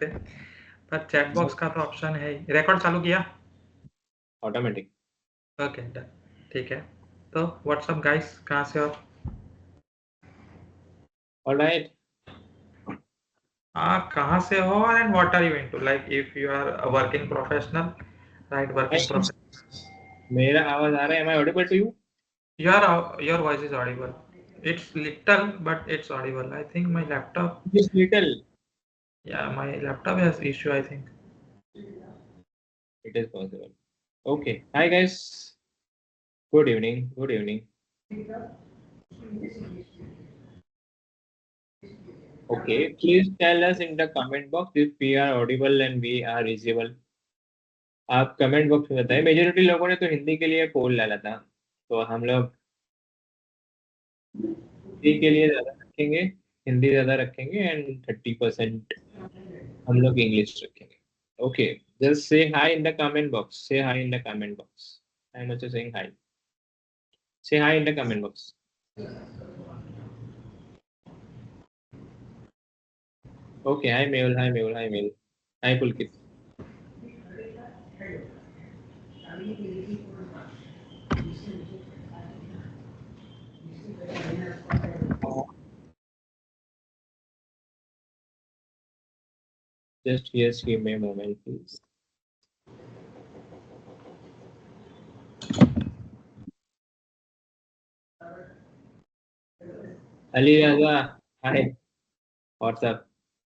पर chat box का तो ऑप्शन है ही। रिकॉर्ड चालू किया? ऑटोमेटिक। ओके डन, ठीक है। तो व्हाट्सअप गाइस, कहाँ से हो? ऑलराइट। कहाँ से हो and what are you into, like if you are a working professional, right, working professional. मेरा आवाज आ रहा है? Am I audible to you? Your voice is audible. It's little, but it's audible. I think my laptop. Just little. Yeah, my laptop has issue, I think. It is possible. Okay. Hi guys. Good evening. Good evening. Okay. Please tell us in the comment box if we are audible and we are visible. आप comment box में बताएं। Majority लोगों ने तो हिंदी के लिए पोल डाला था, तो हम लोग हिंदी के लिए ज्यादा रखेंगे, हिंदी ज्यादा रखेंगे एंड 30% हम लोग इंग्लिश रखेंगे। Okay. Just say hi in the comment box. Say hi in the comment box. I am also saying hi. Say hi in the comment box. Okay. Hi Mehul, hi Mehul, hi Mehul, hi Pulkit. just give me a moment please. Ali Raza, hi. What's up?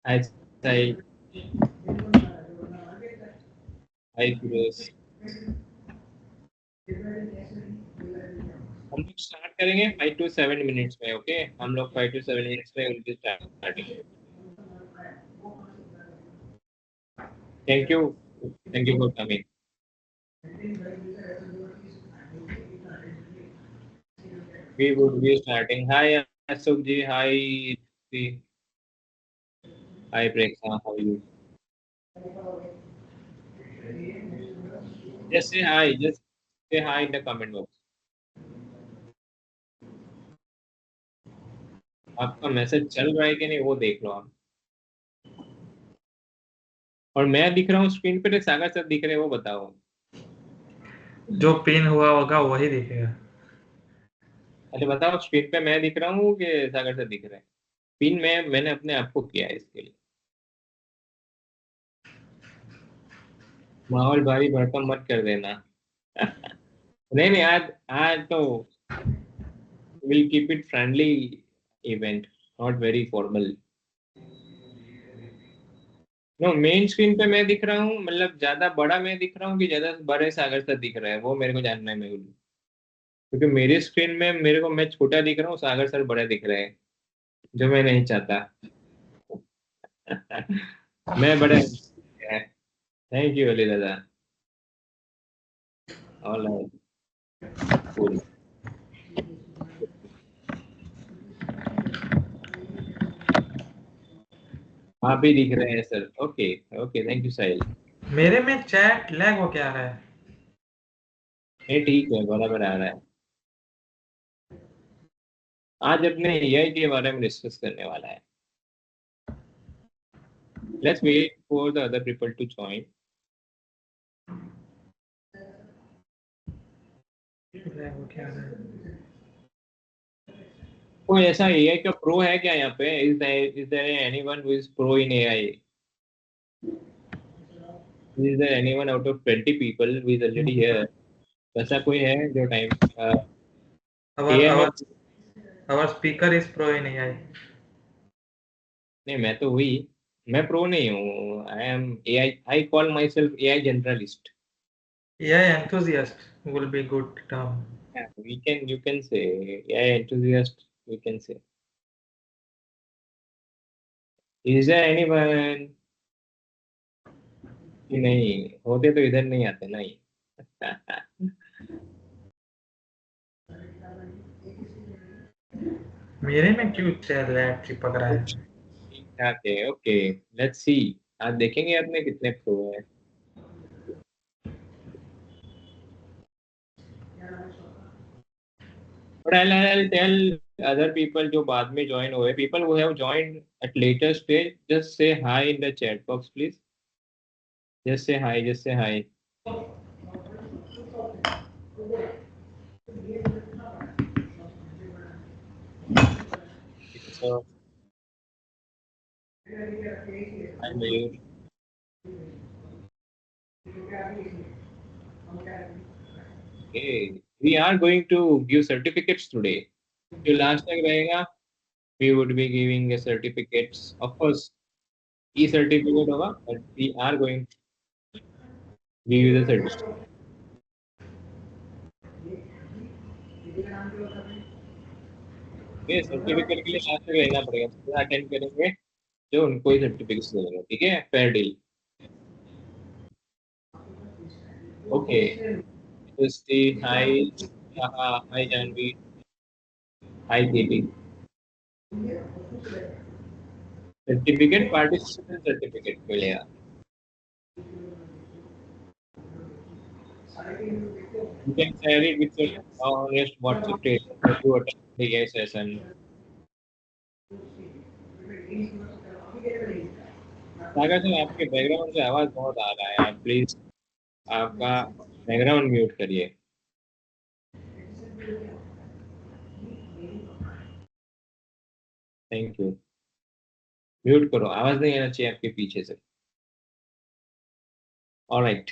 Hi Sai. Hi Firoz। हम लोग start करेंगे 5 to 7 minutes में। Okay, हम लोग 5 to 7 minutes में उनकी starting. Thank you for coming. We would be starting। Hi Ashok ji, hi Ruchi, hi Prekha, how are you? Just say hi, just say hi in the comment box। आपका message चल रहा है कि नहीं वो देख लो आप। और मैं दिख रहा हूँ स्क्रीन पे, सागर सर दिख रहे हैं, वो बताओ। जो पिन हुआ होगा वही दिखेगा। अच्छा बताओ, स्क्रीन पे मैं दिख रहा हूँ कि सागर सर दिख रहे हैं? पिन मैंने अपने आप को किया है इसके लिए। माहौल भारी भड़कम मत कर देना। नहीं नहीं, आज आज तो will keep it friendly event, not very formal. No, main screen पे मैं दिख रहा हूँ, मतलब ज्यादा बड़ा मैं दिख रहा हूँ कि ज्यादा बड़े सागर सर दिख रहे हैं, वो मेरे को जानना है मेरे। क्योंकि मेरी स्क्रीन में मेरे को मैं छोटा दिख रहा हूँ, सागर सर बड़े दिख रहे हैं, जो मैं नहीं चाहता। मैं बड़े। थैंक यू अली दादा। All cool. आप भी दिख रहे हैं sir. Okay. Okay, thank you Sahil. मेरे में चैट लैग हो क्या रहा है? ये ठीक है, बराबर आ रहा है। आज अपने एआई के बारे में डिस्कस करने वाला है। Let's wait for the other people to join. Lag हो क्या रहा है? कोई ऐसा एआई का प्रो है क्या यहाँ पे? Is there anyone who is pro in AI? Is there anyone out of 20 people who is already here? ऐसा कोई है जो टाइम our एआई में? our our speaker is pro in AI। नहीं, मैं तो हुई। मैं प्रो नहीं हूँ। I am AI, I call myself AI generalist. AI enthusiast will be good term। We can, you can say AI enthusiast, we can say. Is there anyone? नहीं होते तो इधर नहीं आते नहीं। मेरे में क्यों लैग चिपक रहा है? ठीक ठाक है। Okay, let's see. आज देखेंगे अपने कितने प्रो है। But I tell other people जो बाद में ज्वाइन हुए, people who have joined at later stage, just say hi in the chat box, please. Just say hi. Just say hi. So, hi Mayur. Okay, we are going to give certificates today. जो last तक रहेगा, we would be giving a certificates. Of course, e-certificate होगा, but we are going to give you the certificate. ये certificate के लिए last तक रहना पड़ेगा, तो अटेंड करेंगे जो उनको ही सर्टिफिकेट देंगे, ठीक है? Fair deal. Okay, Christy, hi, hi Janvi, hi Devi. Certificate participant certificate मिलेगा. You can share it with your honest WhatsApp status that you attend the AI session. Sagar sir, आपके background से आवाज बहुत आ रहा है, आप प्लीज आपका background mute करिए. Thank you. म्यूट करो, आवाज नहीं आना चाहिए आपके पीछे से. Alright,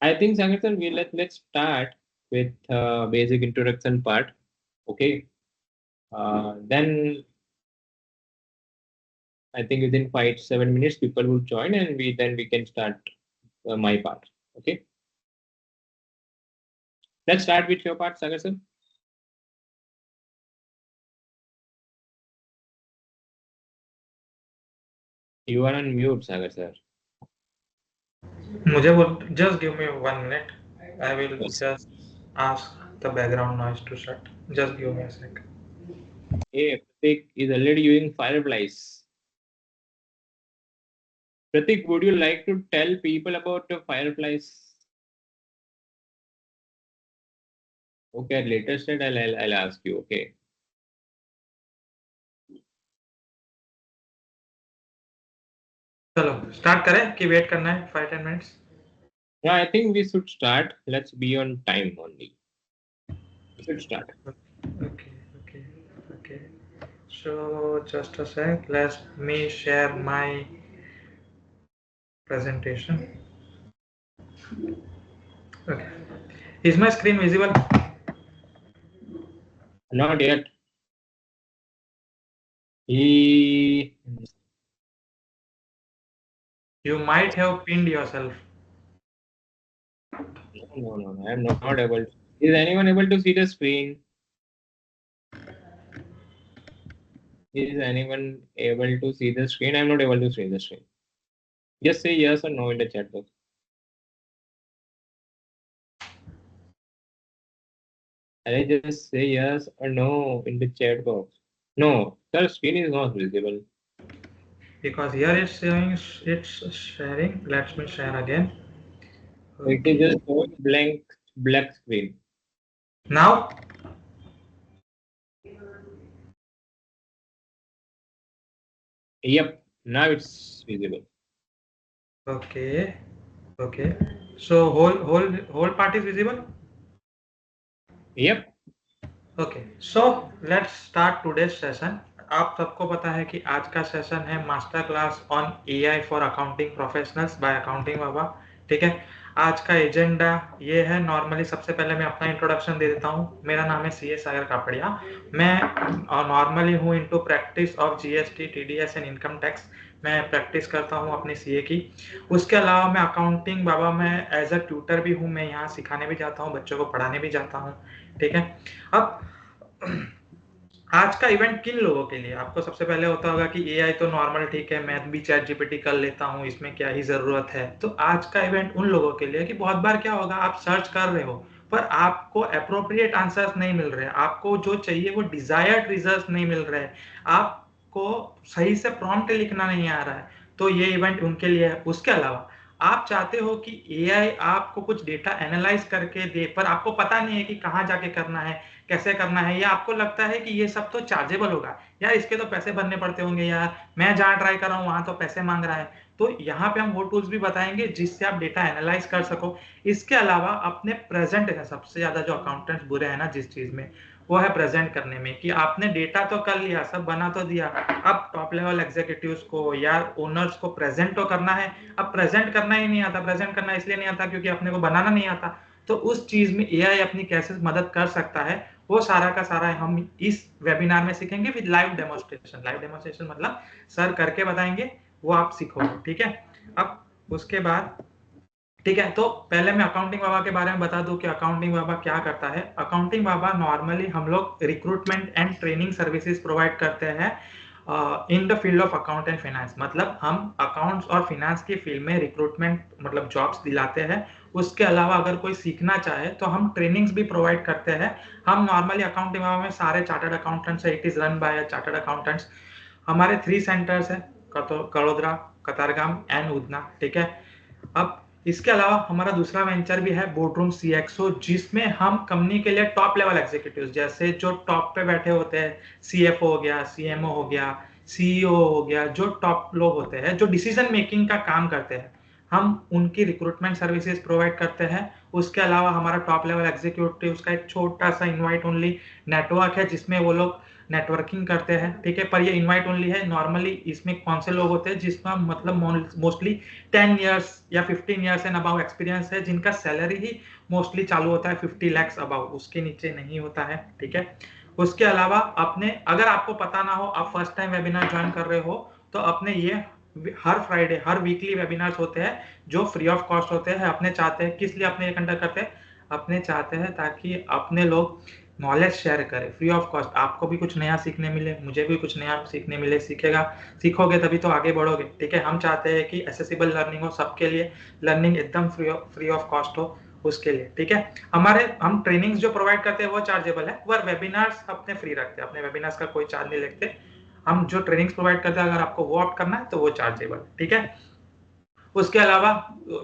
I think Sagar sir, let's start with basic introduction part. Okay. Then I think within 5-7 minutes people will join, and we can start my part. Okay. Let's start with your part, Sagar sir. You are on mute, Sagar sir. मुझे बोल, just give me 1 minute. I will Yes. just ask the background noise to shut. Just give me a sec. Hey, Pratik is already using Fireflies. Pratik, would you like to tell people about the Fireflies? Okay, later stage I'll ask you. Okay. चलो start करें कि wait करना है 5-10 minutes? No, I think we should start. Let's be on time only. We should start. Okay. So just a sec. Let me share my presentation. Okay. Is my screen visible? Not yet. You might have pinned yourself. No. I'm not able to. Is anyone able to see the screen? Is anyone able to see the screen? I'm not able to see the screen. Just say yes or no in the chat box. Just say yes or no in the chat box. No, the screen is not visible. Because here it's showing it's sharing. Let me share again. It is just showing black screen. Now? Yep, now it's visible. Okay. So whole part is visible? Yep. Okay. So let's start today's session. आप सबको पता है कि आज का session है master class on AI for accounting professionals by accounting Baba. ठीक है, आज का एजेंडा ये है. नॉर्मली सबसे पहले मैं अपना इंट्रोडक्शन दे देता हूँ. मेरा नाम है सीए सागर कापड़िया. मैं नॉर्मली हूँ into practice of GST, TDS and income tax. मैं प्रैक्टिस करता हूँ अपनी सीए की. उसके अलावा मैं अकाउंटिंग बाबा मैं एज अ ट्यूटर भी हूँ. मैं यहाँ सिखाने भी जाता हूँ, बच्चों को पढ़ाने भी जाता हूँ. ठीक है. अब आज का इवेंट किन लोगों के लिए? आपको सबसे पहले होता होगा कि एआई तो नॉर्मल ठीक है, मैं भी चैट जीपीटी कर लेता हूँ, इसमें क्या ही जरूरत है. तो आज का इवेंट उन लोगों के लिए कि बहुत बार क्या होगा, आप सर्च कर रहे हो पर आपको अप्रोप्रिएट आंसर्स नहीं मिल रहे, आपको जो चाहिए वो डिजायर्ड रिजल्ट नहीं मिल रहे, आपको सही से प्रॉम्प्ट लिखना नहीं आ रहा है, तो ये इवेंट उनके लिए है. उसके अलावा आप चाहते हो कि एआई आपको कुछ डेटा एनालाइज करके दे, पर आपको पता नहीं है कि कहाँ जाके करना है, कैसे करना है, या आपको लगता है कि ये सब तो चार्जेबल होगा, यार इसके तो पैसे भरने पड़ते होंगे, यार मैं जहाँ ट्राई कर रहा हूँ वहाँ तो पैसे मांग रहा है, तो यहाँ पे हम वो टूल्स भी बताएंगे जिससे आप डेटा एनालाइज कर सको। इसके अलावा अपने प्रेजेंट है, सबसे ज्यादा जो अकाउंटेंट्स बुरे हैं ना जिस चीज में, वो है प्रेजेंट करने में, कि आपने डेटा तो कर लिया, सब बना तो दिया, अब टॉप लेवल एग्जीक्यूटिव्स को या ओनर्स को प्रेजेंट तो करना है। अब प्रेजेंट करना ही नहीं आता, प्रेजेंट करना इसलिए नहीं आता क्योंकि अपने को बनाना नहीं आता, तो उस चीज में एआई अपनी कैसे मदद कर सकता है, वो सारा का सारा हम इस वेबिनार में सीखेंगे with live demonstration. Live demonstration मतलब सर करके बताएंगे, वो आप सीखोगे, ठीक है। अब उसके बाद, ठीक है, तो पहले मैं अकाउंटिंग बाबा के बारे में बता दूं कि अकाउंटिंग बाबा क्या करता है। अकाउंटिंग बाबा नॉर्मली हम लोग recruitment and training services provide करते हैं in the field of account and finance, मतलब हम अकाउंट्स और फाइनेंस की फील्ड में रिक्रूटमेंट मतलब जॉब्स दिलाते हैं। उसके अलावा अगर कोई सीखना चाहे तो हम ट्रेनिंग्स भी प्रोवाइड करते हैं। हम नॉर्मली अकाउंटिंग बाबा में सारे चार्टर्ड अकाउंटेंट्स है, it is run by chartered accountants. हमारे 3 सेंटर्स है, कड़ोदरा, कतारगाम एंड उधना, ठीक है। अब इसके अलावा हमारा दूसरा वेंचर भी है बोर्डरूम सीएक्सओ, जिसमें हम कंपनी के लिए टॉप लेवल एग्जीक्यूटिव्स, जैसे जो टॉप पे बैठे होते हैं, सीएफओ हो गया, सीएमओ हो गया, सीईओ हो गया, जो टॉप लोग होते हैं जो डिसीजन मेकिंग का काम करते हैं, हम उनकी रिक्रूटमेंट सर्विसेज प्रोवाइड करते हैं। उसके अलावा हमारा टॉप लेवल एग्जीक्यूटिव्स का एक छोटा सा इनवाइट ओनली नेटवर्क है, जिसमें वो लोग नेटवर्किंग करते हैं, ठीक है। पर ये इनवाइट ओनली है, नॉर्मली इसमें कौन से लोग होते हैं जिसमें मतलब मोस्टली 10 इयर्स या 15 इयर्स एंड अबाउ एक्सपीरियंस है, जिनका सैलरी ही मोस्टली चालू होता है 50 lakhs अबाउ, उसके नीचे नहीं होता है, ठीक है। उसके अलावा अपने, अगर आपको पता ना हो, आप फर्स्ट टाइम वेबिनार ज्वाइन कर रहे हो, तो अपने ये हर फ्राइडे, हर वीकली वेबिनार्स होते हैं जो फ्री ऑफ कॉस्ट होते हैं। अपने चाहते हैं, किस लिए अपने ये कंडक्ट करते हैं, अपने चाहते हैं ताकि अपने लोग नॉलेज शेयर करें फ्री ऑफ कॉस्ट, आपको भी कुछ नया सीखने मिले, मुझे भी कुछ नया सीखने मिले, सीखोगे तभी तो आगे बढ़ोगे, ठीक है। हम चाहते हैं कि एसेसिबल लर्निंग हो सबके लिए, लर्निंग एकदम फ्री ऑफ कॉस्ट हो उसके लिए, ठीक है। हम ट्रेनिंग्स जो प्रोवाइड करते हैं वो चार्जेबल है, पर वेबिनार्स अपने फ्री रखते हैं, अपने वेबिनार्स का कोई चार्ज नहीं लेते। हम जो ट्रेनिंग्स प्रोवाइड करते हैं, अगर आपको वो ऑप्ट करना है तो वो चार्जेबल, ठीक है। उसके अलावा,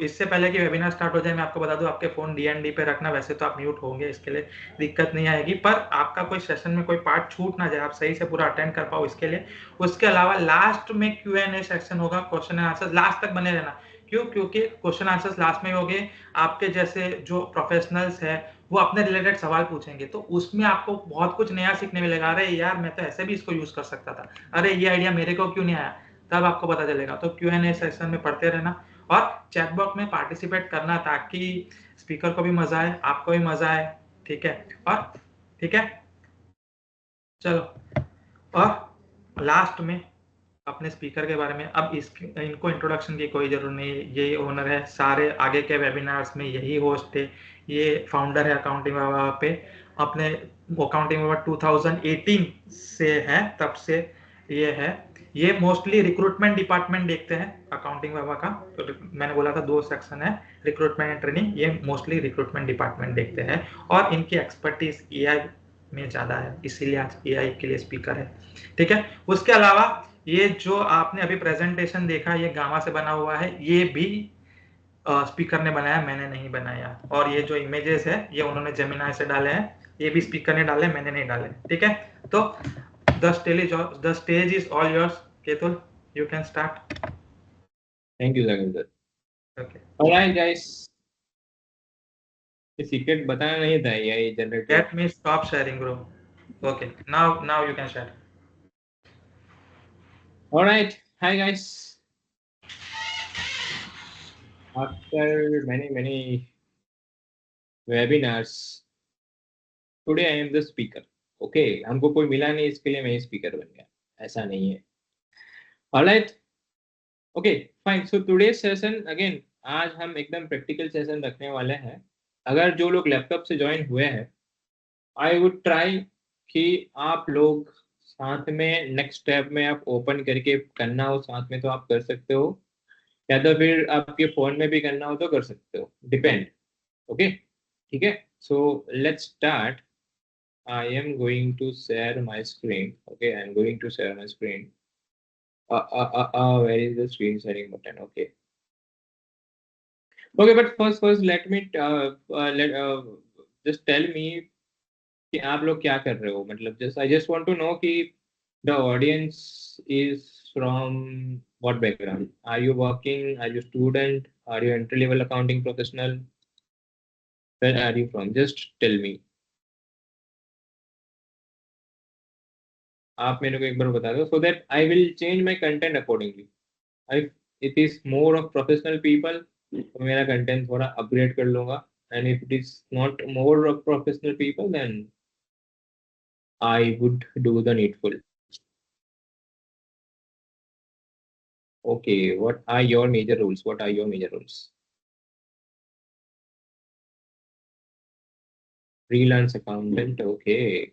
इससे पहले कि वेबिनार स्टार्ट हो जाए, मैं आपको बता दूं, आपके फोन डीएनडी पे रखना, वैसे तो आप म्यूट होंगे, इसके लिए दिक्कत नहीं आएगी, पर आपका कोई सेशन में कोई पार्ट छूट ना जाए, आप सही से पूरा अटेंड कर पाओ इसके लिए। उसके अलावा लास्ट में Q&A सेक्शन होगा, क्वेश्चन एंड आंसर, लास्ट तक बने रहना। क्यों? क्योंकि क्वेश्चन आंसर्स लास्ट में होंगे, आपके जैसे जो प्रोफेशनल्स है वो अपने रिलेटेड सवाल पूछेंगे, तो उसमें आपको बहुत कुछ नया सीखने मिलेगा। अरे यार, मैं तो ऐसे भी इसको यूज कर सकता था, अरे ये आइडिया मेरे को क्यों नहीं आया, तब आपको पता चलेगा। तो Q&A सेक्शन में पढ़ते रहना और चैट बॉक्स में पार्टिसिपेट करना, ताकि स्पीकर को भी मजा आए, आपको भी मजा आए, ठीक है। और ठीक है, चलो, और लास्ट में अपने स्पीकर के बारे में, अब इनको इंट्रोडक्शन की कोई जरूरत नहीं, ये ओनर है, सारे आगे के वेबिनार्स में यही होस्ट है, ये फाउंडर है अकाउंटिंग बाबा पे। अपने अकाउंटिंग बाबा 2018 से है, तब से ये है। ये मोस्टली रिक्रूटमेंट डिपार्टमेंट देखते हैं अकाउंटिंग बाबा का, तो मैंने बोला था 2 सेक्शन है, रिक्रूटमेंट एंड ट्रेनिंग, ये मोस्टली रिक्रूटमेंट डिपार्टमेंट देखते हैं, और इनकी एक्सपर्टीज एआई में ज्यादा है, इसीलिए आज एआई के लिए स्पीकर है, ठीक है। उसके अलावा ये जो आपने अभी प्रेजेंटेशन देखा, ये गामा से बना हुआ है, ये भी स्पीकर ने बनाया, मैंने नहीं बनाया। और ये जो इमेजेस है ये उन्होंने जेमिनाई से डाले हैं, ये भी स्पीकर ने डाले, मैंने नहीं डाले, ठीक है। तो the stage is all yours, Ketul, you can start. Thank you, Zaginder. Okay, Alright, guys. ये सीक्रेट बताना नहीं था, ये generator. Let me stop sharing bro. Okay, now you can share. Alright, hi guys. After many webinars, today I am the speaker. Okay, हमको कोई मिला नहीं इसके लिए मैं स्पीकर बन गया, ऐसा नहीं है। Alright, okay, fine. So today's session again, आज हम एकदम प्रैक्टिकल सेशन रखने वाले हैं। अगर जो लोग लैपटॉप से ज्वाइन हुए हैं, आई वुड ट्राई कि आप लोग साथ में नेक्स्ट स्टेप में आप ओपन करके करना हो साथ में तो आप कर सकते हो, या तो फिर आपके फोन में भी करना हो तो कर सकते हो, डिपेंड। ओके, ठीक है। So let's start. I am going to share my screen. Okay, I am going to share my screen. Where is the screen sharing button? Okay, okay, but first let me let just tell me कि आप लोग क्या कर रहे हो, मतलब just I just want to know कि the audience is from what background, are you working, are you student, are you entry level accounting professional, where are you from, just tell me. आप मेरे को एक बार बता दो, so that I will change my content accordingly. I it is more of professional people तो मेरा content थोड़ा अपग्रेड कर लूंगा, and if it is not more of professional people then I would do the needful. Okay, what are your major rules? What are your major rules? Freelance accountant, okay.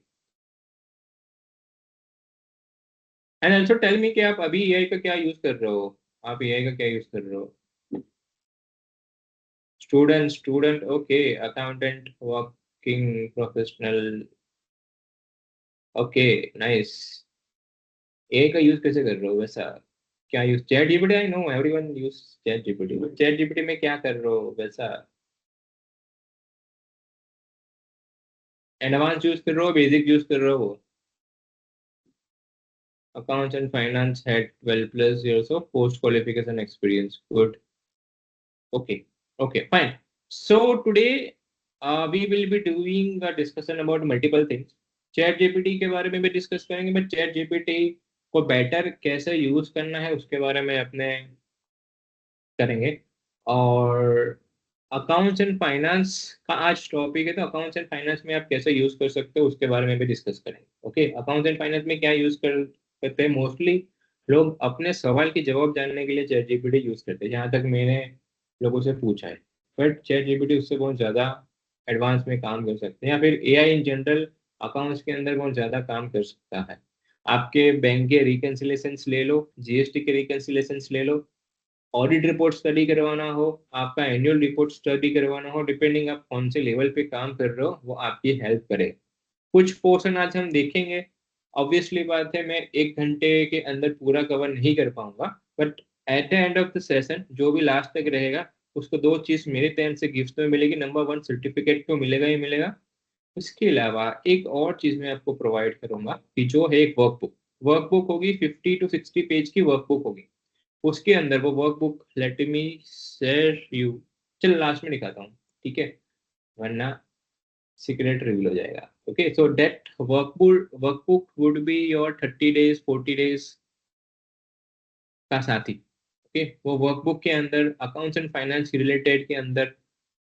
And also tell me कि आप अभी AI का क्या use कर रहे हो? आप AI का क्या यूज कर रहे हो? Student, okay. Accountant, working professional, okay, nice. AI का यूज कैसे कर रहे हो वैसा? क्या use chat GPT? I know everyone use chat GPT, chat GPT में क्या कर रहे हो वैसा? एडवांस यूज कर रहे हो, बेसिक यूज कर रहे हो? Accounts and finance had 12 plus years of post qualification experience. Good. Okay. Okay. Fine. So today we will be doing a discussion about multiple things. Chat GPT के बारे में भी डिस्कस करेंगे, बट चैट जीपीटी को better कैसे use करना है उसके बारे में अपने करेंगे। और अकाउंट्स एंड फाइनेंस का आज टॉपिक है, तो अकाउंट्स एंड फाइनेंस में आप कैसे यूज कर सकते हो उसके बारे में भी डिस्कस करेंगे। ओके, अकाउंट्स एंड फाइनेंस में क्या यूज करते हैं मोस्टली लोग अपने सवाल की जवाब जानने के लिए चैट जीपीटी यूज करते हैं, जहाँ तक मैंने लोगों से पूछा है। बट चैट जीपीटी उससे बहुत ज़्यादा एडवांस में काम कर सकते हैं, या फिर एआई इन जनरल अकाउंट्स के अंदर बहुत ज़्यादा काम कर सकता है। आपके बैंक के रिकन्सिलेशंस ले लो, जीएसटी के रिकन्सिलेशंस ले लो, ऑडिट रिपोर्ट स्टडी करवाना हो, आपका एनुअल रिपोर्ट स्टडी करवाना हो, डिपेंडिंग आप कौन से लेवल पे काम कर रहे हो वो आपकी हेल्प करे। कुछ पोर्शन आज हम देखेंगे। ऑब्वियसली बात है, मैं 1 घंटे के अंदर पूरा कवर नहीं कर पाऊंगा, but at the end of the session जो भी लास्ट तक रहेगा उसको दो चीज मेरे तरफ से गिफ्ट में मिलेगी। नंबर वन, सर्टिफिकेट तो मिलेगा ही मिलेगा। इसके अलावा एक और चीज मैं आपको प्रोवाइड करूंगा कि जो है एक वर्कबुक। वर्कबुक होगी 50 to 60 पेज की वर्कबुक होगी। उसके अंदर वो workbook, let me share you, चल लास्ट में दिखाता हूँ, ठीक है, वरना सीक्रेट रिवील हो जाएगा। Okay, so that workbook would be your 30 days 40 days का साथी। ओके, वो वर्कबुक के अंदर अकाउंट्स एंड फाइनेंस रिलेटेड के अंदर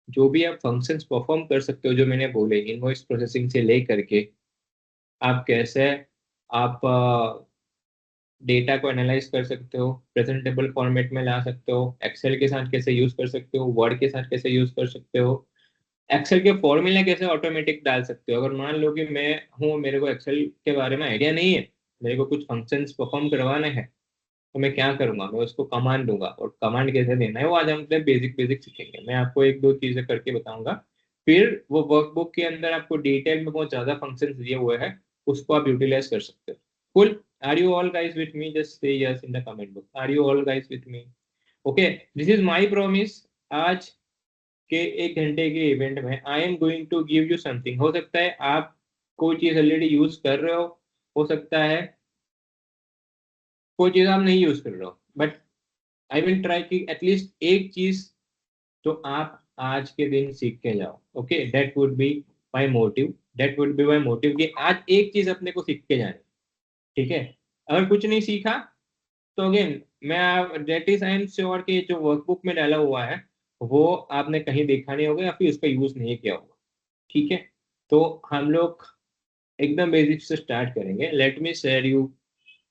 जो भी आप फंक्शंस परफॉर्म कर सकते हो, जो मैंने बोले, इनवॉइस प्रोसेसिंग से ले करके आप कैसे आप डेटा को एनालाइज कर सकते हो, प्रेजेंटेबल फॉर्मेट में ला सकते हो, एक्सेल के साथ कैसे यूज कर सकते हो, वर्ड के साथ कैसे यूज कर सकते हो, एक्सेल के फॉर्मूले कैसे ऑटोमेटिक डाल सकते हो। अगर मान लो कि मैं हूँ, मेरे को एक्सेल के बारे में आइडिया नहीं है, मेरे को कुछ फंक्शंस परफॉर्म करवाने हैं, तो मैं क्या करूंगा, मैं उसको कमांड दूंगा, और कमांड कैसे देना है वो आज हम बेसिक बेसिक सीखेंगे। मैं आपको एक दो चीजें करके बताऊंगा, फिर वो वर्कबुक के अंदर आपको डिटेल में बहुत ज्यादा फंक्शंस दिए हुए हैं, उसको आप यूटिलाइज कर सकते हो। Cool, are you all guys with me? Just say yes in the comment box, are you all guys with me? Okay, this is my promise. आज के 1 घंटे के इवेंट में I am going to give you something. हो सकता है आप कोई चीज ऑलरेडी यूज कर रहे हो सकता है कोई चीज आप नहीं यूज कर रहे हो, बट आई विल ट्राई कि एटलीस्ट एक चीज तो आप आज के दिन सीख के जाओ। Okay, that would be my motive, that would be my motive कि आज एक चीज अपने को सीख के जाए। ठीक है, अगर कुछ नहीं सीखा तो अगेन मैं that is I am sure कि जो वर्कबुक में डाला हुआ है वो आपने कहीं देखा नहीं होगा या फिर उसका यूज नहीं किया होगा। ठीक है, तो हम लोग एकदम बेसिक से स्टार्ट करेंगे। Let me share you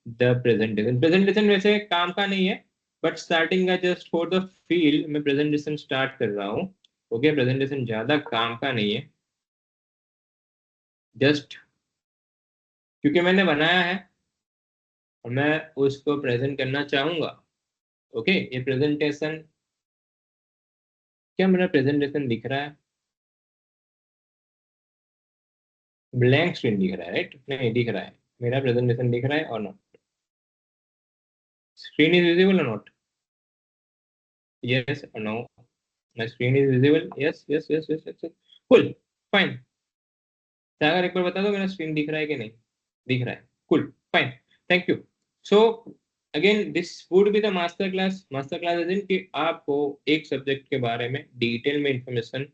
the presentation. Presentation वैसे काम का नहीं है, बट स्टार्टिंग का जस्ट फॉर द फील मैं प्रेजेंटेशन स्टार्ट कर रहा हूँ। ओके, प्रेजेंटेशन ज्यादा काम का नहीं है, जस्ट क्योंकि मैंने बनाया है और मैं उसको प्रेजेंट करना चाहूंगा। ओके, ये प्रेजेंटेशन, क्या मेरा प्रेजेंटेशन दिख रहा है? ब्लैंक स्क्रीन दिख रहा है, राइट? नहीं दिख रहा है, मेरा प्रेजेंटेशन दिख रहा है और नॉट? स्क्रीन इज विजिबल और नॉट? यस और no? My screen is visible. Yes, yes, yes, yes, yes, yes. Cool. Fine. सागर एक बार बता दो मेरा स्क्रीन दिख रहा है कि नहीं? दिख रहा है, cool, fine, thank you. So again this would be the master class. Master class is in कि आपको एक सब्जेक्ट के बारे में डिटेल में इंफॉर्मेशन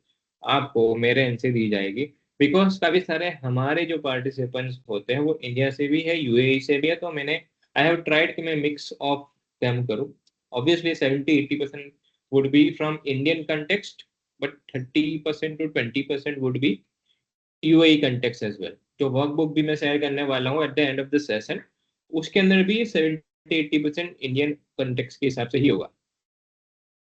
आपको मेरे एंड से दी जाएगी, बिकॉज काफी सारे हमारे जो पार्टिसिपेंट्स होते हैं वो इंडिया से भी है, यूएई से भी है, तो मैंने आई हैव ट्राइड कि मैं मिक्स ऑफ देम करूँ. Obviously 70-80% would be from Indian context, but 30% to 20% would be UAE context as well. जो वर्कबुक भी मैं शेयर करने वाला हूँ at the end of the session, उसके अंदर भी 70-80% इंडियन कंटेक्स्ट के हिसाब से ही होगा.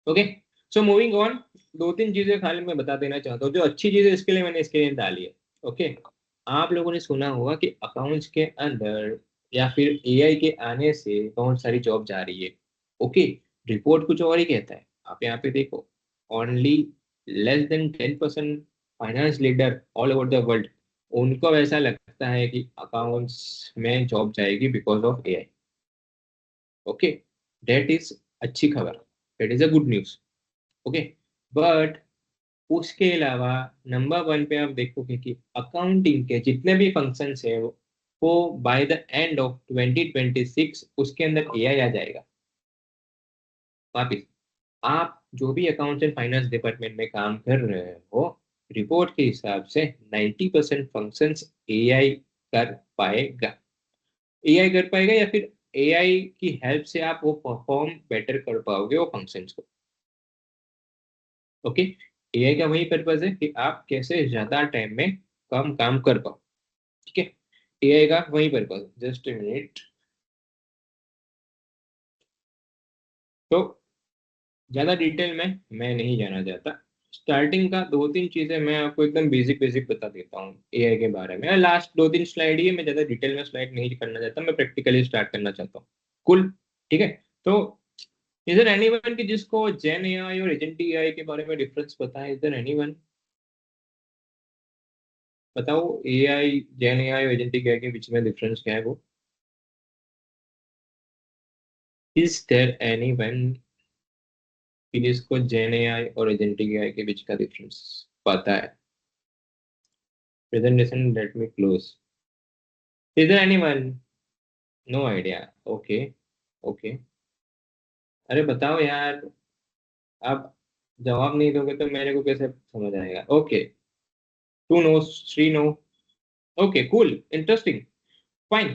Okay, so moving on. दो तीन चीजें खाली मैं बता देना चाहता हूँ, जो अच्छी चीजें इसके लिए मैंने इसके लिए डाली है. ओके, आप लोगों ने सुना होगा कि अकाउंट्स के अंदर या फिर एआई के आने से बहुत सारी जॉब जा रही है. ओके, रिपोर्ट कुछ और ही कहता है. आप यहाँ पे देखो, only less than 10% finance leader all over the world, उनको ऐसा लगता है कि अकाउंट्स में जॉब जाएगी because of AI. Okay, that is अच्छी खबर, that is a good news. Okay, but उसके अलावा नंबर वन पे आप देखोगे कि अकाउंटिंग के जितने भी फंक्शंस है वो बाय द एंड ऑफ 2026 उसके अंदर एआई आ जाएगा. वापिस, आप जो भी अकाउंट्स एंड फाइनेंस डिपार्टमेंट में काम कर रहे हो, रिपोर्ट के हिसाब से 90% फंक्शंस एआई कर पाएगा. एआई कर पाएगा या फिर एआई की हेल्प से आप वो परफॉर्म बेटर कर पाओगे वो फंक्शंस को. ओके, एआई का वही पर्पज है कि आप कैसे ज्यादा टाइम में कम काम कर पाओ. ठीक है, एआई का वही पर्पज. Just a minute. तो ज्यादा डिटेल में मैं नहीं जाना चाहता. स्टार्टिंग का दो तीन चीजें मैं आपको एकदम बेसिक बेसिक बता देता हूँ एआई के बारे में. लास्ट दो तीन स्लाइड ही है, मैं ज्यादा डिटेल में स्लाइड नहीं करना चाहता, मैं प्रैक्टिकली स्टार्ट करना चाहता हूँ. कुल, ठीक है. तो इज देयर एनीवन कि जिसको जेन एआई और एजेंट एआई के बारे में डिफरेंस पता है? Is there anyone? बताओ, एआई, जेन एआई और एजेंट एआई के बीच में डिफरेंस क्या है वो? इज देयर एनीवन कि जिसको जेन एआई और एजेंटिक एआई के बीच का डिफरेंस पता है? Presentation let me close. Is there anyone? No idea. Okay, okay. अरे बताओ यार, आप जवाब नहीं दोगे तो मेरे को कैसे समझ आएगा? Okay, two no, three no. Okay, cool, interesting, fine,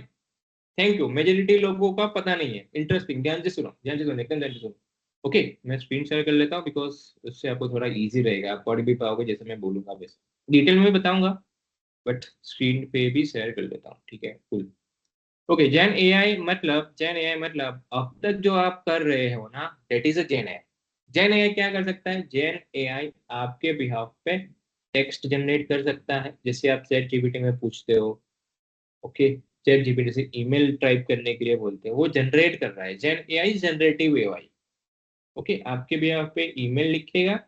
thank you. Majority लोगों का पता नहीं है. इंटरेस्टिंग, ध्यान से सुनो, ध्यान से सुनो, एकदम ध्यान से सुनो. ओके, मैं स्क्रीन शेयर कर लेता हूँ बिकॉज उससे आपको थोड़ा इजी रहेगा, आप पढ़ भी पाओगे जैसे मैं बोलूंगा वैसे. डिटेल में बताऊंगा बट स्क्रीन पे भी शेयर कर लेता हूँ. ठीक है, कूल. ओके, जेन एआई मतलब अब तक जो आप कर रहे हो ना, that is a gen AI. Gen AI क्या कर सकता है? जेन एआई आपके बिहाफ पे टेक्स्ट जनरेट कर सकता है, जैसे आप चैट जीपीटी में पूछते हो. ओके, चैट जीपीटी से ईमेल टाइप करने के लिए बोलते हैं, वो जनरेट कर रहा है. Gen AI generative AI. Okay, आपके बिहाफ पे ईमेल लिखेगा,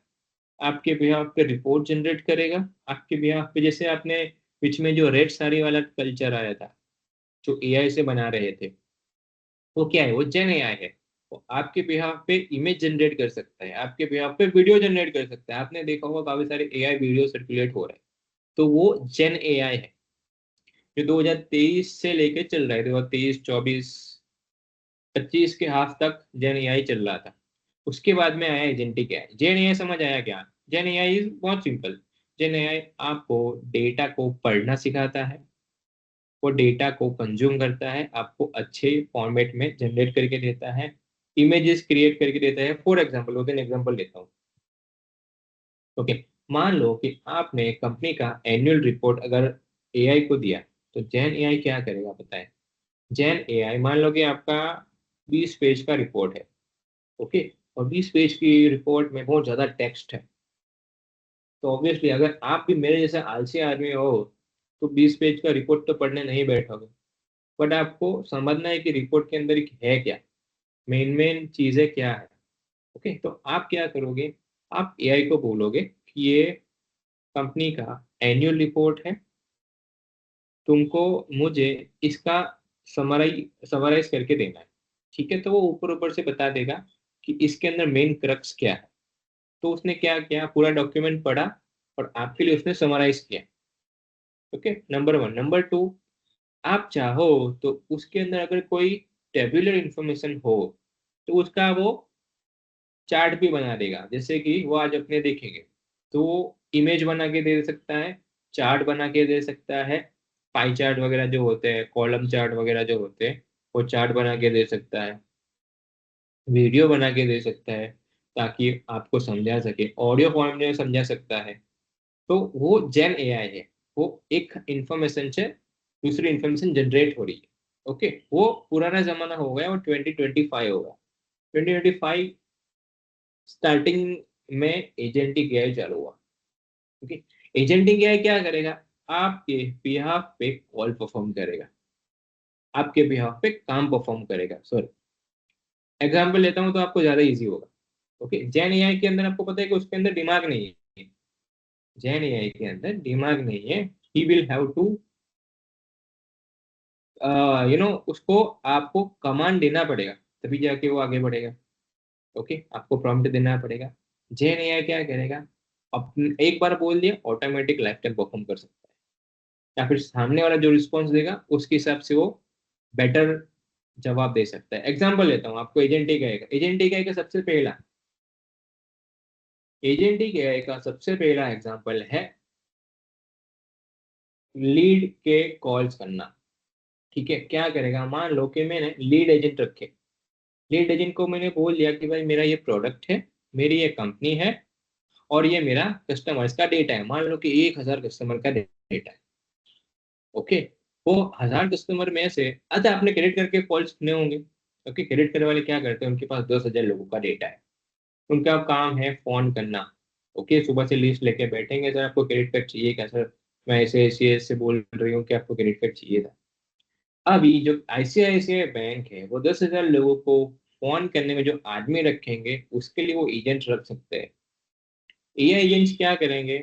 आपके बिहाफ पे रिपोर्ट जनरेट करेगा, आपके बिहाफ पे, जैसे आपने बीच में जो रेड साड़ी वाला कल्चर आया था जो एआई से बना रहे थे, वो क्या है? वो जेन एआई है. वो आपके बिहाफ पे इमेज जनरेट कर सकता है, आपके बिहाफ पे वीडियो जनरेट कर सकता है. आपने देखा होगा काफी सारे एआई वीडियो सर्कुलेट हो रहे हैं, तो वो जेन एआई है. जो 2023 से लेके चल रहा है, 2023, 24, 25 के हाफ तक जेन एआई चल रहा था. उसके बाद में आया एजेंटिक एआई. जेन एआई समझ आया क्या? जेन एआई इज बहुत सिंपल. जेन एआई आपको डेटा को पढ़ना सिखाता है, वो डेटा को कंज्यूम करता है, आपको अच्छे फॉर्मेट में जनरेट करके देता है, इमेजेस क्रिएट करके देता है. फॉर एग्जाम्पल, दो तीन एग्जाम्पल लेता हूँ. ओके, मान लो कि आपने कंपनी का एनुअल रिपोर्ट अगर एआई को दिया, तो जेन एआई क्या करेगा पता है? जेन एआई, मान लो कि आपका 20 पेज का रिपोर्ट है. ओके, और 20 पेज की रिपोर्ट में बहुत ज्यादा टेक्स्ट है, तो ऑब्वियसली अगर आप भी मेरे जैसा आलसी आदमी हो तो 20 पेज का रिपोर्ट तो पढ़ने नहीं बैठोगे. बट आपको समझना है कि रिपोर्ट के अंदर है क्या, मेन मेन चीजें क्या है. ओके, तो आप क्या करोगे? आप एआई को बोलोगे कि ये कंपनी का एनुअल रिपोर्ट है, तुमको मुझे इसका समराइज करके देना है. ठीक है, तो वो ऊपर ऊपर से बता देगा कि इसके अंदर मेन क्रक्स क्या है. तो उसने क्या किया? पूरा डॉक्यूमेंट पढ़ा और आपके लिए उसने समराइज किया. Okay, number 1। नंबर 2, आप चाहो तो उसके अंदर अगर कोई टेबुलर इंफॉर्मेशन हो तो उसका वो चार्ट भी बना देगा, जैसे कि वो आज अपने देखेंगे तो इमेज बना के दे सकता है, चार्ट बना के दे सकता है, पाई चार्ट वगैरह जो होते हैं, कॉलम चार्ट वगैरह जो होते हैं, वो चार्ट बना के दे सकता है, वीडियो बना के दे सकता है ताकि आपको समझा सके, ऑडियो फॉर्म में समझा सकता है। तो वो जेन एआई है, वो एक इंफॉर्मेशन से दूसरी इंफॉर्मेशन जनरेट हो रही है। ओके, वो पुराना जमाना हो गया, वो 2025 होगा। 2025 स्टार्टिंग में एजेंटिक एआई चालू हुआ। ओके, एजेंटिक एआई क्या करेगा, आपके बिहाफ पे कॉल परफॉर्म करेगा, आपके बिहाफ पे काम परफॉर्म करेगा। सॉरी, एग्जाम्पल लेता हूँ तो आपको ज्यादा इजी होगा। ओके, जेन एआई के अंदर आपको पता है कि उसके अंदर दिमाग नहीं है, जेन एआई के अंदर दिमाग नहीं है। ही विल हैव टू उसको आपको कमांड देना पड़ेगा, तभी जाके वो आगे बढ़ेगा। ओके, आपको प्रॉम्प्ट देना पड़ेगा। जेन एआई क्या करेगा, एक बार बोल दिया ऑटोमेटिक लाइफ टाइम परफॉर्म कर सकता है, या फिर सामने वाला जो रिस्पॉन्स देगा उसके हिसाब से वो बेटर जवाब दे सकता है। एग्जाम्पल लेता हूँ आपको, एजेंटिक एआई का सबसे पहला, एजेंटिक एआई का सबसे पहला एग्जाम्पल है लीड के कॉल्स करना। ठीक है, क्या करेगा, मान लो कि मैंने लीड एजेंट रखे, लीड एजेंट को मैंने बोल दिया कि भाई मेरा ये प्रोडक्ट है, मेरी ये कंपनी है, और ये मेरा कस्टमर्स का डेटा है, मान लो कि 1,000 कस्टमर का डेटा है। ओके, वो 1,000 कस्टमर में से, अच्छा आपने क्रेडिट करके कॉल्स सुने होंगे। ओके, क्रेडिट करने वाले क्या करते हैं, उनके पास 10,000 लोगों का डेटा है, उनका काम है फोन करना। ओके, सुबह से लिस्ट लेके बैठेंगे, सर आपको क्रेडिट कार्ड चाहिए क्या सर, मैं ऐसे ऐसे ऐसे बोल रही हूँ कि आपको क्रेडिट कार्ड चाहिए था। अभी जो आईसीआईसीआई बैंक है वो 10,000 लोगों को फोन करने में जो आदमी रखेंगे उसके लिए वो एजेंट रख सकते हैं। एआई एजेंट्स क्या करेंगे,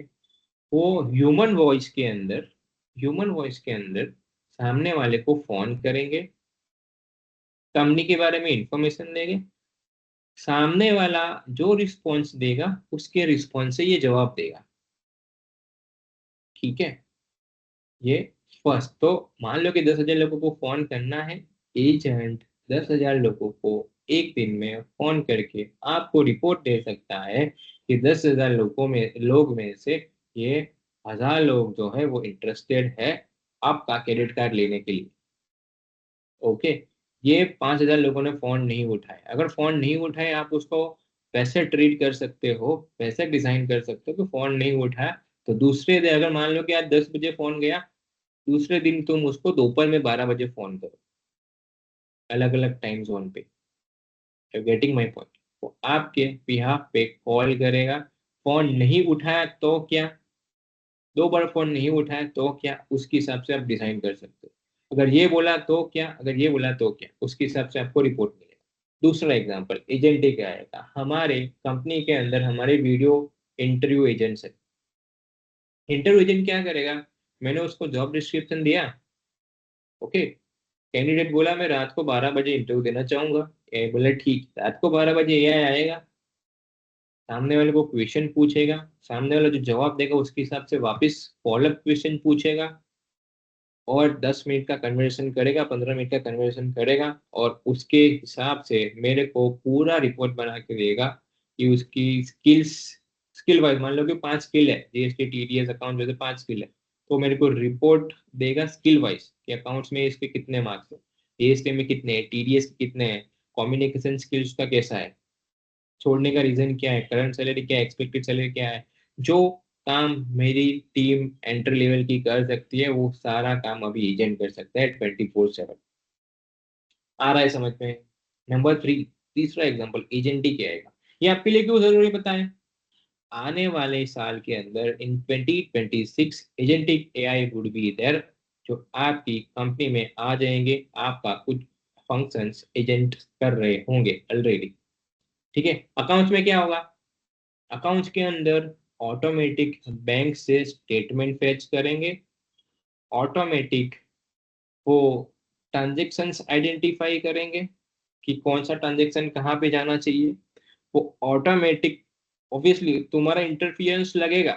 वो ह्यूमन वॉइस के अंदर सामने वाले को फोन करेंगे, कंपनी के बारे में इंफॉर्मेशन देंगे, सामने वाला जो रिस्पॉन्स देगा उसके रिस्पॉन्स से ये जवाब देगा। ठीक है, ये फर्स्ट तो, मान लो कि 10,000 लोगों को फोन करना है, एजेंट 10,000 लोगों को एक दिन में फोन करके आपको रिपोर्ट दे सकता है कि 10,000 लोग में से ये 1,000 लोग जो है वो इंटरेस्टेड है आपका क्रेडिट कार्ड लेने के लिए। ओके, ये 5,000 लोगों ने फोन नहीं उठाए, अगर फोन नहीं उठाए आप उसको वैसे ट्रीट कर सकते हो, वैसे डिजाइन कर सकते हो कि फोन नहीं उठाया तो दूसरे दिन, अगर मान लो कि आज 10 बजे फोन गया, दूसरे दिन तुम उसको दोपहर में 12 बजे फोन करो, अलग अलग टाइम जोन पे। गेटिंग माई पॉइंट, वो आपके बिहाफ पे कॉल करेगा। फोन नहीं उठाया तो क्या, 2 बार फोन नहीं उठाया तो क्या, उसके हिसाब से आप डिजाइन कर सकते हो। अगर ये बोला तो क्या, अगर ये बोला तो क्या, उसके हिसाब से आपको रिपोर्ट मिलेगा। दूसरा एग्जाम्पल एजेंटिक आएगा, हमारे कंपनी के अंदर हमारे वीडियो इंटरव्यू एजेंट्स है। इंटरव्यू एजेंट क्या करेगा, मैंने उसको जॉब डिस्क्रिप्शन दिया। ओके, कैंडिडेट बोला मैं रात को 12 बजे इंटरव्यू देना चाहूंगा, ए बोले ठीक, रात को 12 बजे एआई आएगा, सामने वाले को क्वेश्चन पूछेगा, सामने वाला जो जवाब देगा उसके हिसाब से वापस फॉलोअप क्वेश्चन पूछेगा, और 10 मिनट का कन्वर्सेशन करेगा, 15 मिनट का कन्वर्सेशन करेगा, और उसके हिसाब से मेरे को पूरा रिपोर्ट बना के देगा कि उसकी स्किल वाइज, मान लो कि 5 स्किल है, जीएसटी टीडीएस अकाउंट जैसे 5 स्किल है, तो मेरे को रिपोर्ट देगा स्किल वाइज कि अकाउंट्स में इसके कितने मार्क्स है, जीएसटी में कितने हैं, टीडीएस के कितने हैं, कम्युनिकेशन स्किल्स का कैसा है, छोड़ने का रीजन क्या है, करंट सैलरी क्या है, एक्सपेक्टेड सैलरी क्या है। जो काम मेरी टीम एंटर लेवल की कर सकती है वो सारा काम अभी एजेंट कर सकता है 24/7। आ रहा है समझ में। नंबर 3, तीसरा एग्जांपल एजेंटी क्या आएगा, ये आपके लिए क्यों जरूरी बताएं, आने वाले साल के अंदर in 2026 agentic AI would be there, जो आपकी कंपनी में आ जाएंगे, आपका कुछ फंक्शंस एजेंट कर रहे होंगे ऑलरेडी। ठीक है, अकाउंट्स में क्या होगा, अकाउंट्स के अंदर ऑटोमेटिक बैंक से स्टेटमेंट फेच करेंगे, ऑटोमेटिक वो ट्रांजेक्शन्स आइडेंटिफाई करेंगे कि कौन सा ट्रांजेक्शन कहाँ पे जाना चाहिए, वो ऑटोमेटिक, ऑब्वियसली तुम्हारा इंटरफियरेंस लगेगा,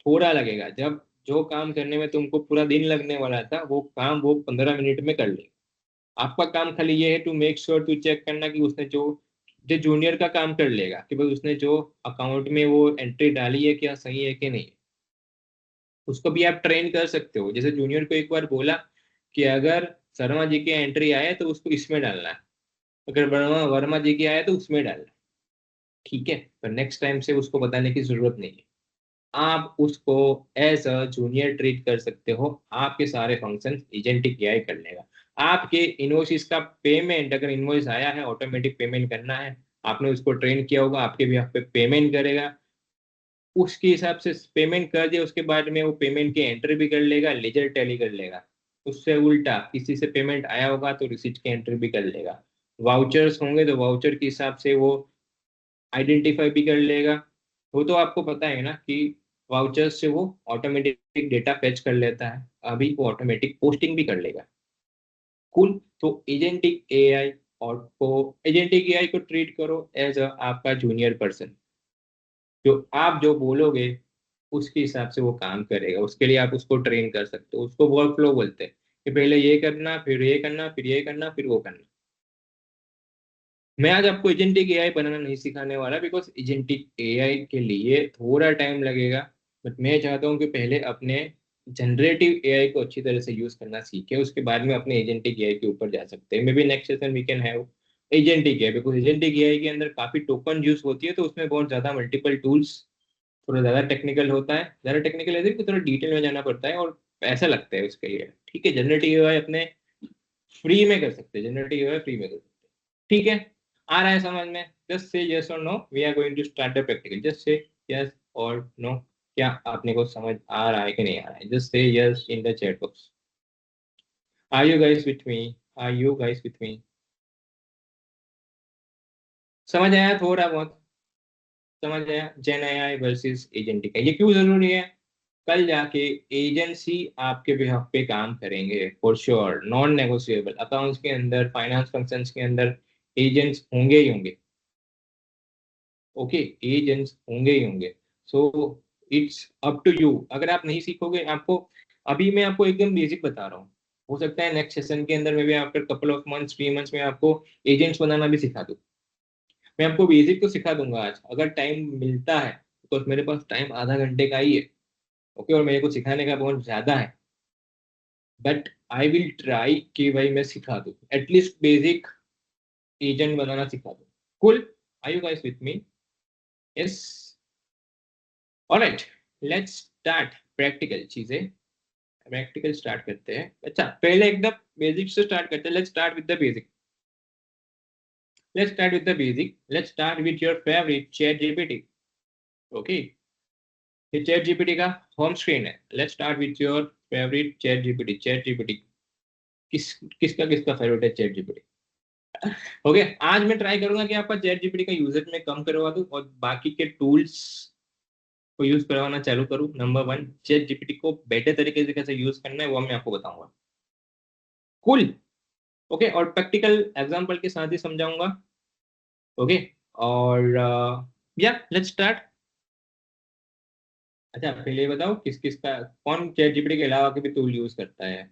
थोड़ा लगेगा, जब जो काम करने में तुमको पूरा दिन लगने वाला था वो काम वो 15 मिनट में कर ले। आपका काम खाली ये है to make sure, to check करना कि उसने जो जो जूनियर का काम कर लेगा कि भाई उसने जो अकाउंट में वो एंट्री डाली है क्या सही है कि नहीं। उसको भी आप ट्रेन कर सकते हो। जैसे जूनियर को एक बार बोला कि अगर शर्मा जी की एंट्री आए तो उसको इसमें डालना है, अगर वर्मा वर्मा जी की आए तो उसमें डालना है। ठीक है, तो नेक्स्ट टाइम से उसको बताने की जरूरत नहीं है। आप उसको एज अ जूनियर ट्रीट कर सकते हो। आपके सारे फंक्शन एजेंटिक एआई कर लेगा। आपके इनवॉइस का पेमेंट, अगर इनवॉइस आया है ऑटोमेटिक पेमेंट करना है, आपने उसको ट्रेन किया होगा, आपके भी आप पे पेमेंट करेगा। उसके हिसाब से पेमेंट कर दिया, उसके बाद में वो पेमेंट की एंट्री भी कर लेगा, लेजर टैली कर लेगा। उससे उल्टा किसी से पेमेंट आया होगा तो रिसीट की एंट्री भी कर लेगा। वाउचर्स होंगे तो वाउचर के हिसाब से वो आइडेंटिफाई भी कर लेगा। वो तो आपको पता है ना कि वाउचर्स से वो ऑटोमेटिक डेटा फेच कर लेता है, अभी वो ऑटोमेटिक पोस्टिंग भी कर लेगा। कुल, तो एजेंटिक एआई और को एजेंटिक एआई को ट्रीट करो एज अ आपका जूनियर पर्सन। जो आप जो बोलोगे उसके हिसाब से वो काम करेगा। उसके लिए आप उसको ट्रेन कर सकते हो। उसको वर्क फ्लो बोलते हैं कि पहले ये करना, फिर ये करना, फिर ये करना, फिर वो करना। मैं आज आपको एजेंटिक एआई बनाना नहीं सिखाने वाला, बिकॉज एजेंटिक एआई के लिए थोड़ा टाइम लगेगा। बट मैं चाहता हूँ कि पहले अपने जनरेटिव एआई को अच्छी तरह से यूज करना सीखे, उसके बाद में अपने एजेंटिक एआई के ऊपर जा सकते हैं। Maybe next session we can have agentic AI, because agentic AI के अंदर काफी टोकन यूज होती है, तो उसमें बहुत ज्यादा मल्टीपल टूल्स, थोड़ा ज्यादा टेक्निकल होता है। ज्यादा टेक्निकल है कि थोड़ा डिटेल में जाना पड़ता है और पैसा लगता है उसके लिए। ठीक है, जनरेटिव एआई अपने फ्री में कर सकते हैं, जनरेटिव एआई फ्री में कर सकते हैं। ठीक है, आ रहा है समझ में? जस्ट से यस और no, we are going to start the practical. Just say yes और नो, क्या आपने को समझ आ रहा है कि नहीं आ रहा है? Just say yes in the chat box. Are you guys with me? Are you guys with me? समझ आया थोड़ा बहुत? समझ आया? जेन एआई वर्सेस एजेंटिक ये क्यों जरूरी है? कल जाके एजेंसी आपके बिहाफ पे काम करेंगे for sure, non negotiable. Accounts के अंदर, फाइनेंस फंक्शंस के अंदर एजेंट्स होंगे ही होंगे। ओके, एजेंट्स होंगे ही होंगे। So it's up to you. अगर आप नहीं सीखोगे, आपको अभी मैं आपको एकदम बेसिक बता रहा हूँ, हो सकता है नेक्स्ट सेशन के अंदर में भी after couple of months, 3 months में आपको एजेंट्स बनाना भी सिखा दूँ। मैं आपको बेसिक तो सिखा दूंगा आज, अगर टाइम मिलता है, तो मेरे पास टाइम आधा घंटे का ही है। ओके, और मेरे को सिखाने का बहुत ज्यादा है। बट आई विल ट्राई कि भाई मैं सिखा दूँ, एटलीस्ट बेसिक एजेंट बनाना सिखा दूँ। Cool, are you guys with me? Yes, alright, let's start practical चीजें। प्रैक्टिकल स्टार्ट करते हैं। अच्छा, पहले एकदम बेसिक से स्टार्ट करते हैं। Let's start with the basic. Let's start with the basic. Let's start with your favourite chat GPT. Okay, ये चैट जीपीटी का होम स्क्रीन है। Let's start with your favourite chat GPT. Chat GPT किसका किसका favourite है chat GPT? Okay, आज मैं try करूंगा कि आपका चैट जीपीटी का यूजेज में कम करवा दूं और बाकी के टूल्स को यूज करवाना चालू करूं। नंबर वन, चैट जीपीटी को बेटर तरीके से कैसे यूज करना है वो मैं आपको बताऊंगा। कुल, ओके, और प्रैक्टिकल एग्जांपल के साथ ही समझाऊंगा। ओके, और या लेट्स स्टार्ट। अच्छा, पहले ये बताओ किस किस का, कौन चैट जीपीटी के अलावा के भी टूल यूज करता है?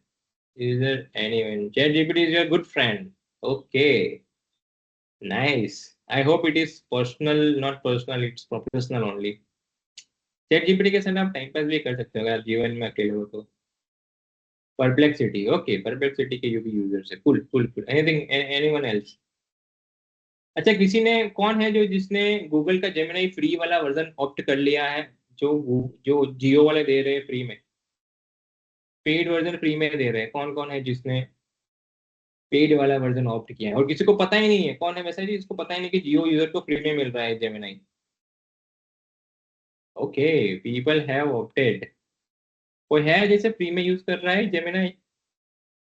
Is there anyone? Chat GPT is your good friend. Okay, nice. I hope it is personal, not personal, it's professional only. Chat GPT के साथ आप टाइम पास भी कर सकते हो अगर जीवन में अकेले हो तो। परप्लेक्सिटी, ओके, परप्लेक्सिटी के यू भी यूजर्स है। कुल कुल कुल, एनीथिंग, एनीवन एल्स? अच्छा, किसी ने, कौन है जो जिसने गूगल का जेमिनी फ्री वाला वर्जन ऑप्ट कर लिया है? जो जो जियो वाले दे रहे हैं फ्री में, पेड वर्जन फ्री में दे रहे हैं, कौन कौन है जिसने पेड वाला वर्जन ऑप्ट किया है? और किसी को पता ही नहीं है कौन है वैसा जी, जिसको पता ही नहीं कि जियो यूजर को फ्री में मिल रहा है Gemini? Okay, people have opted. कोई है जैसे फ्री में यूज कर रहा है जेमिनी?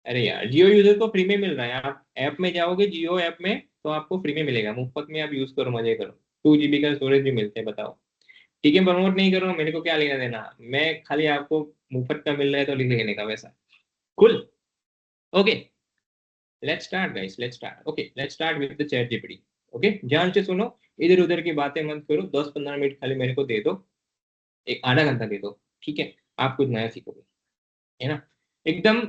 अरे यार, जियो यूजर को फ्री में मिल रहा है। आप ऐप में जाओगे जियो ऐप में तो आपको फ्री में मिलेगा, मुफ्त में। आप यूज करो, मजे करो। 2 GB का स्टोरेज भी मिलते हैं, बताओ। ठीक है, प्रमोट नहीं कर रहा हूँ, मेरे को क्या लेना देना। मैं खाली आपको मुफ्त का मिल रहा है तो लिख लेने का वैसा। कुल, okay, let's start guys, let's start. Okay, let's start with the chat GPT. Okay, ध्यान से सुनो, इधर उधर की बातें मत करो। 10-15 मिनट खाली मेरे को दे दो, एक आधा घंटा दे दो। ठीक है, आप कुछ नया सीखोगे, है ना। एकदम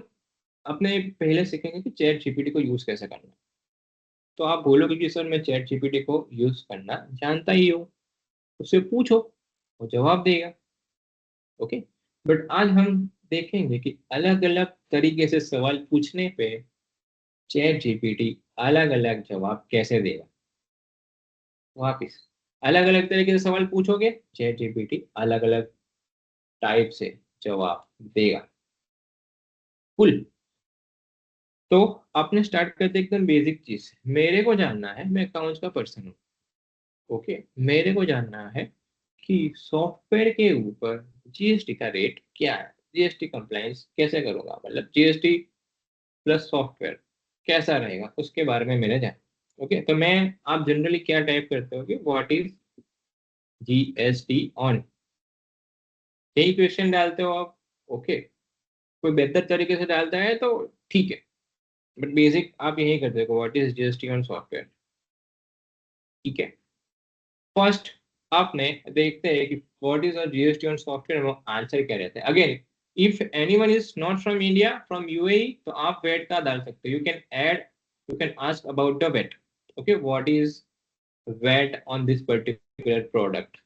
अपने पहले सीखेंगे कि चैट जीपीटी को यूज कैसे करना है। तो आप बोलोगे कि सर मैं चैट जीपीटी को यूज करना जानता ही हूँ, उससे पूछो, वो जवाब देगा। ओके, बट आज हम देखेंगे कि अलग अलग तरीके से सवाल पूछने पे चैट जीपीटी अलग अलग जवाब कैसे देगा। वापिस, अलग अलग तरीके से सवाल पूछोगे, चैट जीपीटी अलग अलग टाइप से जवाब देगा। कुल, तो आपने स्टार्ट करते एकदम बेसिक चीज से। मेरे को जानना है, मैं अकाउंट्स का पर्सन हूँ। ओके, मेरे को जानना है कि सॉफ्टवेयर के ऊपर जीएसटी का रेट क्या है, जीएसटी कंप्लायंस कैसे करूंगा, मतलब जीएसटी प्लस सॉफ्टवेयर कैसा रहेगा, उसके बारे में मैंने जाना। ओके, तो मैं, आप जनरली क्या टाइप करते हो कि व्हाट इज जीएसटी ऑन, यही क्वेश्चन डालते हो आप। ओके, कोई बेहतर तरीके से डालता है तो ठीक है, बट बेसिक आप यही करते हो, what is GST on software. ठीक है, फर्स्ट आपने देखते हैं कि what is GST on software, वो आंसर क्या रहता है। Again, if anyone is not from India, from UAE, तो आप वेट का डाल सकते हो, you can add, you can ask about the VAT. Okay, what is VAT on this particular product,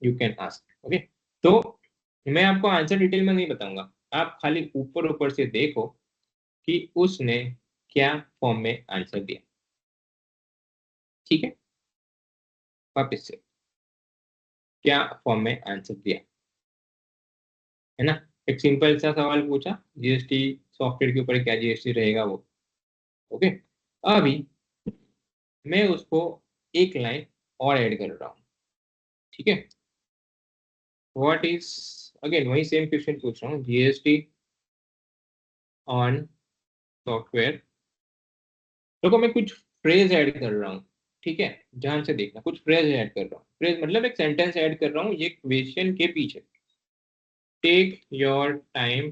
you can ask. Okay, तो मैं आपको answer detail में नहीं बताऊंगा, आप खाली ऊपर ऊपर से देखो कि उसने क्या फॉर्म में आंसर दिया। ठीक है, वापिस से, क्या फॉर्म में आंसर दिया, है ना। एक सिंपल सा सवाल पूछा, जीएसटी सॉफ्टवेयर के ऊपर क्या जीएसटी रहेगा वो। ओके, अभी मैं उसको एक लाइन और ऐड कर रहा हूँ। ठीक है, व्हाट इज, अगेन वही सेम क्वेश्चन पूछ रहा हूँ, जीएसटी ऑन सॉफ्टवेयर। देखो मैं कुछ फ्रेज ऐड कर रहा हूँ, ठीक है, ध्यान से देखना, कुछ फ्रेज ऐड कर रहा हूँ, फ्रेज मतलब एक सेंटेंस ऐड कर रहा हूँ ये क्वेश्चन के पीछे। Take your time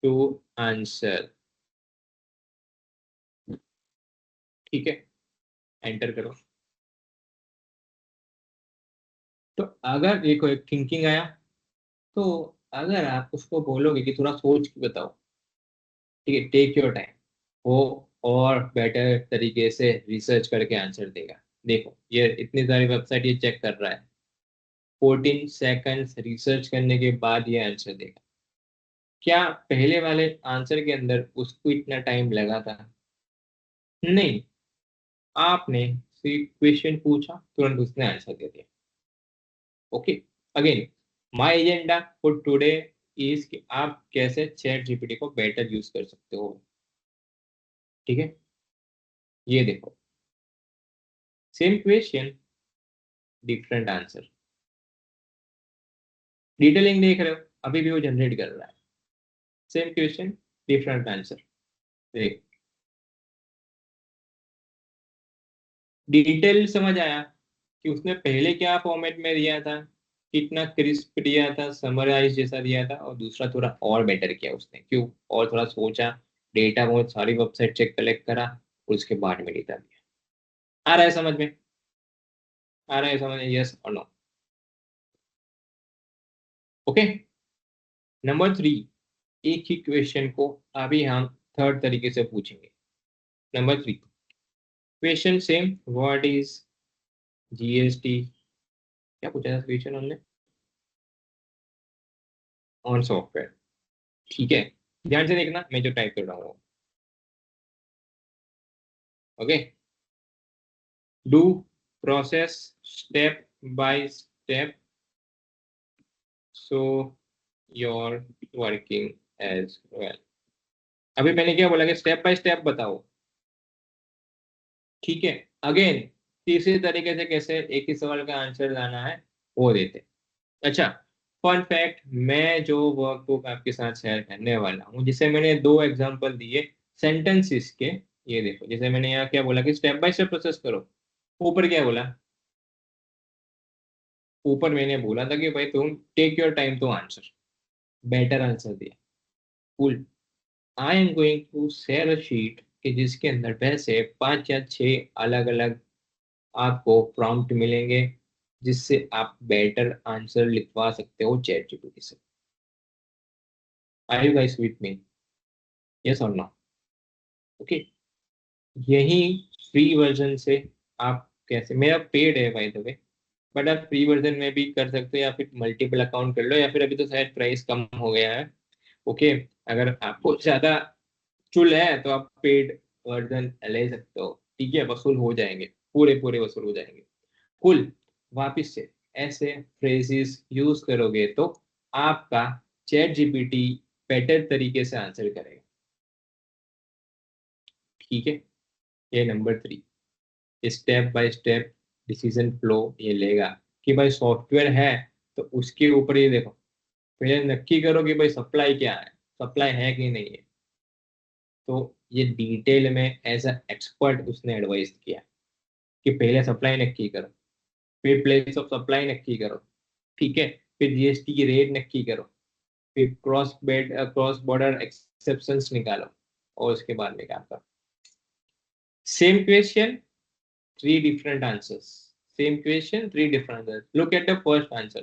to answer. ठीक है, एंटर करो। तो अगर देखो एक थिंकिंग आया, तो अगर आप उसको बोलोगे कि थोड़ा सोच के बताओ, ठीक है, टेक योर टाइम, वो और बेटर तरीके से रिसर्च करके आंसर देगा। देखो ये इतनी सारी वेबसाइट ये चेक कर रहा है, 14 सेकंड्स रिसर्च करने के बाद ये आंसर देगा। क्या पहले वाले आंसर के अंदर उसको इतना टाइम लगा था? नहीं, आपने सिर्फ क्वेश्चन पूछा, तुरंत उसने आंसर दे दिया। Okay, again my agenda for today is कि आप कैसे चैट जीपीटी को बेटर यूज कर सकते हो। ठीक है, ये देखो, same question, different answer, detailing देख रहे हो, अभी भी वो जनरेट कर रहा है। सेम क्वेश्चन, डिफरेंट आंसर, देख, डिटेल समझ आया कि उसने पहले क्या फॉर्मेट में दिया था, कितना क्रिस्प दिया था, समराइज जैसा दिया था, और दूसरा थोड़ा और बेटर किया उसने, क्यों, और थोड़ा सोचा, डेटा बहुत सारी वेबसाइट चेक कलेक्ट करा, और उसके बाद में डेटा दिया। आ रहा है समझ में, आ रहा है समझ में, यस और नो। ओके, नंबर 3, एक ही क्वेश्चन को अभी हम थर्ड तरीके से पूछेंगे। Number 3, question same, what is GST, क्या पूछा था क्वेश्चन हमने, ऑन सॉफ्टवेयर। ठीक है, ध्यान से देखना मैं जो टाइप कर रहा हूँ। Okay, do process step by step so your working as well. अभी मैंने क्या बोला कि स्टेप बाय स्टेप बताओ। ठीक है, अगेन तीसरे तरीके से कैसे एक ही सवाल का आंसर लाना है वो देते। अच्छा, फन फैक्ट, मैं जो वर्कबुक आपके साथ शेयर करने वाला हूँ, जिसे मैंने 2 एग्जांपल दिए सेंटेंसेस के, ये देखो, जैसे मैंने यहाँ क्या बोला कि स्टेप बाय स्टेप प्रोसेस करो, ऊपर क्या बोला, ऊपर मैंने बोला था कि भाई तुम take your time to answer, better answer दिया। Cool, I am going to share a sheet कि जिसके अंदर वैसे 5 या 6 अलग अलग आपको प्रॉम्प्ट मिलेंगे, जिससे आप बेटर आंसर लिखवा सकते हो चैट जीपीटी से। Are you guys with me? Yes और नो? ओके। यही फ्री वर्जन से आप कैसे, मेरा पेड है बाय द वे, बट आप फ्री वर्जन में भी कर सकते हो या फिर मल्टीपल अकाउंट कर लो, या फिर अभी तो शायद प्राइस कम हो गया है। ओके। अगर आपको ज्यादा चुल है तो आप पेड वर्जन ले सकते हो, ठीक है, वसूल हो जाएंगे, पूरे पूरे वसूल हो जाएंगे। कुल वापिस से ऐसे फ्रेजेस यूज करोगे तो आपका चैट जीपीटी बेटर तरीके से आंसर करेगा, ठीक है। ये number 3, step by step decision flow ये लेगा कि भाई सॉफ्टवेयर है तो उसके ऊपर ये देखो, पहले नक्की करो कि भाई सप्लाई क्या है, सप्लाई है कि नहीं है। तो ये डिटेल में एज अ एक्सपर्ट उसने एडवाइस किया कि पहले सप्लाई नक्की करो, फिर प्लेस ऑफ सप्लाई नक्की करो, ठीक है, फिर जीएसटी की रेट नक्की करो, फिर क्रॉस बॉर्डर एक्सेप्शंस निकालो, और उसके बाद में काम करो। Same question, three different answers. Same question, three different answers. Look at the first answer,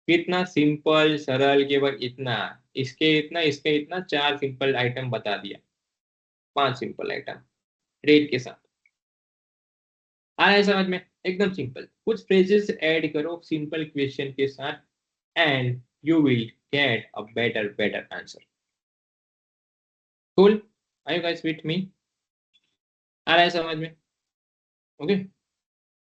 कितना सिंपल सरल, केवल इतना, इसके इतना, इसके इतना, चार सिंपल आइटम बता दिया, पांच सिंपल आइटम रेट के साथ। आ रहा है समझ में? एकदम सिंपल, कुछ फ्रेजेस ऐड करो सिंपल क्वेश्चन के साथ and you will get a better better answer. Cool? Are you guys with me? आ रहा है समझ में? ओके।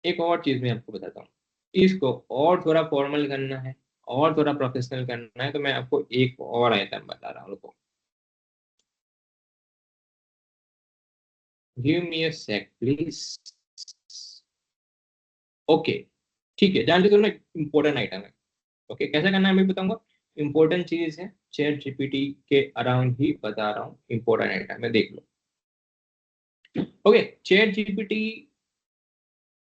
एक और चीज मैं आपको बताता हूँ, इसको और थोड़ा फॉर्मल करना है और थोड़ा प्रोफेशनल करना है तो मैं आपको एक और आइटम बता रहा हूँ। Give me a sec please. Okay, ठीक है, जान लीजिए ना, इंपॉर्टेंट आइटम है। ओके, कैसे करना है मैं बताऊंगा। इंपॉर्टेंट चीज है, चैट जीपीटी के अराउंड ही बता रहा हूँ, इंपॉर्टेंट आइटम है, देख लो। ओके, चैट जीपीटी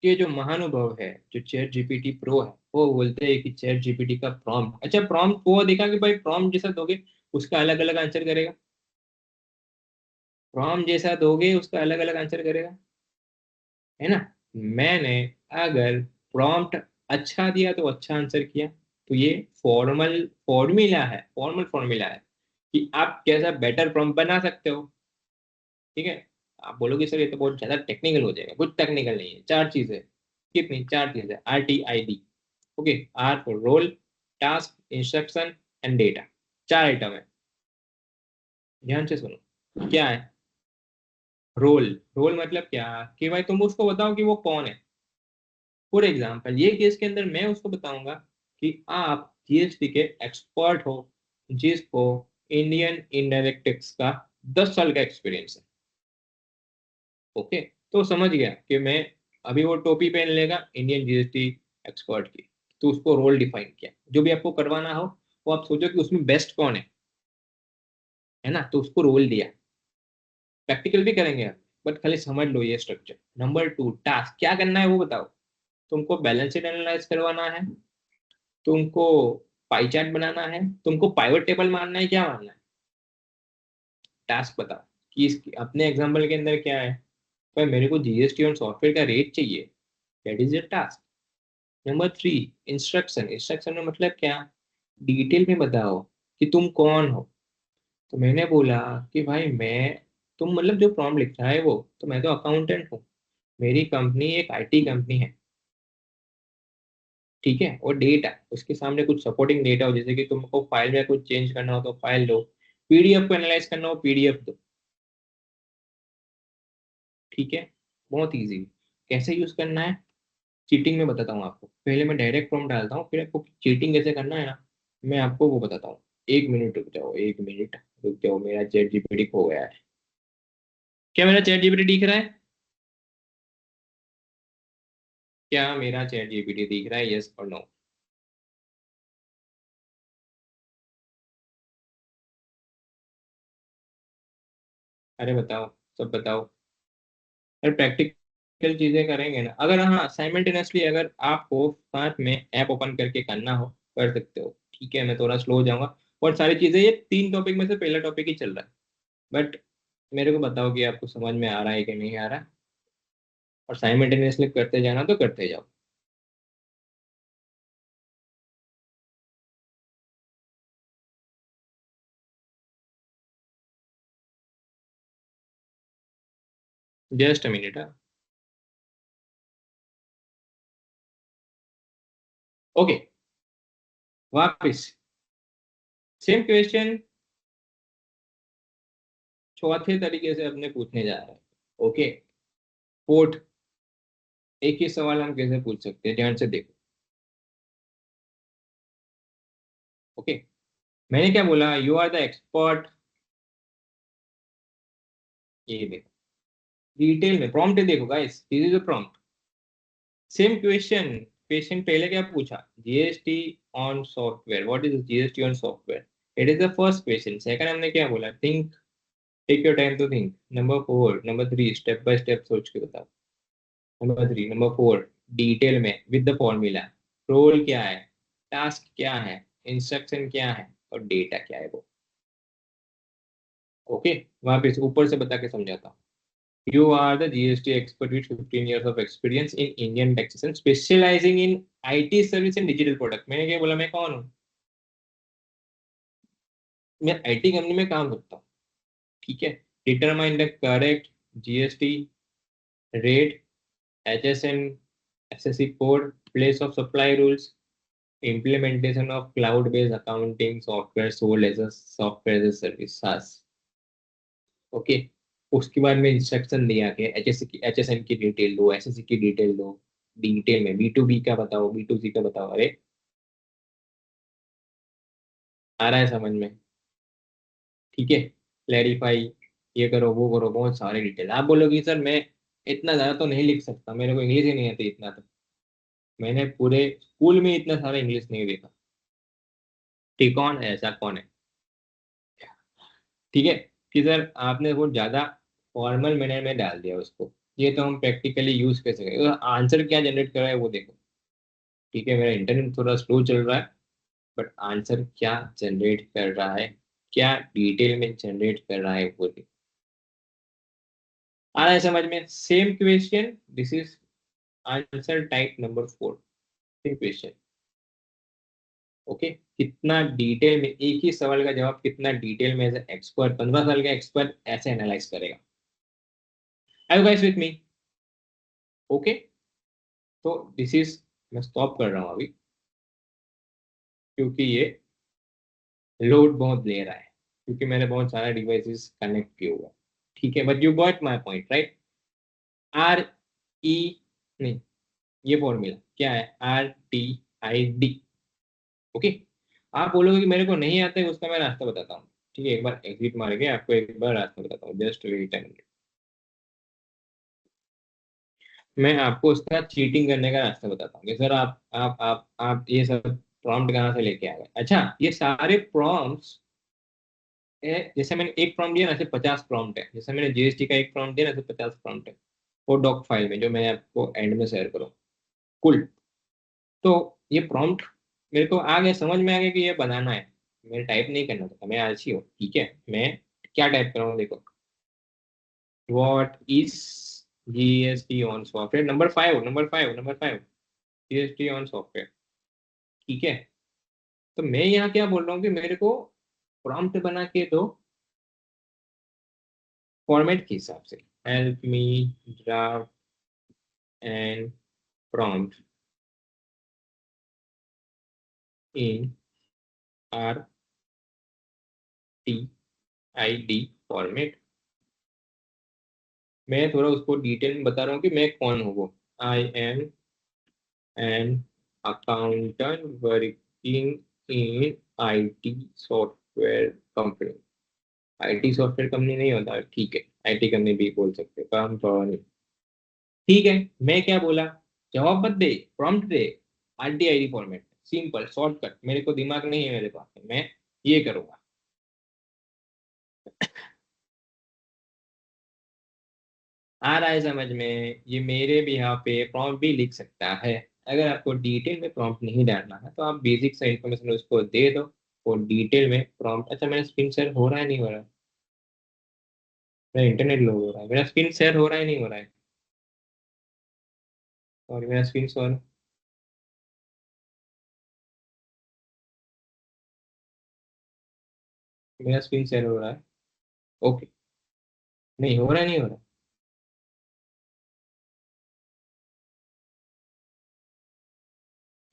के जो महानुभव है, जो चैट जीपीटी प्रो है, वो बोलते हैं कि चैट जीपीटी का प्रॉम्प्ट, अच्छा प्रॉम्प्ट वो देखा कि भाई प्रॉम्प्ट जैसा दोगे उसका अलग अलग आंसर करेगा, प्रॉम्प्ट जैसा दोगे उसका अलग अलग आंसर करेगा, है ना। मैंने अगर प्रॉम्प्ट अच्छा दिया तो अच्छा आंसर किया, तो ये फॉर्मल फॉर्मूला है कि आप कैसा बेटर प्रॉम्प्ट बना सकते हो, ठीक है। आप बोलोगे सर ये तो बहुत ज्यादा टेक्निकल हो जाएगा, कुछ टेक्निकल नहीं है, चार चीजें। कितनी? चार चीजें, RTID। Okay, R for role, task, instruction and data. चार आइटम है, ध्यान से सुनो। क्या है? रोल। रोल मतलब क्या कि भाई तुम उसको बताओ कि वो कौन है। फॉर एग्जाम्पल ये केस के अंदर मैं उसको बताऊंगा कि आप जीएसटी के एक्सपर्ट हो, जिसको इंडियन इनडायरेक्ट टैक्स का 10 साल का एक्सपीरियंस है। ओके, तो समझ गया कि मैं, अभी वो टोपी पहन लेगा इंडियन जीएसटी एक्सपर्ट की, तो उसको रोल डिफाइन किया, जो भी आपको करवाना हो वो आप सोचो कि उसमें बेस्ट कौन है ना, तो उसको रोल दिया। प्रैक्टिकल भी करेंगे आप, बट खाली समझ लो ये स्ट्रक्चर। नंबर 2, टास्क, क्या करना है वो बताओ। तुमको बैलेंस शीट एनालाइज करवाना है, तुमको पाई चार्ट बनाना है, तुमको पाइवट टेबल मारना है, क्या मारना है? टास्क बताओ कि अपने एग्जाम्पल के अंदर क्या है, भाई मेरे को जीएसटी और सॉफ्टवेयर का रेट चाहिए, that is your task. Number 3, instruction. Instruction में मतलब क्या, डिटेल में बताओ कि तुम कौन हो। तो मैंने बोला कि भाई मैं, तुम मतलब जो प्रॉम्प्ट लिखा है वो, तो मैं तो अकाउंटेंट हूँ, मेरी कंपनी एक आईटी कंपनी है, ठीक है, और डेटा उसके सामने कुछ सपोर्टिंग डेटा हो, जैसे कि तुमको फाइल में कुछ चेंज करना हो तो फाइल दो, पीडीएफ को एनालाइज करना हो पीडीएफ दो, ठीक है। बहुत इजी। कैसे यूज करना है, चीटिंग में बताता हूँ आपको, पहले मैं डायरेक्ट प्रॉम्प्ट डालता हूँ, फिर आपको चीटिंग कैसे करना है ना, मैं आपको वो बताता हूँ। 1 मिनट रुक जाओ, 1 मिनट रुक जाओ, मेरा चैट जीपीटी खो गया है। क्या मेरा चैट जीपीटी दिख रहा है? क्या मेरा चैट जीपीटी दिख रहा है, यस और नो? अरे बताओ, सब बताओ। अरे प्रैक्टिकल चीजें करेंगे ना, अगर हाँ साइमल्टेनियसली अगर आपको साथ में ऐप ओपन करके करना हो कर सकते हो, ठीक है, मैं थोड़ा स्लो हो जाऊंगा। और सारी चीजें, ये 3 टॉपिक में से पहला टॉपिक ही चल रहा है, बट मेरे को बताओ कि आपको समझ में आ रहा है कि नहीं आ रहा है, और साइमल्टेनियसली करते जाना तो करते जाओ। Just a minute. ओके, वापिस सेम क्वेश्चन चौथे तरीके से अपने पूछने जा रहे हैं। ओके, फोर्थ, एक ही सवाल हम कैसे पूछ सकते हैं, ध्यान से देखो। ओके, मैंने क्या बोला, यू आर द एक्सपर्ट। ये देखो, डिटेल में प्रॉम्प्ट देखो guys, this is a prompt. Same question, question पहले क्या पूछा, GST on software, what is GST on software, it is the first question. Second हमने क्या बोला, think, take your time to think. Number four, number three, step by step सोच के बताओ। Number three, number four, detail में with the formula, role क्या है, task क्या है, इंस्ट्रक्शन क्या है, और डेटा क्या है वो। ओके, वहां पे ऊपर से बता के समझाता हूँ। You are the GST expert with 15 years of experience in Indian taxation, specializing in IT service and digital product। मैंने क्या बोला, मैं कौन हूँ, मैं आईटी कंपनी में काम करता हूँ। ठीक है, determine the correct GST rate, HSN, SSC code, place of supply rules, implementation of cloud based accounting software sold as a software as a service SaaS। Okay, उसके बाद में इंस्ट्रक्शन दिया कि एचएसएन की डिटेल दो, एसएससी की detail दो, detail में बी टू बी का बताओ, बी टू सी का बताओ। अरे, आ रहा है समझ में? ठीक है, क्लैरिफाई, ये करो वो करो, बहुत सारे डिटेल। आप बोलोगे सर मैं इतना ज्यादा तो नहीं लिख सकता, मेरे को इंग्लिश ही नहीं आती इतना तो। मैंने पूरे स्कूल में इतना सारा इंग्लिश नहीं देखा। ठीक, कौन है ऐसा, कौन है? ठीक है, कि सर आपने वो ज्यादा फॉर्मल मैनर में डाल दिया उसको, ये तो हम प्रैक्टिकली यूज कर सके। आंसर क्या जनरेट कर रहा है वो देखो। ठीक है, मेरा इंटरनेट थोड़ा स्लो चल रहा है, बट आंसर क्या जनरेट कर रहा है, क्या डिटेल में जनरेट कर रहा है वो देखो। आ रहा है समझ में? Same question, this is answer type number four, same question. Okay, कितना डिटेल में, एक ही सवाल का जवाब कितना डिटेल में एज एक्सपर्ट, 15 साल का एक्सपर्ट ऐसे एनालाइज करेगा। Are you guys with me? Okay, तो दिस इज, मैं स्टॉप कर रहा हूँ अभी, क्योंकि ये लोड बहुत ले रहा है, क्योंकि मैंने बहुत सारा डिवाइसेस कनेक्ट किए हुआ है। ठीक है, but you got my point right? R E, नहीं, ये फॉर्मूला क्या है, RTID। ओके, आप बोलोगे कि मेरे को नहीं आता है, उसका मैं रास्ता बताता हूँ। ठीक है, एक बार एग्जिट मार के आपको एक बार रास्ता बताता हूँ, जस्ट वेट टाइम। मैं आपको उसका चीटिंग करने का रास्ता बताता हूँ कि सर आप ये सब प्रॉम्प्ट कहाँ से लेके आ गए। अच्छा, ये सारे प्रॉम्प्ट्स, जैसे मैंने एक प्रॉम्प्ट दिया ना, ऐसे 50 प्रॉम्प्ट है। जैसे मैंने जीएसटी का एक प्रॉम्प्ट दिया ना, ऐसे 50 प्रॉम्प्ट है वो डॉक फाइल में, जो मैं आपको एंड में शेयर करूँ। कुल, तो ये प्रॉम्प्ट मेरे को आ गया, समझ में आ गया कि ये बनाना है। मैं टाइप नहीं करना था, मैं आलसी हूँ। ठीक है, मैं क्या टाइप कर रहा हूँ देखो, what is GST on software, number five, number five, number five, GST on software. ठीक है, तो मैं यहाँ क्या बोल रहा हूँ कि मेरे को प्रॉम्प्ट बना के दो फॉर्मेट के हिसाब से। Help me draft and prompt in RTID format. मैं थोड़ा उसको डिटेल में बता रहा हूँ कि मैं कौन हूँ वो। I am an accountant working in IT software company. IT software company नहीं होता, ठीक है, आईटी कंपनी भी बोल सकते हैं, पर हम थोड़ा नहीं। ठीक है, मैं क्या बोला, जवाब मत दे, प्रॉम्प्ट दे, RTID फॉर्मेट, सिंपल शॉर्टकट। मेरे को दिमाग नहीं है मेरे पास, मैं ये करूंगा। आ रहा है समझ में? ये मेरे भी यहाँ पे प्रॉम्प्ट भी लिख सकता है। अगर आपको डिटेल में प्रॉम्प्ट नहीं डालना है तो आप बेसिक सा इन्फॉर्मेशन उसको दे दो, और डिटेल में प्रॉम्प्ट। अच्छा, मेरा स्क्रीन शेयर हो रहा है नहीं हो रहा है? मेरा इंटरनेट लो हो रहा है, मेरा स्क्रीन शेयर हो रहा है नहीं हो रहा है? और मेरा स्क्रीन शेयर, मेरा स्क्रीन शेयर हो रहा है। ओके, नहीं हो रहा है, नहीं हो रहा है।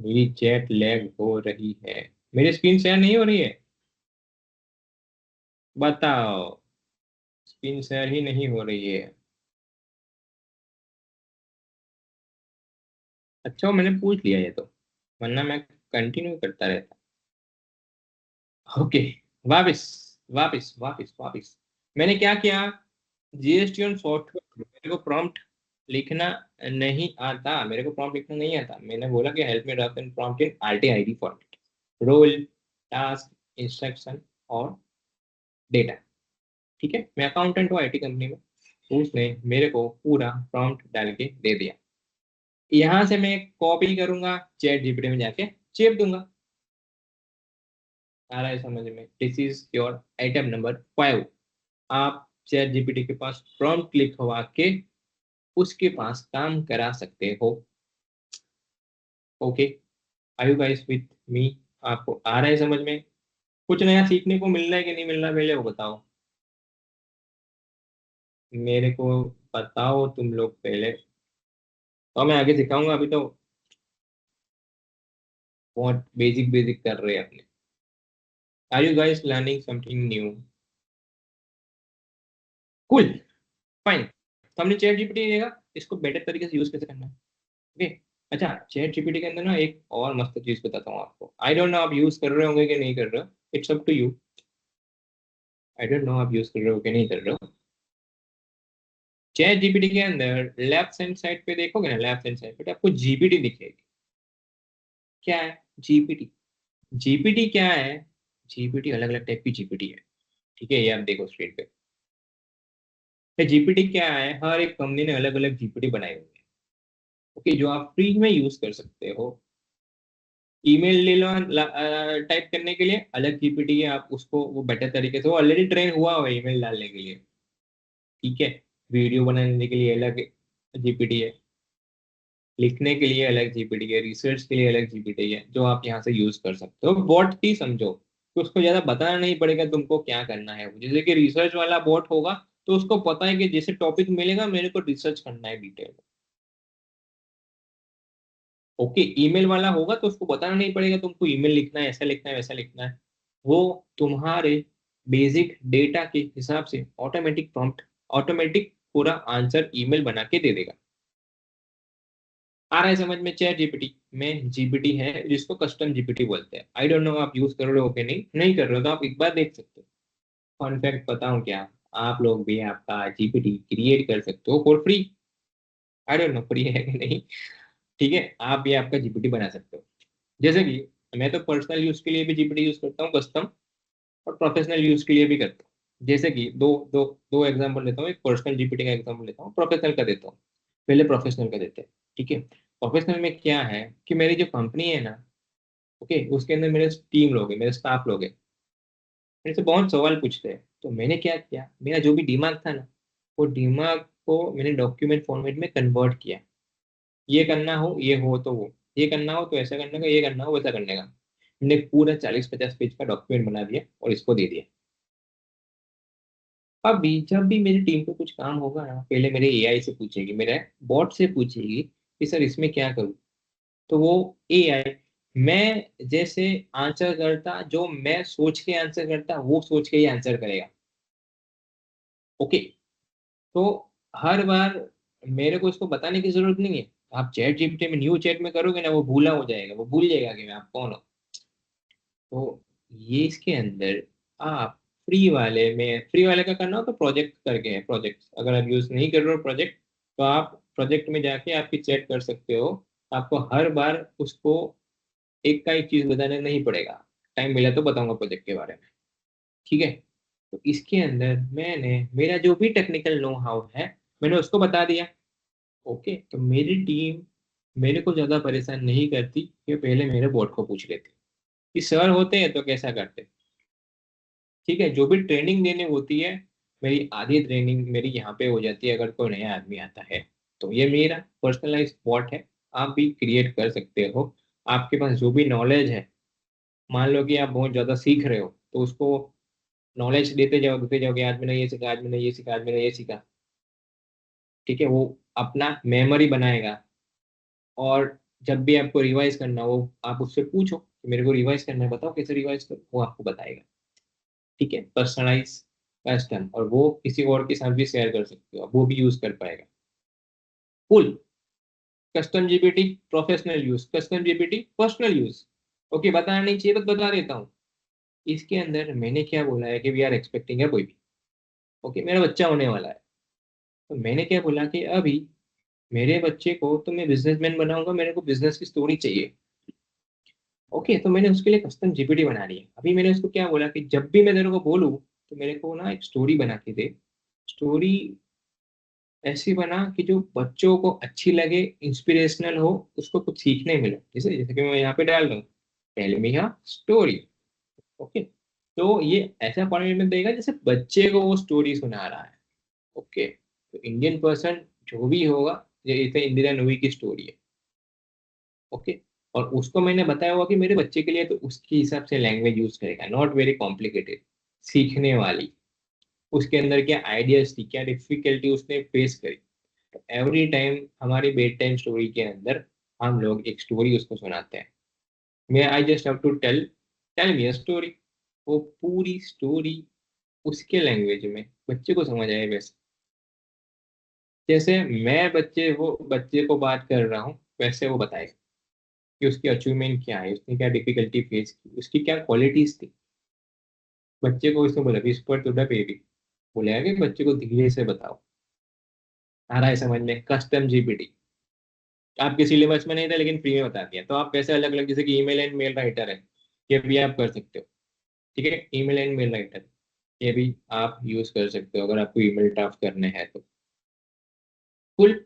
मेरी चैट लैग हो रही है, मेरी स्क्रीन शेयर नहीं हो रही है, बताओ। स्क्रीन शेयर ही नहीं हो रही है। अच्छा मैंने पूछ लिया ये तो, वरना मैं कंटिन्यू करता रहता। ओके, वापिस वापिस वापिस वापिस। मैंने क्या किया, जीएसटी ऑन सॉफ्टवेयर, मेरे को प्रॉम्प्ट लिखना नहीं आता, मेरे को प्रॉम्प्ट लिखना नहीं आता। मैंने बोला कि help me draft and prompt in RTID format, role, task, instruction और डेटा। ठीक है, मैं अकाउंटेंट हूँ आईटी कंपनी में, तो उसने मेरे को पूरा प्रॉम्प्ट डाल के दे दिया। यहाँ से मैं कॉपी करूंगा, चैट जीपीटी में जाके चेप दूंगा। आ रहा है समझ में? This is your item number 5। आप चैट जीपीटी के पास प्रॉम्प्ट लिखवा के उसके पास काम करा सकते हो। Okay, are you guys with me? आपको आ रहा है समझ में? कुछ नया सीखने को मिल रहा है कि नहीं मिल रहा है, पहले वो बताओ मेरे को, बताओ तुम लोग पहले, तो मैं आगे सिखाऊंगा। अभी तो बहुत बेसिक बेसिक कर रहे हैं अपने। Are you guys learning something new? Cool, fine. तो हमने चैट जीपीटी देखा, इसको बेटर तरीके से यूज कैसे करना है। ओके, अच्छा चैट जीपीटी के अंदर ना एक और मस्त चीज बताता हूँ आपको। आई डोंट नो आप यूज कर रहे होंगे कि नहीं कर रहे हो, it's up to you. I don't know आप यूज कर रहे हो कि नहीं कर रहे हो। चैट जीपीटी के अंदर लेफ्ट हैंड साइड पे देखोगे ना, लेफ्ट हैंड साइड पे आपको जीपीटी दिखेगी। क्या है जीपीटी? जीपीटी क्या है? जीपीटी अलग अलग टाइप की जीपीटी है। ठीक है, ये आप देखो स्क्रीन पे। जीपीटी क्या है, हर एक कंपनी ने अलग अलग जीपीटी बनाई हुई है। ओके, जो आप फ्री में यूज कर सकते हो। ईमेल ले लो, टाइप करने के लिए अलग जीपीटी है, आप उसको वो बेटर तरीके से, वो ऑलरेडी ट्रेन हुआ हुआ है ईमेल डालने के लिए। ठीक है, वीडियो बनाने के लिए अलग जीपीटी है, लिखने के लिए अलग जीपीटी है, रिसर्च के लिए अलग जीपीटी है, जो आप यहाँ से यूज कर सकते हो। बॉट ही समझो कि उसको ज्यादा बताना नहीं पड़ेगा तुमको क्या करना है। जैसे कि रिसर्च वाला बॉट होगा, तो उसको पता है कि जैसे टॉपिक मिलेगा मेरे को रिसर्च करना है डिटेल। ओके, ईमेल वाला होगा तो उसको बताना नहीं पड़ेगा तुमको ईमेल लिखना है, ऐसा लिखना है, वैसा लिखना है। वो तुम्हारे बेसिक डेटा के हिसाब से ऑटोमेटिक प्रॉम्प्ट, ऑटोमेटिक पूरा आंसर ईमेल बना के दे देगा। आ रहा है समझ में? चैट जीपीटी में जीपीटी है जिसको कस्टम जीपीटी बोलते हैं। आई डोंट नो आप यूज कर रहे हो कि नहीं, नहीं कर रहे हो तो आप एक बार देख सकते हो। फन फैक्ट बताऊं क्या, आप लोग भी आपका जीपीटी क्रिएट कर सकते हो for free. I don't no free है कि नहीं। ठीक है, आप भी आपका जीपीटी बना सकते हो। जैसे कि मैं तो पर्सनल यूज के लिए भी जीपीटी यूज करता हूँ कस्टम, और प्रोफेशनल यूज के लिए भी करता हूँ। जैसे कि दो दो दो एग्जांपल लेता हूँ, एक पर्सनल जीपीटी का एग्जांपल लेता हूँ, प्रोफेशनल का देता हूँ। पहले प्रोफेशनल का देते हैं। ठीक है, प्रोफेशनल में क्या है कि मेरी जो कंपनी है ना, ओके, उसके अंदर मेरे टीम लोग हैं, मेरे स्टाफ लोग हैं, मेरे से बहुत सवाल पूछते हैं। तो मैंने क्या किया, मेरा जो भी दिमाग था ना, वो दिमाग को मैंने डॉक्यूमेंट फॉर्मेट में कन्वर्ट किया। ये करना हो ये हो तो वो, ये करना हो तो ऐसा करने का, ये करना हो वैसा करने का। मैंने पूरा 40-50 पेज का डॉक्यूमेंट बना दिया और इसको दे दिया। अभी जब भी मेरी टीम को कुछ काम होगा ना, पहले मेरे एआई से पूछेगी, मेरे बॉट से पूछेगी कि सर इसमें क्या करूँ। तो वो एआई, मैं जैसे आंसर करता, जो मैं सोच के आंसर करता वो सोच के ही आंसर करेगा। ओके, तो हर बार मेरे को इसको बताने की जरूरत नहीं है। आप चैट जीपीटी में न्यू चैट में करोगे ना, वो भूला हो जाएगा, वो भूल जाएगा कि मैं आप कौन हो। तो ये इसके अंदर आप फ्री वाले का करना हो तो प्रोजेक्ट करके है। प्रोजेक्ट अगर आप यूज नहीं कर रहे हो प्रोजेक्ट, तो आप प्रोजेक्ट में जाके आपकी चैट कर सकते हो। आपको हर बार उसको एक का एक चीज बताने नहीं पड़ेगा। टाइम मिला तो बताऊंगा प्रोजेक्ट के बारे में। ठीक है, तो इसके अंदर मैंने मेरा जो भी टेक्निकल नो हाउ है, मैंने उसको बता दिया। ओके, तो मेरी टीम मेरे को ज्यादा परेशान नहीं करती कि पहले मेरे बॉट को पूछ लेते कि सर होते हैं तो कैसा करते। ठीक है, जो भी ट्रेनिंग देने होती है, मेरी आधी ट्रेनिंग मेरी यहाँ पे हो जाती है अगर कोई नया आदमी आता है। तो ये मेरा पर्सनलाइज स्पॉट है, आप भी क्रिएट कर सकते हो। आपके पास जो भी नॉलेज है, मान लो कि आप बहुत ज़्यादा सीख रहे हो, तो उसको नॉलेज देते जाओगे, आज मैंने ये सीखा, आज मैंने ये सीखा, आज मैंने ये सीखा। ठीक है, वो अपना मेमोरी बनाएगा। और जब भी आपको रिवाइज करना हो आप उससे पूछो कि मेरे को रिवाइज करना है, बताओ कैसे रिवाइज करो, वो आपको बताएगा। ठीक है, पर्सनलाइज कस्टम, और वो किसी और के साथ भी शेयर कर सकते हो, वो भी यूज कर पाएगा। Full custom GPT professional use, custom GPT personal use. Okay, बताना नहीं चाहिए बट बता देता हूँ। इसके अंदर मैंने क्या बोला है कि वी आर एक्सपेक्टिंग है कोई भी, ओके मेरा बच्चा होने वाला है, तो मैंने क्या बोला कि अभी मेरे बच्चे को तो मैं बिजनेसमैन बनाऊंगा, मेरे को बिजनेस की स्टोरी चाहिए। ओके, तो मैंने उसके लिए कस्टम जीपीटी बना ली है। अभी मैंने उसको क्या बोला कि जब भी मैं तेरे को बोलूँ तो मेरे को ना एक स्टोरी बना के दे। स्टोरी ऐसी बना कि जो बच्चों को अच्छी लगे, इंस्पिरेशनल हो, उसको कुछ सीखने मिले। जैसे जैसे कि मैं यहाँ पे डाल दूँ, tell me a story. Okay, तो ये ऐसा फॉर्मेट में देगा जैसे बच्चे को वो स्टोरी सुना रहा है। ओके, तो इंडियन पर्सन जो भी होगा, जैसे इंदिरा नूरी की स्टोरी है। ओके, और उसको मैंने बताया हुआ कि मेरे बच्चे के लिए, तो उसके हिसाब से लैंग्वेज यूज करेगा, नॉट वेरी कॉम्प्लिकेटेड, सीखने वाली। उसके अंदर क्या आइडियाज थी, क्या डिफिकल्टी उसने फेस करी। एवरी टाइम हमारी बेड टाइम स्टोरी के अंदर हम लोग एक स्टोरी उसको सुनाते हैं। मैं I just have to tell, tell me a story. वो पूरी स्टोरी उसके लैंग्वेज में बच्चे को समझ आए वैसे। जैसे मैं बच्चे को बात कर रहा हूँ वैसे वो बताएगा कि उसकी अचीवमेंट क्या है, उसने क्या डिफिकल्टी फेस की, उसकी क्या क्वालिटीज थी। बच्चे को इसने बोला विस्पर टू द बेबी, बोलेगा कि बच्चे को धीरे से बताओ। आ रहा है समझ में? कस्टम जीपीटी आपके सिलेबस में नहीं था लेकिन फ्री में बता दिया, तो आप कैसे अलग अलग, जैसे कि ईमेल एंड मेल राइटर है, ये भी आप कर सकते हो। ठीक है, ईमेल एंड मेल राइटर ये भी आप यूज कर सकते हो अगर आपको ईमेल ड्राफ्ट करने हैं तो। कुल,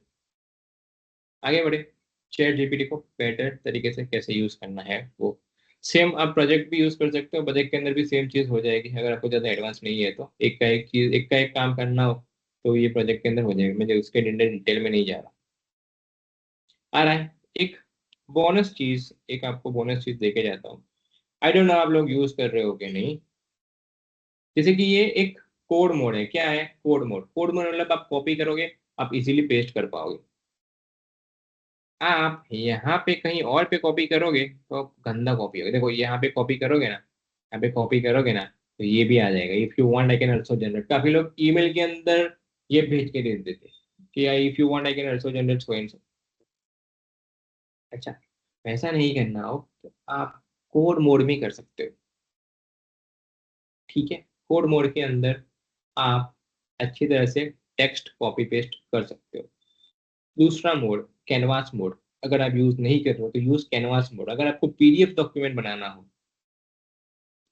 आगे बढ़े। चैट जीपीटी को बेटर तरीके से कैसे यूज करना है वो सेम आप प्रोजेक्ट भी यूज कर सकते हो, प्रोजेक्ट के अंदर भी सेम चीज हो जाएगी। अगर आपको ज्यादा एडवांस नहीं है तो एक का एक काम करना हो तो ये प्रोजेक्ट के अंदर हो जाएगा। मैं उसके डिटेल में नहीं जा रहा। आ रहा है एक बोनस चीज, एक आपको बोनस चीज देके जाता हूँ। आई डोंट नो आप लोग यूज कर रहे हो कि नहीं। जैसे कि ये एक कोड मोड है। क्या है कोड मोड? कोड मोड मतलब आप कॉपी करोगे, आप इजीली पेस्ट कर पाओगे। आप यहाँ पे कहीं और पे कॉपी करोगे तो गंदा कॉपी होगा। देखो यहाँ पे कॉपी करोगे ना, यहाँ पे कॉपी करोगे ना, तो ये भी आ जाएगा। If you want I can also generate. काफी लोग ईमेल के अंदर ये भेज के दे देते हैं कि if you want I can also generate so and so. अच्छा, वैसा नहीं करना हो तो आप कोड मोड में कर सकते हो। ठीक है, कोड मोड के अंदर आप अच्छी तरह से टेक्स्ट कॉपी पेस्ट कर सकते हो। दूसरा मोड कैनवास मोड, अगर आप यूज नहीं कर रहे हो तो यूज कैनवास मोड। अगर आपको पीडीएफ डॉक्यूमेंट बनाना हो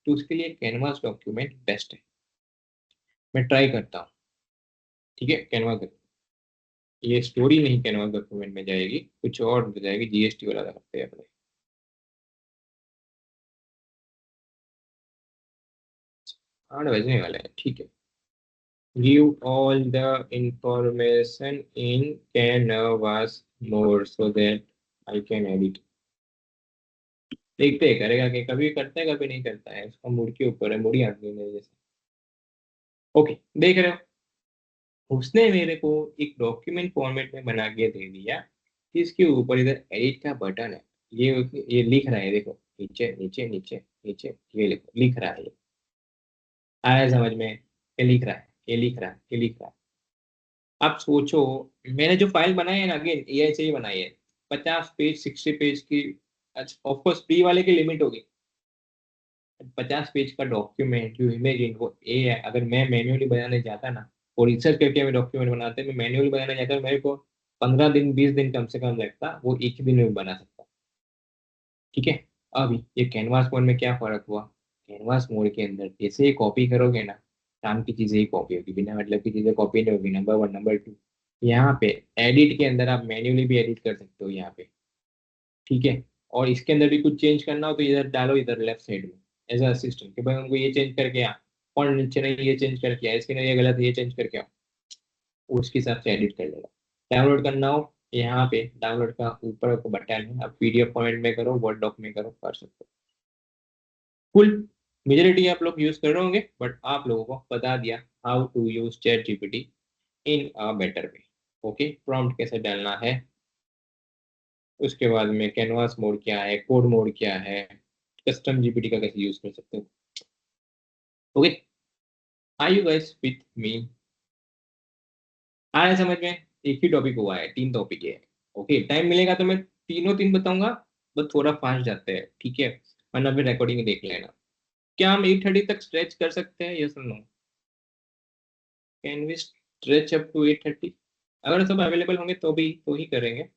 तो उसके लिए कैनवास डॉक्यूमेंट बेस्ट है। मैं ट्राई करता हूँ। ठीक है, कैनवास ये स्टोरी नहीं कैनवास डॉक्यूमेंट में जाएगी, कुछ और हो जाएगी, जीएसटी वाला करते हैं अपने। 8 बजने वाले हैं, ठीक है। Give all the information in canvas mode so that I can edit। देखते हैं करेगा कि कभी करता है कभी नहीं करता है, उसका मूड के ऊपर है, मूड ही आदमी मेरे जैसे। ओके, देख रहे हो उसने मेरे को एक डॉक्यूमेंट फॉर्मेट में बना के दे दिया। इसके ऊपर इधर एडिट का बटन है। ये लिख रहा है, देखो नीचे नीचे नीचे नीचे, ये लिखो लिख रहा है ये। आया समझ में? ये लिख रहा है, ये लिख रहा है, ये लिख रहा है। आप सोचो, मैंने जो फाइल बनाई है ना, अगेन एआई से ही बनाई है। 50 पेज 60 पेज की। अच्छा, ऑफकोर्स फ्री वाले की लिमिट होगी। 50 पेज का डॉक्यूमेंट जो इमेजिन वो ए है। अगर मैं मैन्युअली बनाने जाता ना, और रिसर्च करके मैं डॉक्यूमेंट बनाते, मैं मैन्युअली बनाने जाता मेरे को 15 दिन 20 दिन कम से कम लगता, वो एक ही दिन में बना सकता। ठीक है, अभी ये कैनवास मोड में क्या फर्क हुआ? कैनवास मोड के अंदर जैसे ही कॉपी करोगे ना, काम की चीजें ही कॉपी होगी, बिना मतलब की चीजें कॉपी नहीं होगी। नंबर वन, नंबर टू, यहाँ पे एडिट के अंदर आप मैन्युअली भी एडिट कर सकते हो यहाँ पे। ठीक है, और इसके अंदर भी कुछ चेंज करना हो तो इधर डालो, इधर लेफ्ट साइड में एज अ असिस्टेंट कि भाई उनको ये चेंज करके आ, और नीचे नहीं ये चेंज करके आ, इसके नहीं ये गलत है, ये चेंज करके आओ। उसके हिसाब से एडिट कर लेगा। डाउनलोड करना हो, यहाँ पे डाउनलोड का ऊपर को बटन है, आप पीडीएफ फॉर्मेट में करो, वर्ड डॉक में करो, कर सकते हो। फुल मेजोरिटी आप लोग यूज कर रहे होंगे, बट आप लोगों को बता दिया how to use chat GPT in a better way. Okay, prompt कैसे डालना है, उसके बाद में कैनवास मोड क्या है, कोड मोड क्या है, कस्टम जीपीटी का कैसे यूज कर सकते हो। Okay, are you guys with me? आ रहा है समझ में? एक ही टॉपिक हुआ है, 3 टॉपिक है। ओके, टाइम मिलेगा तो मैं तीनों 3 बताऊंगा, बस थोड़ा फास्ट जाते हैं, ठीक है? वरना फिर रिकॉर्डिंग देख लेना। क्या हम 8:30 तक स्ट्रेच कर सकते हैं, यस और no? Can we stretch up to 8:30? अगर सब अवेलेबल होंगे तो ही करेंगे,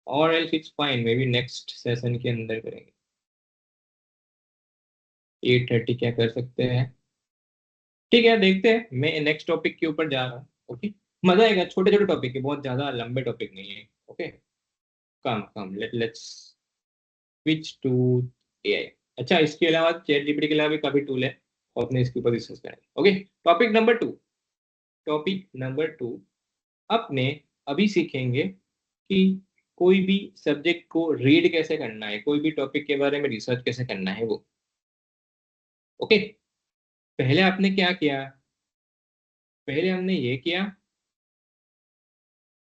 और else it's fine, maybe next session के अंदर करेंगे। 8:30 क्या कर सकते हैं? ठीक है, देखते हैं। मैं नेक्स्ट टॉपिक के ऊपर जा रहा हूँ। ओके, मजा आएगा, छोटे छोटे टॉपिक है, बहुत ज्यादा लंबे टॉपिक नहीं है। Okay, come come, let's switch to AI. अच्छा, इसके अलावा चैट जीपीटी के अलावा भी काफी टूल है, और अपने इसके ऊपर डिस्कस करेंगे। Okay, topic number 2। Topic number 2, अपने अभी सीखेंगे कि कोई भी सब्जेक्ट को रीड कैसे करना है, कोई भी टॉपिक के बारे में रिसर्च कैसे करना है वो। ओके, पहले आपने क्या किया? पहले हमने ये किया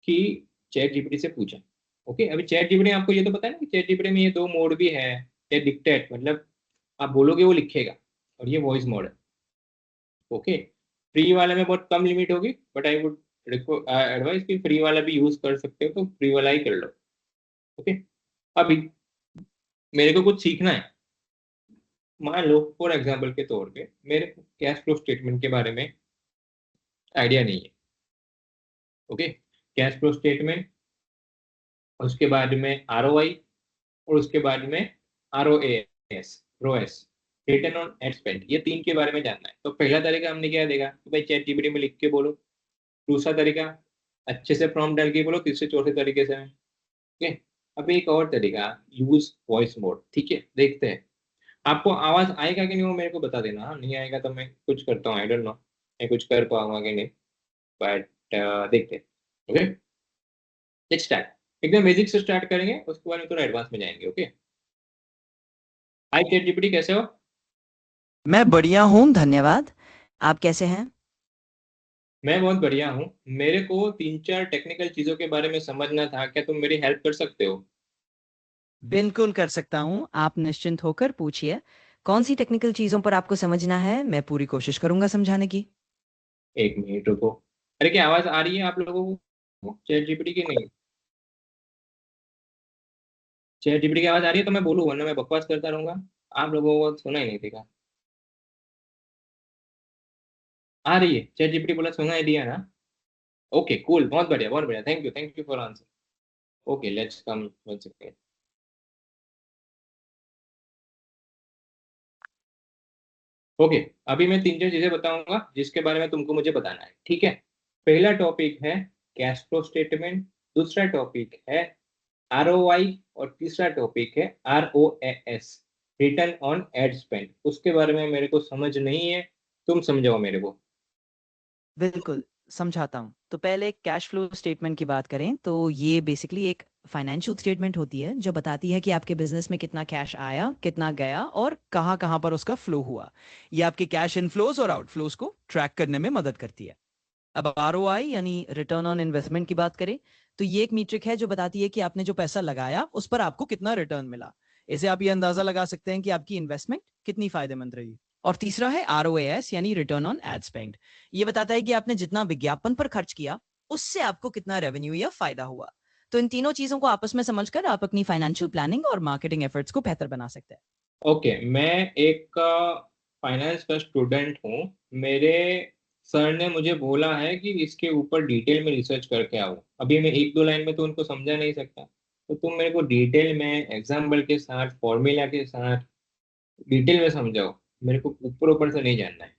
कि चैट जीपीटी से पूछा। ओके, अभी चैट जीपीटी, आपको ये तो पता है ना कि चैट जीपीटी में ये 2 मोड भी है। ये डिक्टेट मतलब आप बोलोगे वो लिखेगा, और ये वॉइस मोड है। ओके, फ्री वाले में बहुत कम लिमिट होगी, बट आई वुड एडवाइस कि फ्री वाला भी यूज कर सकते हो, तो फ्री वाला ही कर लो। ओके, अभी मेरे को कुछ सीखना है। मान लो फॉर एग्जांपल के तौर पे मेरे को कैश फ्लो स्टेटमेंट के बारे में आइडिया नहीं है। ओके, कैश फ्लो स्टेटमेंट, उसके बाद में आरओआई, और उसके बाद में आरओएएस, रोएस, रिटर्न ऑन एड स्पेंड, ये 3 के बारे में जानना है। तो पहला तरीका हमने क्या देगा कि भाई चैट जीपीटी में लिख के बोलो। दूसरा तरीका, अच्छे से प्रॉम्प्ट डाल के बोलो। तीसरे चौथे तरीके से। ओके, अभी एक और तरीका, यूज वॉइस मोड। ठीक है, देखते हैं आपको आवाज आएगा कि नहीं, वो मेरे को बता देना। हाँ, नहीं आएगा तो मैं कुछ करता हूँ, आई डोंट नो मैं कुछ कर पाऊंगा कि नहीं, बट देखते हैं। Okay, let's start. एकदम बेसिक से स्टार्ट करेंगे, उसके बाद में थोड़ा एडवांस में जाएंगे। ओके, हाय चैट जीपीटी, कैसे हो? मैं बढ़िया हूँ, धन्यवाद। आप कैसे हैं? मैं बहुत बढ़िया हूँ। मेरे को 3-4 टेक्निकल चीजों के बारे में समझना था, क्या तुम मेरी हेल्प कर सकते हो? बिल्कुल कर सकता हूँ, आप निश्चिंत होकर पूछिए। कौन सी टेक्निकल चीज़ों पर आपको समझना है, मैं पूरी कोशिश करूंगा समझाने की। एक मिनट रुको। अरे, क्या आवाज आ रही है आप लोगों को चैट जीपीटी की? नहीं, चैट जीपीटी की आवाज आ रही है तो मैं बोलूँ, वरना मैं बकवास करता रहूंगा। आप लोगों को सुना ही नहीं देगा। आ रही है, चैट जीपीटी बोला सुनाई दिया ना? ओके, कूल, बहुत बढ़िया बहुत बढ़िया, thank you for answer. Okay, let's come one second. Okay, अभी मैं 3-4 चीजें बताऊंगा जिसके बारे में तुमको मुझे बताना है, ठीक है? पहला टॉपिक है कैश फ्लो स्टेटमेंट, दूसरा टॉपिक है आरओआई, और तीसरा टॉपिक है आरओएएस, रिटर्न ऑन एड स्पेंड। उसके बारे में मेरे को समझ नहीं है, तुम समझाओ मेरे को। बिल्कुल, समझाता हूँ। तो पहले कैश फ्लो स्टेटमेंट की बात करें तो ये बेसिकली एक फाइनेंशियल स्टेटमेंट होती है जो बताती है कि आपके बिजनेस में कितना कैश आया, कितना गया और कहाँ कहाँ पर उसका फ्लो हुआ। ये आपके कैश इनफ्लोज और आउटफ्लोज को ट्रैक करने में मदद करती है। अब आरओआई यानी रिटर्न ऑन इन्वेस्टमेंट की बात करें तो ये एक मीट्रिक है जो बताती है कि आपने जो पैसा लगाया उस पर आपको कितना रिटर्न मिला। इसे आप ये अंदाजा लगा सकते हैं कि आपकी इन्वेस्टमेंट कितनी फायदेमंद रही। और तीसरा है आरओएएस यानी रिटर्न ऑन एड स्पेंड। ये बताता है कि आपने जितना विज्ञापन पर खर्च किया उससे आपको कितना रेवेन्यू या फायदा हुआ। तो इन तीनों चीजों को आपस में समझकर आप अपनी फाइनेंशियल प्लानिंग और मार्केटिंग एफर्ट्स को बेहतर बना सकते हैं। ओके, मैं एक फाइनेंस का स्टूडेंट हूँ। मेरे सर ने मुझे बोला है कि इसके ऊपर डिटेल में रिसर्च करके आओ। अभी मैं 1-2 लाइन में तो उनको समझा नहीं सकता, तो तुम मेरे को डिटेल में एग्जाम्पल के साथ, फॉर्मूला के साथ डिटेल में समझाओ। मेरे को ऊपर ऊपर से नहीं जानना है।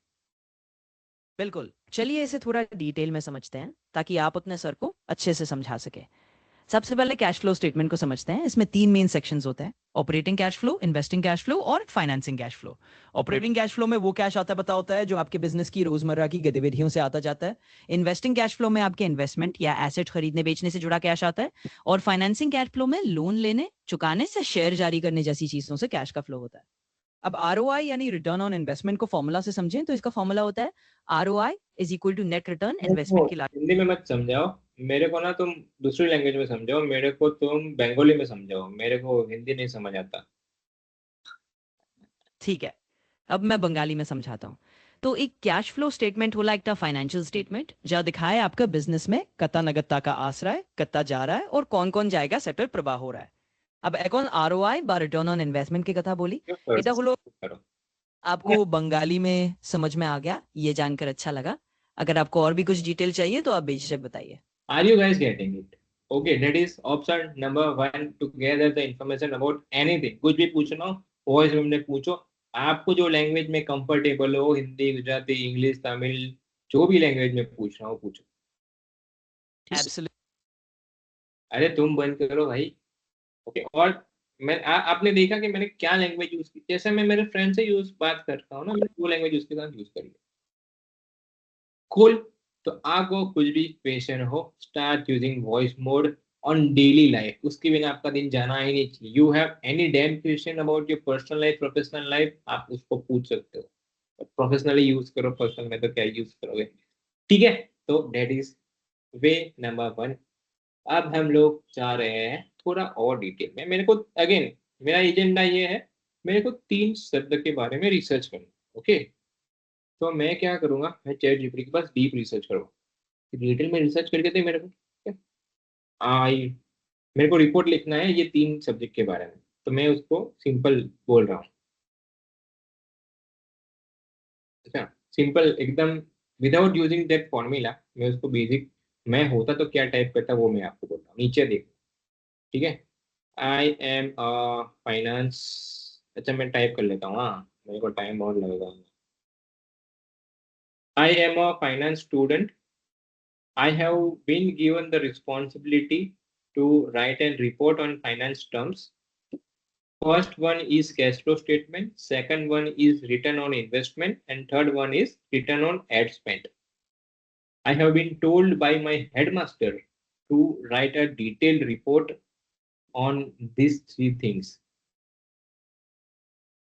बिल्कुल, चलिए इसे थोड़ा डिटेल में समझते हैं ताकि आप अपने सर को अच्छे से समझा सके। सबसे पहले कैश फ्लो स्टेटमेंट को समझते हैं। इसमें 3 मेन सेक्शंस होते हैं: operating cash flow, investing cash flow और financing cash flow. Operating cash flow में वो कैश आता पता होता है जो आपके बिजनेस की रोजमर्रा की गतिविधियों से आता जाता है। इन्वेस्टिंग कैश फ्लो में आपके इन्वेस्टमेंट या एसेट खरीदने बेचने से जुड़ा कैश आता है। और फाइनेंसिंग कैश फ्लो में लोन लेने, चुकाने से शेयर जारी करने जैसी चीजों से कैश का फ्लो होता है। अब ROI यानी रिटर्न ऑन इन्वेस्टमेंट को फॉर्मूला से समझें तो इसका फॉर्मूला होता है ROI is equal to net return investment की लागत। हिंदी में मत समझाओ मेरे को ना, तुम दूसरी लैंग्वेज में समझाओ मेरे को, तुम बंगाली में समझाओ मेरे को, हिंदी नहीं समझ आता। ठीक है, अब मैं बंगाली में समझाता हूँ। तो एक कैश फ्लो स्टेटमेंट होला एक फाइनेंशियल स्टेटमेंट जहाँ दिखाए आपका बिजनेस में कत्ता नगत्ता का आस रहा है, कत्ता जा रहा है और कौन कौन जाएगा सेक्टर प्रवाह हो रहा है। अब এখন ROI বা रिटर्न ऑन इन्वेस्टमेंट की कथा बोली, क्यों এটা হলো करो। आपको बंगाली में समझ में आ गया, ये जानकर अच्छा लगा। अगर आपको और भी कुछ डिटेल चाहिए तो आप बेझिझक बताइए। Are you guys getting it? Okay, that is option number one, to gather the information about anything. कुछ भी पूछना हो वॉइस रूम में पूछो, आपको जो लैंग्वेज में कंफर्टेबल हो, हिंदी, गुजराती, इंग्लिश, तमिल, जो भी लैंग्वेज में पूछना हो पूछो। एब्सोल्युटली। अरे तुम बंद करो भाई। ओके, और आपने देखा कि मैंने क्या लैंग्वेज यूज की, जैसे मैं मेरे फ्रेंड से यूज बात करता हूँ ना, मैंने वो लैंग्वेज उसके साथ यूज करी। कूल। तो आपको कुछ भी क्वेश्चन हो, start using voice mode on daily life, उसके बिना आपका दिन जाना ही नहीं चाहिए। You have any damn question about your personal life, professional life, आप उसको पूछ सकते हो। प्रोफेशनली यूज करो, पर्सनल में तो क्या यूज करोगे। ठीक है, तो that is way number one. अब हम लोग जा रहे हैं थोड़ा और डिटेल में। मेरे को अगेन, मेरा एजेंडा ये है, मेरे को 3 शब्द के बारे में रिसर्च करना। ओके, तो मैं क्या करूंगा, मैं चैट जीपीटी के पास डीप रिसर्च करूंगा, डिटेल में रिसर्च करके दे मेरे को, ठीक है? आई मेरे को रिपोर्ट लिखना है ये 3 सब्जेक्ट के बारे में, तो मैं उसको सिंपल बोल रहा हूँ। अच्छा, सिंपल एकदम, विदाउट यूजिंग दैट फॉर्मूला, मैं उसको बेसिक, मैं होता तो क्या टाइप करता वो मैं आपको बोल रहा हूँ, नीचे देखो। ठीक है, आई एम फाइनेंस, अच्छा मैं टाइप कर लेता हूँ, हाँ मेरे को टाइम बहुत लगेगा। I am a finance student, I have been given the responsibility to write and report on finance terms. First one is cash flow statement, second one is return on investment, and third one is return on ad spend. I have been told by my headmaster to write a detailed report on these 3 things.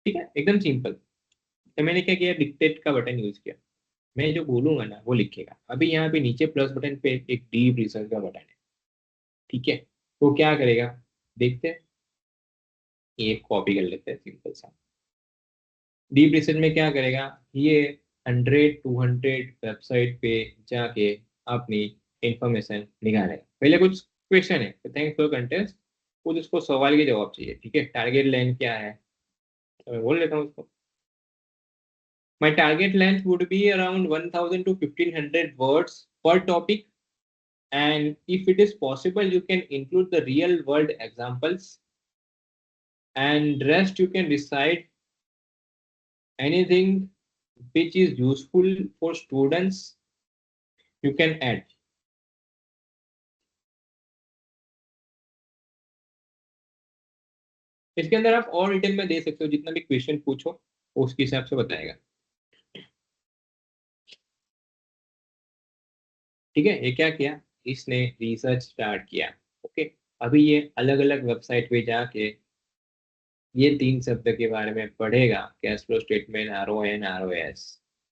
ठीक है, एकदम simple. तो मैंने क्या किया, dictate का button use किया, मैं जो बोलूंगा ना वो लिखेगा। अभी यहाँ पे नीचे प्लस बटन पे एक डीप रिसर्च का बटन है, ठीक है? तो क्या करेगा, देखते हैं, ये कॉपी कर लेते हैं सिंपल सा। डीप रिसर्च में क्या करेगा, ये 100-200 वेबसाइट पे जाके अपनी इंफॉर्मेशन निकालेगा। पहले कुछ क्वेश्चन है, थैंक्स फॉर कंटेस्ट, कुछ उसको सवाल के जवाब चाहिए। ठीक है, टारगेट लेंथ क्या है, तो मैं बोल लेता हूँ उसको, my target length would be around 1000 to 1500 words per topic, and if it is possible you can include the real world examples, and rest you can decide anything which is useful for students you can add. इसके अंदर आप और detail में दे सकते हो, जितना भी question पूछो उसके हिसाब से बताएगा। ठीक है, ये क्या किया, इसने रिसर्च स्टार्ट किया। ओके, अभी ये अलग अलग वेबसाइट पे जाके ये 3 शब्द के बारे में पढ़ेगा, cash flow statement, RON, ROS,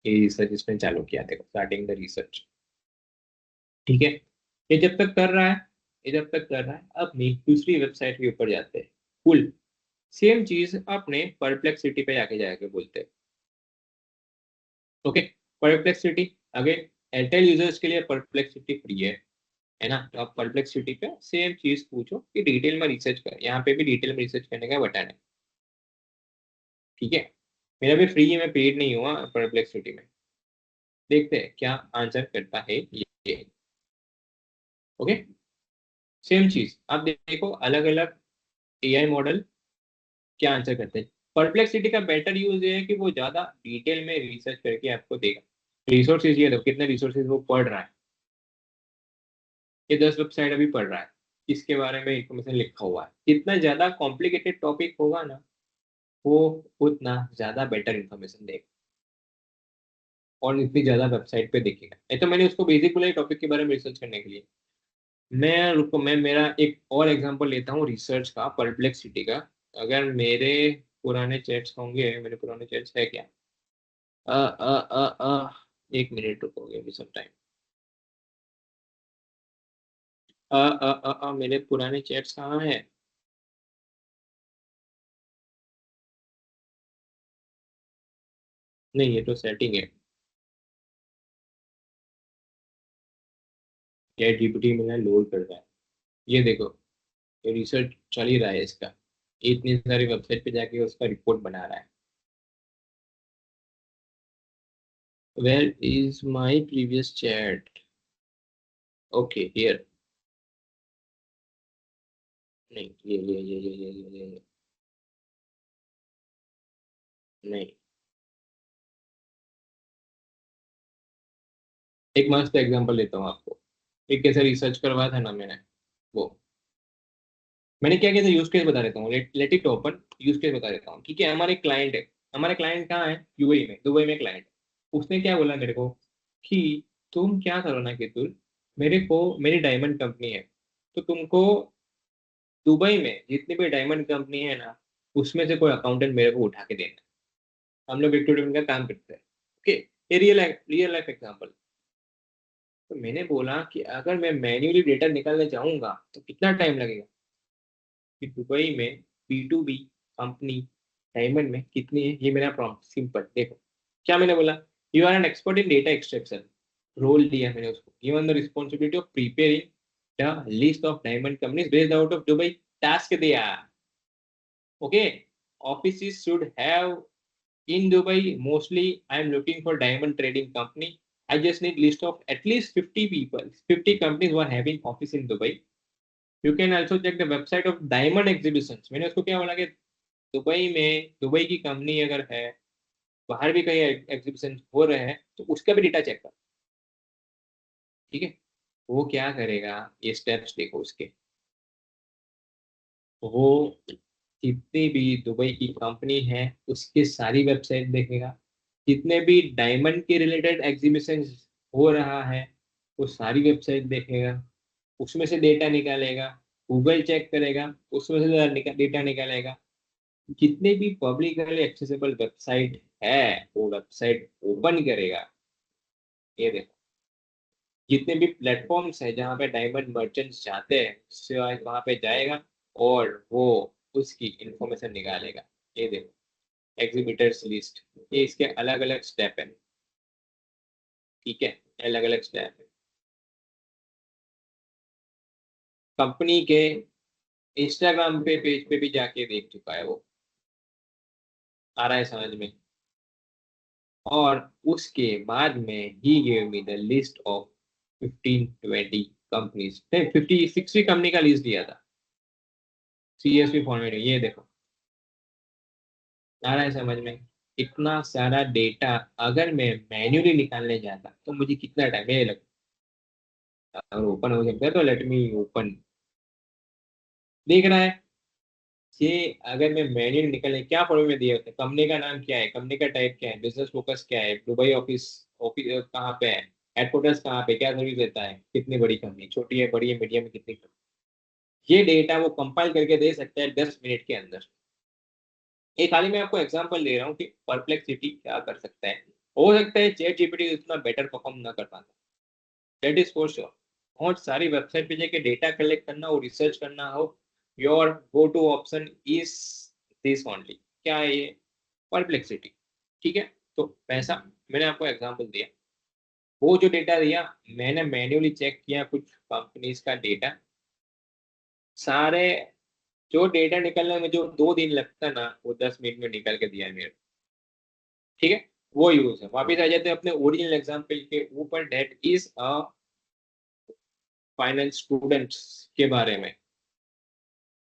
ये रिसर्च इसने चालू किया। देखो, स्टार्टिंग द रिसर्च। ठीक है, ये जब तक कर रहा है, ये जब तक कर रहा है, अपनी दूसरी वेबसाइट के ऊपर जाते हैं। फुल सेम चीज अपने परप्लेक्सिटी पे जाके जाके बोलते हैं। Okay, perplexity again Airtel users के लिए परप्लेक्सिटी फ्री है ना? तो आप परप्लेक्सिटी पे सेम चीज पूछो कि डिटेल में रिसर्च कर, यहाँ पे भी डिटेल में रिसर्च करने का बटन है। ठीक है, मेरा भी फ्री है, मैं पेड नहीं हुआ परप्लेक्सिटी में। देखते हैं क्या आंसर करता है ये। ओके, सेम चीज आप देखो, अलग अलग AI मॉडल क्या आंसर करते हैं। परप्लेक्सिटी का बेटर यूज ये है कि वो ज्यादा डिटेल में रिसर्च करके आपको देगा। रिसोर्सेज ये देखो, कितने रिसोर्सेज वो पढ़ रहा है, ये 10 वेबसाइट अभी पढ़ रहा है, इसके बारे में इंफॉर्मेशन लिखा हुआ है। जितना ज्यादा कॉम्प्लिकेटेड टॉपिक होगा ना, वो उतना ज्यादा बेटर इंफॉर्मेशन देगा और इतनी ज्यादा वेबसाइट पे देखेगा। नहीं तो मैंने उसको बेसिक बोला टॉपिक के बारे में रिसर्च करने के लिए। मैं रुको, मैं मेरा एक और एग्जांपल लेता हूँ रिसर्च का, परप्लेक्सिटी का। अगर मेरे पुराने चैट्स होंगे, मेरे पुराने चैट्स है क्या? एक मिनट रुकोगे अभी सम टाइम। मेरे पुराने चैट्स कहाँ हैं? नहीं, ये तो सेटिंग है। चैट जीपीटी में लोड कर रहा है, ये देखो, ये रिसर्च चल ही रहा है इसका, इतनी सारी वेबसाइट पे जाके उसका रिपोर्ट बना रहा है। Where is my previous chat? Okay here. नहीं, ये नहीं। एक मस्त एग्जांपल लेता हूँ आपको। एक कैसे रिसर्च करवाया था ना मैंने, वो मैंने क्या किया था, यूज केस बता देता हूँ, let it open. Use case बता देता हूँ। ठीक है, हमारे क्लाइंट है, हमारे क्लाइंट कहाँ है? यूएई में, दुबई में क्लाइंट। उसने क्या बोला मेरे को कि तुम क्या करो ना कि तुम मेरे को, मेरी डायमंड कंपनी है, तो तुमको दुबई में जितनी भी डायमंड कंपनी है ना, उसमें से कोई अकाउंटेंट मेरे को उठा के देना है। हम लोग एक टू का काम करते हैं। ओके, ये रियल लाइफ एग्जाम्पल। तो मैंने बोला कि अगर मैं मैन्युअली डेटा निकालने चाहूंगा तो कितना टाइम लगेगा? कि दुबई में B2B कंपनी डायमंड में कितनी है, ये मेरा प्रॉम्प्ट सिंपल देखो। क्या मैंने बोला? You are an expert in data extraction. Role दिया मैंने उसको, given the responsibility of preparing the list of diamond companies based out of Dubai. Task दिया। Okay, office should have in Dubai. Mostly I am looking for diamond trading company. I just need list of at least 50 people, 50 companies who are having office in Dubai. You can also check the website of diamond exhibitions. मैंने उसको क्या बोला कि Dubai में, Dubai की company अगर है, बाहर भी कहीं एग्जीबिशन हो रहे हैं, तो उसका भी डेटा चेक कर। ठीक है, वो क्या करेगा, ये स्टेप्स देखो उसके। वो जितनी भी दुबई की कंपनी है उसके सारी वेबसाइट देखेगा, जितने भी डायमंड के रिलेटेड एग्जीबिशन हो रहा है वो सारी वेबसाइट देखेगा, उसमें से डेटा निकालेगा, गूगल चेक करेगा, उसमें से डेटा निकालेगा। जितने भी पब्लिकली एक्सेसिबल वेबसाइट है वो वेबसाइट ओपन करेगा। ये देखो, जितने भी प्लेटफॉर्म्स है जहाँ पे डायमंड मर्चेंट्स जाते हैं उससे वहां पे जाएगा और वो उसकी इंफॉर्मेशन निकालेगा। ये देखो, एग्जीबिटर्स लिस्ट, ये इसके अलग अलग स्टेप है। ठीक है, अलग अलग स्टेप है। कंपनी के इंस्टाग्राम पे पेज पे भी जाके देख चुका है वो, आ रहा है समझ में? और उसके बाद में he gave me the list of 15-20 companies, 50-60 company का लिस्ट दिया था CSV फॉर्मेट में। ये देखो, आ रहा है समझ में? इतना सारा डेटा अगर मैं मैन्युअली निकालने जाता तो मुझे कितना टाइम ये लगता। अगर ओपन हो सकता है तो लेट मी ओपन। देख रहा है ये? अगर मैं मैन्युअली निकलने, क्या फॉर्मेट में दिया होता है, कंपनी का नाम क्या है, कंपनी का टाइप क्या है, बिजनेस फोकस क्या है, दुबई ऑफिस, ऑफिस कहाँ पे है, हेडक्वार्टर्स कहाँ पे, क्या सर्विस देता है, कितनी बड़ी कंपनी, छोटी है, बड़ी है, मीडियम है, कितनी company? ये डेटा वो कंपाइल करके दे सकता है 10 मिनट के अंदर। एक खाली मैं आपको एग्जांपल दे रहा हूँ कि परप्लेक्सिटी क्या कर सकता है। हो सकता है चैट जीपीटी उतना बेटर परफॉर्म ना कर पाता, दैट इज फॉर श्योर। बहुत सारी वेबसाइट पे जाके डेटा कलेक्ट करना हो, रिसर्च करना हो, your go to option is this only. क्या है ये? परप्लेक्सिटी। ठीक है, तो पैसा, मैंने आपको एग्जांपल दिया, वो जो डेटा दिया मैंने मैन्युअली चेक किया कुछ कंपनीज का डेटा, सारे जो डेटा निकलने में जो 2 दिन लगता ना वो 10 मिनट में निकल के दिया है मेरे को। ठीक है, वो यूज है। वापिस आ जाते हैं अपने ओरिजिनल एग्जाम्पल के ऊपर, that is a finance students के बारे में।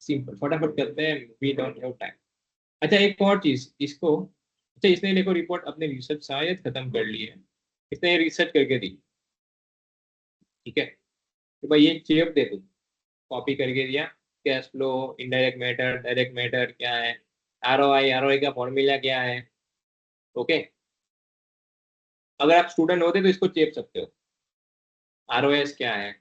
सिंपल, फटाफट करते हैं, वी डोंट हैव टाइम। अच्छा, एक और चीज इसको, अच्छा इसने देखो रिपोर्ट अपने रिसर्च शायद खत्म कर ली है, इसने रिसर्च करके दी। ठीक है, तो भाई ये चेप दे, तू कॉपी करके दिया। Cash flow, indirect matter, direct matter क्या है, आरओआई का फॉर्मूला क्या है। ओके, अगर आप स्टूडेंट होते तो इसको चेप सकते हो। आरओएस क्या है?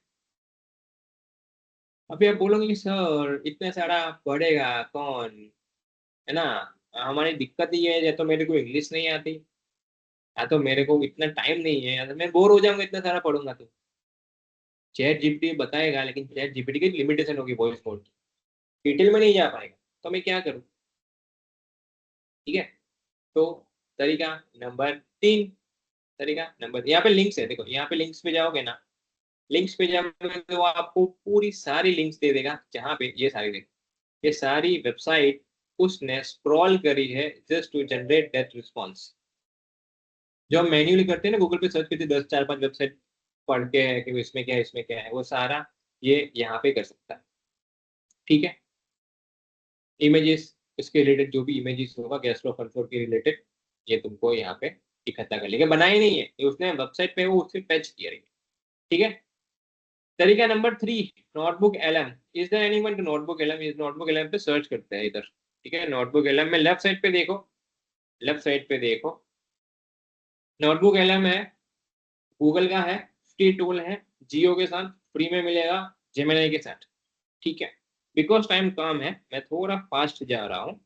अभी आप बोलोगे कि सर इतने सारा पढ़ेगा कौन, है ना? हमारी दिक्कत ये है, या तो मेरे को इंग्लिश नहीं आती, या तो मेरे को इतना टाइम नहीं है, या तो मैं बोर हो जाऊंगा इतना सारा पढ़ूंगा तो। चैट जीपीटी बताएगा, लेकिन चैट जीपीटी की लिमिटेशन होगी वॉइस मोड की, डिटेल में नहीं जा पाएगा, तो मैं क्या करूँ? ठीक है। तो तरीका नंबर 3, तरीका नंबर, यहाँ पे लिंक्स है, देखो यहाँ पे लिंक्स पे जाओगे ना, लिंक्स पे जाओगे तो वो आपको पूरी सारी लिंक्स दे देगा, जहाँ पे ये सारी देखो, ये सारी वेबसाइट उसने स्क्रॉल करी है just to generate that response. जो हम मैन्युअली करते हैं ना, गूगल पे सर्च करते 10 4 5 वेबसाइट पढ़ के है कि इसमें क्या है इसमें क्या है, वो सारा ये यहाँ पे कर सकता है। ठीक है। इमेजेस, इसके रिलेटेड जो भी इमेजेस होगा गैस्ट्रो फंक्शन के रिलेटेड, ये तुमको यहाँ पे इकट्ठा कर लेगा, बनाए नहीं है ये उसने वेबसाइट पे, वो उससे पैच किया रही है। ठीक है। तरीका number 3, notebook LM. Is there anyone to notebook LM? इस नोटबुक एलएम पे सर्च करते हैं इधर। ठीक है, नोटबुक एलएम में लेफ्ट साइड पे देखो, लेफ्ट साइड पे देखो, नोटबुक एलएम है, गूगल का है, फ्री टूल है, जियो के साथ फ्री में मिलेगा, जेमिनी के साथ। ठीक है। बिकॉज टाइम कम है, मैं थोड़ा फास्ट जा रहा हूँ,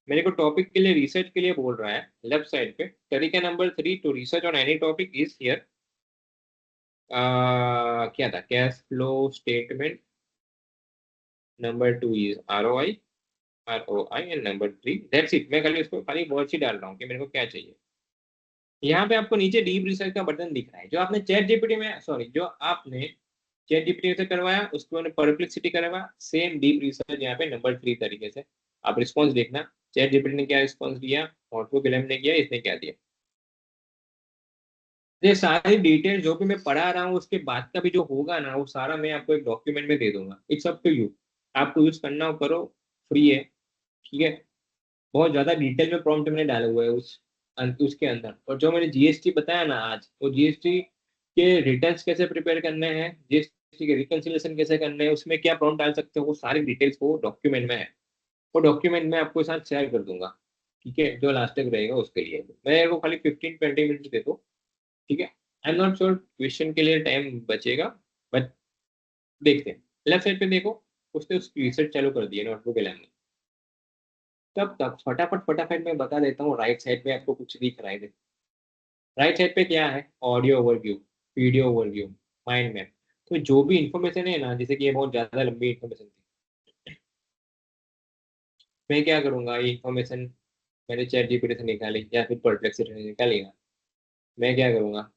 मेरे को टॉपिक के लिए रिसर्च के लिए बोल रहा है लेफ्ट साइड पे। तरीका number 3 to research on any topic is here. क्या था? Cash flow statement, number 2 is ROI and number 3 that's it. मैं खाली उसको खाली वर्ड ही डाल रहा हूँ कि मेरे को क्या चाहिए। यहाँ पे आपको नीचे डीप रिसर्च का बटन दिख रहा है, जो आपने चैट जीपीटी में, सॉरी, जो आपने चैट जीपीटी से करवाया उसको मैंने परप्लेक्सिटी करवाया, सेम डीप रिसर्च यहाँ पे नंबर 3 तरीके से आप रिस्पॉन्स देखना, चैट जीपीटी ने क्या रिस्पॉन्स दिया, नोटबुक एलएम ने किया, इसने क्या दिया। ये सारी डिटेल जो भी मैं पढ़ा रहा हूँ उसके बाद का भी जो होगा ना, वो सारा मैं आपको एक डॉक्यूमेंट में दे दूंगा। इट्स अप टू यू, आपको यूज करना हो करो, फ्री है। ठीक है। बहुत ज्यादा डिटेल में प्रॉम्प्ट मैंने डाला हुआ है उस उसके अंदर। और जो मैंने जीएसटी बताया ना आज, वो जीएसटी के रिटर्न्स कैसे प्रिपेयर करने हैं, जीएसटी के रिकंसिलेशन कैसे करने हैं, उसमें क्या प्रॉम्प्ट डाल सकते हो, वो सारी डिटेल्स वो डॉक्यूमेंट में है। वो डॉक्यूमेंट मैं आपको साथ शेयर कर दूंगा। ठीक है, जो लास्ट तक रहेगा उसके लिए मैं वो खाली 15 20 मिनट दे दो। ठीक है। I am not sure question के लिए टाइम बचेगा, बट देखते हैं। लेफ्ट साइड पे देखो, उसने उसकी रिसर्च चालू कर दी है नोटबुक एलएम ने। तब तक फटाफट फटाफट मैं बता देता हूँ, राइट साइड पे आपको कुछ दिख रहा है। राइट साइड पे क्या है? Audio overview, video overview, mind map. तो जो भी इंफॉर्मेशन है ना, जैसे कि ये बहुत ज्यादा लंबी इंफॉर्मेशन थी, मैं क्या करूंगा, ये इंफॉर्मेशन मैंने चैट जीपीटी से निकाली या फिर परप्लेक्सिटी से निकाली ना, मैं क्या करूंगा,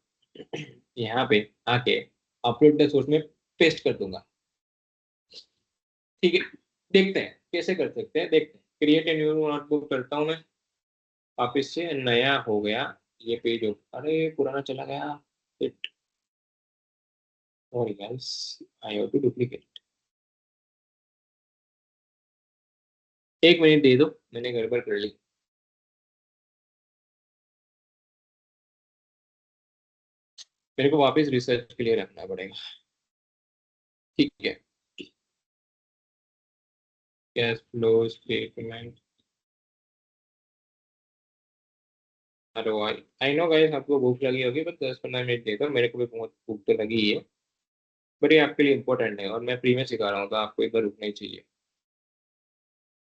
यहाँ पे आके अपलोड द सोर्स में पेस्ट कर दूंगा। ठीक है। देखते हैं कैसे कर सकते हैं, देखते हैं। क्रिएट ए न्यू नोटबुक करता हूँ मैं, वापिस से नया हो गया ये पेज। अरे पुराना चला गया, sorry guys, I have to duplicate. एक मिनट दे दो, मैंने गड़बड़ कर ली। मेरे को वापस रिसर्च के लिए रखना पड़ेगा। ठीक है। Cash flow statement, ROI। I know guys आपको भूख लगी होगी, बस 10 15 मिनट दे दो, मेरे को भी बहुत भूख तो लगी ही है। बट ये आपके लिए इंपॉर्टेंट है और मैं फ्री में सिखा रहा हूँ, तो आपको एक बार रुकना ही चाहिए।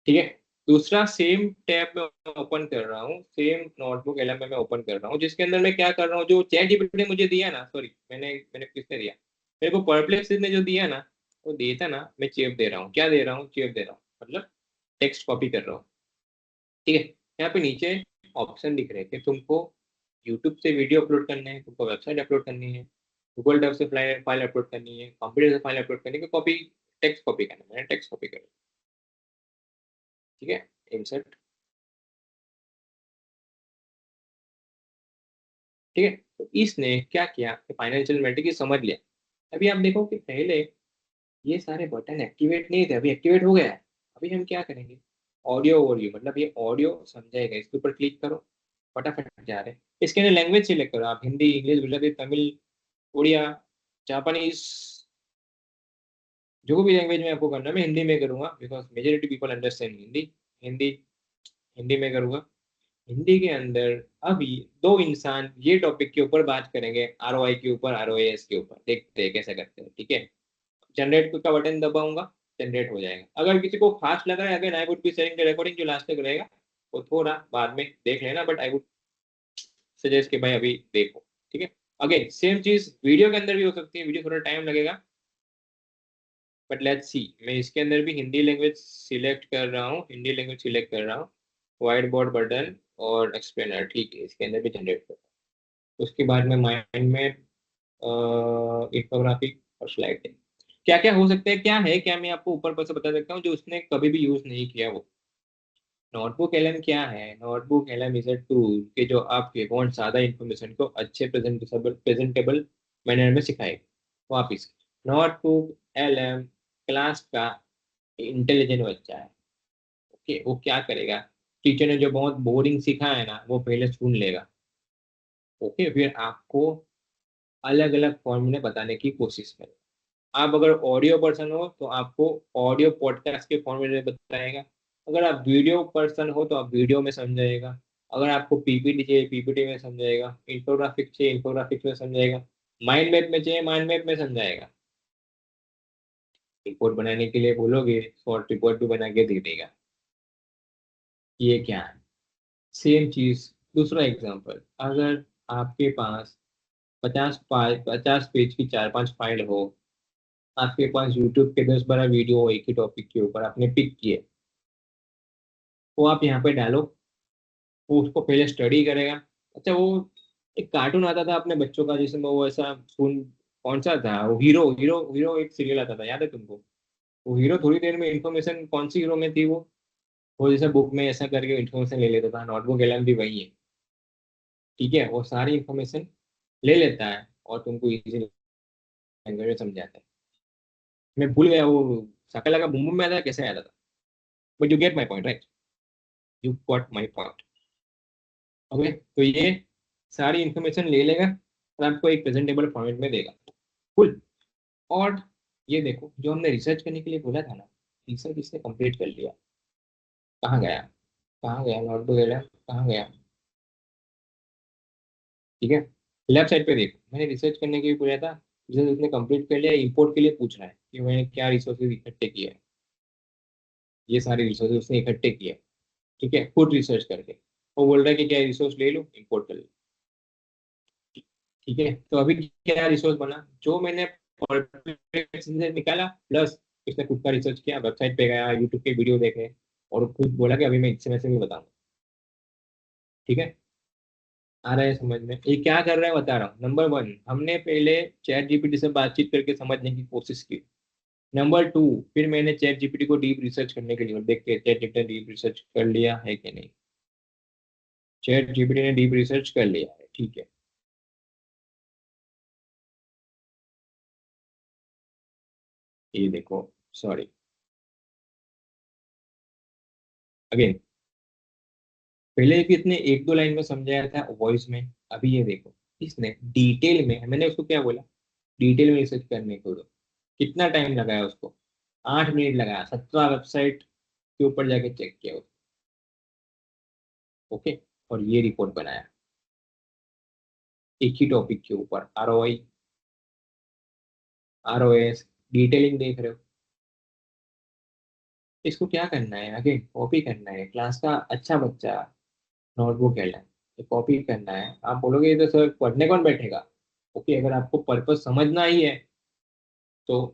ठीक है। दूसरा सेम टैब में ओपन कर रहा हूँ, सेम नोटबुक एलएम में मैं ओपन कर रहा हूँ, जिसके अंदर मैं क्या कर रहा हूँ, जो चैट जीपीटी ने मुझे दिया ना, सॉरी, मैंने मैंने किसने दिया, मेरे को परप्लेक्सिटी ने जो दिया ना, वो देता ना, मैं चेप दे रहा हूँ। क्या दे रहा हूँ? चेप दे रहा हूँ, मतलब टेक्स्ट कॉपी कर रहा हूँ। ठीक है। यहाँ पे नीचे ऑप्शन दिख रहे हैं कि तुमको यूट्यूब से वीडियो अपलोड करने हैं, तुमको वेबसाइट अपलोड करनी है, गूगल ड्राइव से फाइल अपलोड करनी है, कंप्यूटर से फाइल अपलोड करनी है, कॉपी, टेक्स्ट कॉपी करना है। मैंने टेक्स्ट कॉपी कर। ठीक है। इंसर्ट। ठीक है। तो इसने क्या किया कि फाइनेंशियल मैट्रिक्स समझ लिया। अभी आप देखो कि पहले ये सारे बटन एक्टिवेट नहीं थे, अभी एक्टिवेट हो गया है। अभी हम क्या करेंगे, ऑडियो ओवरव्यू, मतलब ये ऑडियो समझाएगा, इसके ऊपर क्लिक करो, फटाफट जा रहे हैं। इसके अंदर लैंग्वेज सिलेक्ट करो आप, हिंदी, इंग्लिश, गुजराती, तमिल, उड़िया, जापानीज, जो भी लैंग्वेज में आपको करना है। मैं हिंदी में करूंगा because majority people understand Hindi. Hindi, Hindi में करूंगा। हिंदी के अंदर अभी दो इंसान ये टॉपिक के ऊपर बात करेंगे, ROI के ऊपर, ROAS के ऊपर। देखते हैं कैसे करते हैं। ठीक है। जनरेट का बटन दबाऊंगा, जनरेट हो जाएगा। अगर किसी को फास्ट लग रहा है, अगर I would be sharing the recording, जो लास्ट तक रहेगा वो थोड़ा बाद में देख लेना, बट आई वुड सजेस्ट कि भाई अभी देखो, ठीक है। अगेन सेम चीज वीडियो के अंदर भी हो सकती है, वीडियो थोड़ा टाइम लगेगा, बट लेट्स सी। मैं इसके अंदर भी हिंदी लैंग्वेज सिलेक्ट कर रहा हूँ, हिंदी लैंग्वेज सिलेक्ट कर रहा हूँ, व्हाइट बोर्ड बटन और एक्सप्लेनर, ठीक है, इसके अंदर भी जनरेट कर। उसके बाद में माइंड मैप, इन्फोग्राफिक और स्लाइड। क्या क्या हो सकता है, क्या है, क्या मैं आपको ऊपर पर से बता सकता हूँ जो उसने कभी भी यूज नहीं किया वो। नोटबुक एलएम क्या है? Notebook LM is a tool कि जो आपके बहुत ज्यादा इंफॉर्मेशन को अच्छे प्रेजेंटेबल मैनर में सिखाएगा। वापिस, नोटबुक एलएम क्लास का इंटेलिजेंट बच्चा है। ओके, वो क्या करेगा, टीचर ने जो बहुत बोरिंग सिखाया है ना वो पहले सुन लेगा। ओके, फिर आपको अलग अलग फॉर्मूले बताने की कोशिश करेगा। आप अगर ऑडियो पर्सन हो तो आपको ऑडियो पॉडकास्ट के फॉर्मेट में बताएगा। अगर आप वीडियो पर्सन हो तो आप वीडियो में समझाएगा। अगर आपको पीपीटी चाहिए पीपीटी में समझाएगा, इंफोग्राफिक चाहिए इंफोग्राफिक्स में समझाएगा, माइंड मैप में चाहिए माइंड मैप में समझाएगा। रिपोर्ट बनाने के लिए बोलोगे, शॉर्ट रिपोर्ट भी बना के दे देगा। ये क्या है? सेम चीज, दूसरा एग्जांपल, अगर आपके पास 50 पेज की 4-5 फाइल हो, आपके पास यूट्यूब के 10-12 वीडियो हो एक ही टॉपिक के ऊपर आपने पिक किए, वो आप यहाँ पे डालो, वो उसको पहले स्टडी करेगा। अच्छा, वो एक कार्टून आता था अपने बच्चों का जिसमें वो ऐसा सुन, कौन सा था वो, हीरो हीरो हीरो एक सीरियल आता था, याद है तुमको? वो हीरो थोड़ी देर में इन्फॉर्मेशन, कौन सी हीरो में थी वो जैसे बुक में ऐसा करके इन्फॉर्मेशन ले लेता था। नोटबुक एलएम भी वही है, ठीक है, वो सारी इन्फॉर्मेशन ले लेता है और तुमको इजी लैंग्वेज में समझाता है। मैं भूल गया वो शकला का बुम बुम में आता था, कैसे आता था, but you get my point right, you got my point. Okay, तो ये सारी इंफॉर्मेशन ले लेगा और आपको एक प्रेजेंटेबल फॉर्मेट में देगा। कुल। और ये देखो, जो हमने रिसर्च करने के लिए बोला था ना, रिसर्च इसने कंप्लीट कर लिया। कहाँ गया, कहाँ गया नोटबुक गया, कहाँ गया? ठीक है, लेफ्ट साइड पे देखो, मैंने रिसर्च करने के लिए बोला था, रिसर्च उसने कंप्लीट कर लिया। इंपोर्ट के लिए पूछ रहा है कि मैंने क्या रिसोर्सेज इकट्ठे किए हैं। ये सारे रिसोर्सेज उसने इकट्ठे किए, ठीक है, खुद रिसर्च करके। वो बोल रहा है कि क्या रिसोर्स ले लो, इंपोर्ट कर लो। ठीक है, तो अभी क्या रिसोर्स बना, जो मैंने से निकाला, प्लस उसने खुद का रिसर्च किया, वेबसाइट पे गया, यूट्यूब के वीडियो देखे और खुद बोला कि अभी मैं इससे में से भी बताऊंगा। ठीक है, आ रहा है समझ में ये क्या कर रहा है, बता रहा हूँ। नंबर वन, हमने पहले चैट जीपीटी से बातचीत करके समझने की कोशिश की। नंबर टू, फिर मैंने चैट जीपीटी को डीप रिसर्च करने के लिए देख के चैट जीपीटी ने डीप रिसर्च कर लिया है कि नहीं। चैट जीपीटी ने डीप रिसर्च कर लिया है, ठीक है। ये देखो, सॉरी, अगेन, पहले भी इतने एक दो लाइन में समझाया था वॉइस में, अभी ये देखो इसने डिटेल में, मैंने उसको क्या बोला, डिटेल में रिसर्च करने को। कितना टाइम लगाया उसको? 8 मिनट लगाया, 17 वेबसाइट के ऊपर जाके चेक किया उसको। ओके, और ये रिपोर्ट बनाया एक ही टॉपिक के ऊपर, आरओआई, आरओएस, डिटेलिंग देख रहे हो। इसको क्या करना है, आगे कॉपी करना है, क्लास का अच्छा बच्चा नोटबुक है, तो कॉपी करना है। आप बोलोगे ये तो सर पढ़ने कौन बैठेगा? ओके, अगर आपको पर्पस समझना ही है तो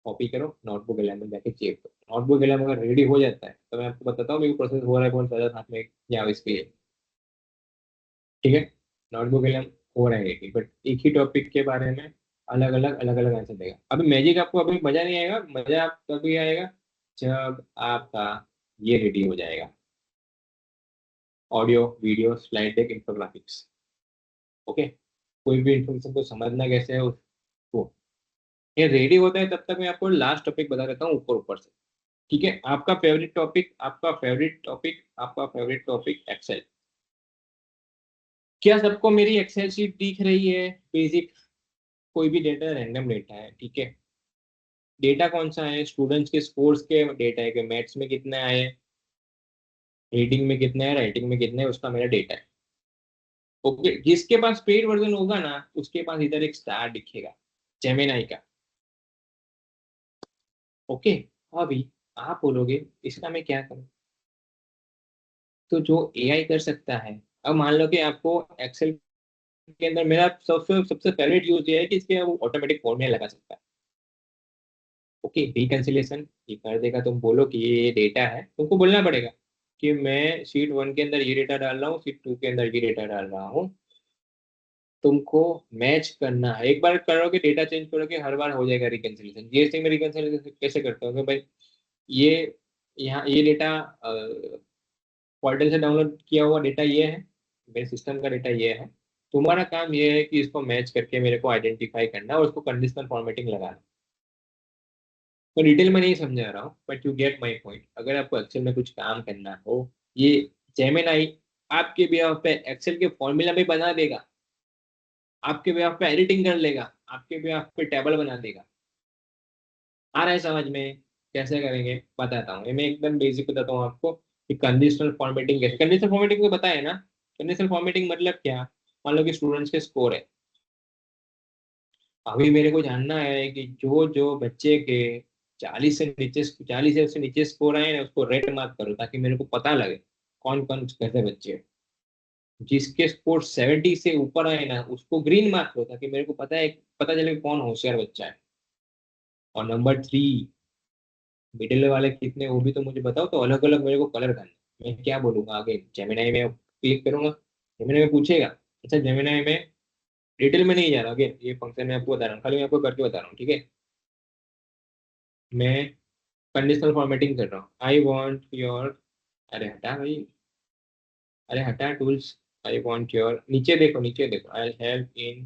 कॉपी करो, नोटबुक एलएम में जाके चेक करो। नोटबुक एलएम अगर रेडी हो जाता है तो मैं आपको बताता हूँ मेरे प्रोसेस हो रहा है बहुत ज़्यादा साथ में जावा इसके लिए। ठीक है, नोटबुक एलएम हो रहा है रेडी, बट एक ही टॉपिक के बारे में अलग अलग आंसर देगा। अभी मैजिक आपको अभी मजा नहीं आएगा, मजा आप तभी आएगा जब आपका ये रेडी हो जाएगा, audio video slide deck infographics. Okay, कोई भी इन्फॉर्मेशन को समझना कैसे है उसको, ये रेडी होता है तब तक मैं आपको लास्ट टॉपिक बता देता हूँ ऊपर ऊपर से। ठीक है, आपका फेवरेट टॉपिक, आपका फेवरेट टॉपिक, आपका फेवरेट टॉपिक एक्सेल। क्या सबको मेरी एक्सेल शीट दिख रही है? बेसिक, कोई भी डेटा रैंडम डेटा है, ठीक है। डेटा कौन सा है? स्टूडेंट्स के स्कोर्स के डेटा है कि मैथ्स में कितने आए, रीडिंग में कितने हैं, राइटिंग में कितने हैं, उसका मेरा डेटा है। ओके, जिसके पास पेड वर्जन होगा ना उसके पास इधर एक स्टार दिखेगा, जेमिनाई का। ओके, अभी आप बोलोगे इसका मैं क्या करूं? तो जो एआई कर सकता है, अब मान लो कि आपको एक्सेल के अंदर, मेरा सबसे सबसे फेवरेट यूज ये है कि इसके वो ऑटोमेटिक फॉर्मूला लगा सकता है। ओके, रिकंसिलिएशन ये कर देगा। तुम बोलो कि ये डेटा है, तुमको बोलना पड़ेगा कि मैं शीट 1 के अंदर ये डेटा डाल रहा हूँ, शीट 2 के अंदर ये डेटा डाल रहा हूँ, तुमको मैच करना है। एक बार करोगे, डेटा चेंज करोगे, हर बार हो जाएगा रिकंसिलिएशन। जीएसटी में रिकंसिलिएशन कैसे करते हो भाई? ये यहाँ ये डेटा पोर्टल से डाउनलोड किया हुआ डेटा ये है, मेरे सिस्टम का डेटा ये है। तुम्हारा काम ये है कि इसको मैच करके मेरे को आइडेंटिफाई करना और उसको कंडीशनल फॉर्मेटिंग लगाना। तो डिटेल में नहीं समझा रहा हूँ, but you get my point. अगर आपको एक्सेल में कुछ काम करना हो, ये जेमिनाई आपके बिहाफ पे एक्सेल के फॉर्मूला में बना देगा, आपके बिहाफ पे एडिटिंग कर लेगा, आपके बिहाफ पे टेबल बना देगा। आ रहा है समझ में? कैसे करेंगे बताता हूँ। ये मैं एकदम बेसिक बताता हूँ आपको कि कंडीशनल फॉर्मेटिंग कैसे। कंडीशनल फॉर्मेटिंग को पता है ना? कंडीशनल फॉर्मेटिंग मतलब क्या? मान लो कि स्टूडेंट्स के स्कोर है, अभी मेरे को जानना है कि जो जो बच्चे के 40 से नीचे स्कोर आए ना, उसको रेड मार्क करो ताकि मेरे को पता लगे कौन कौन कैसे बच्चे हैं। जिसके स्कोर 70 से ऊपर आए ना, उसको ग्रीन मार्क करो ताकि मेरे को पता चले कि कौन होशियार बच्चा है। और नंबर 3, मिडिल वाले कितने वो भी तो मुझे बताओ। तो अलग अलग मेरे को कलर करना है। मैं क्या बोलूंगा आगे? जेमिनाई में क्लिक करूंगा, जेमिनाई में पूछेगा। अच्छा, जेमिनाई में डिटेल में नहीं जा रहा, अगेन ये फंक्शन मैं आपको बता रहा हूँ, खाली मैं आपको करके बता रहा हूँ, ठीक है? मैं कंडीशनल फॉर्मेटिंग कर रहा हूँ। आई वॉन्ट योर, अरे हटा भाई, अरे हटा टूल्स। आई वॉन्ट योर, नीचे देखो नीचे देखो, I help in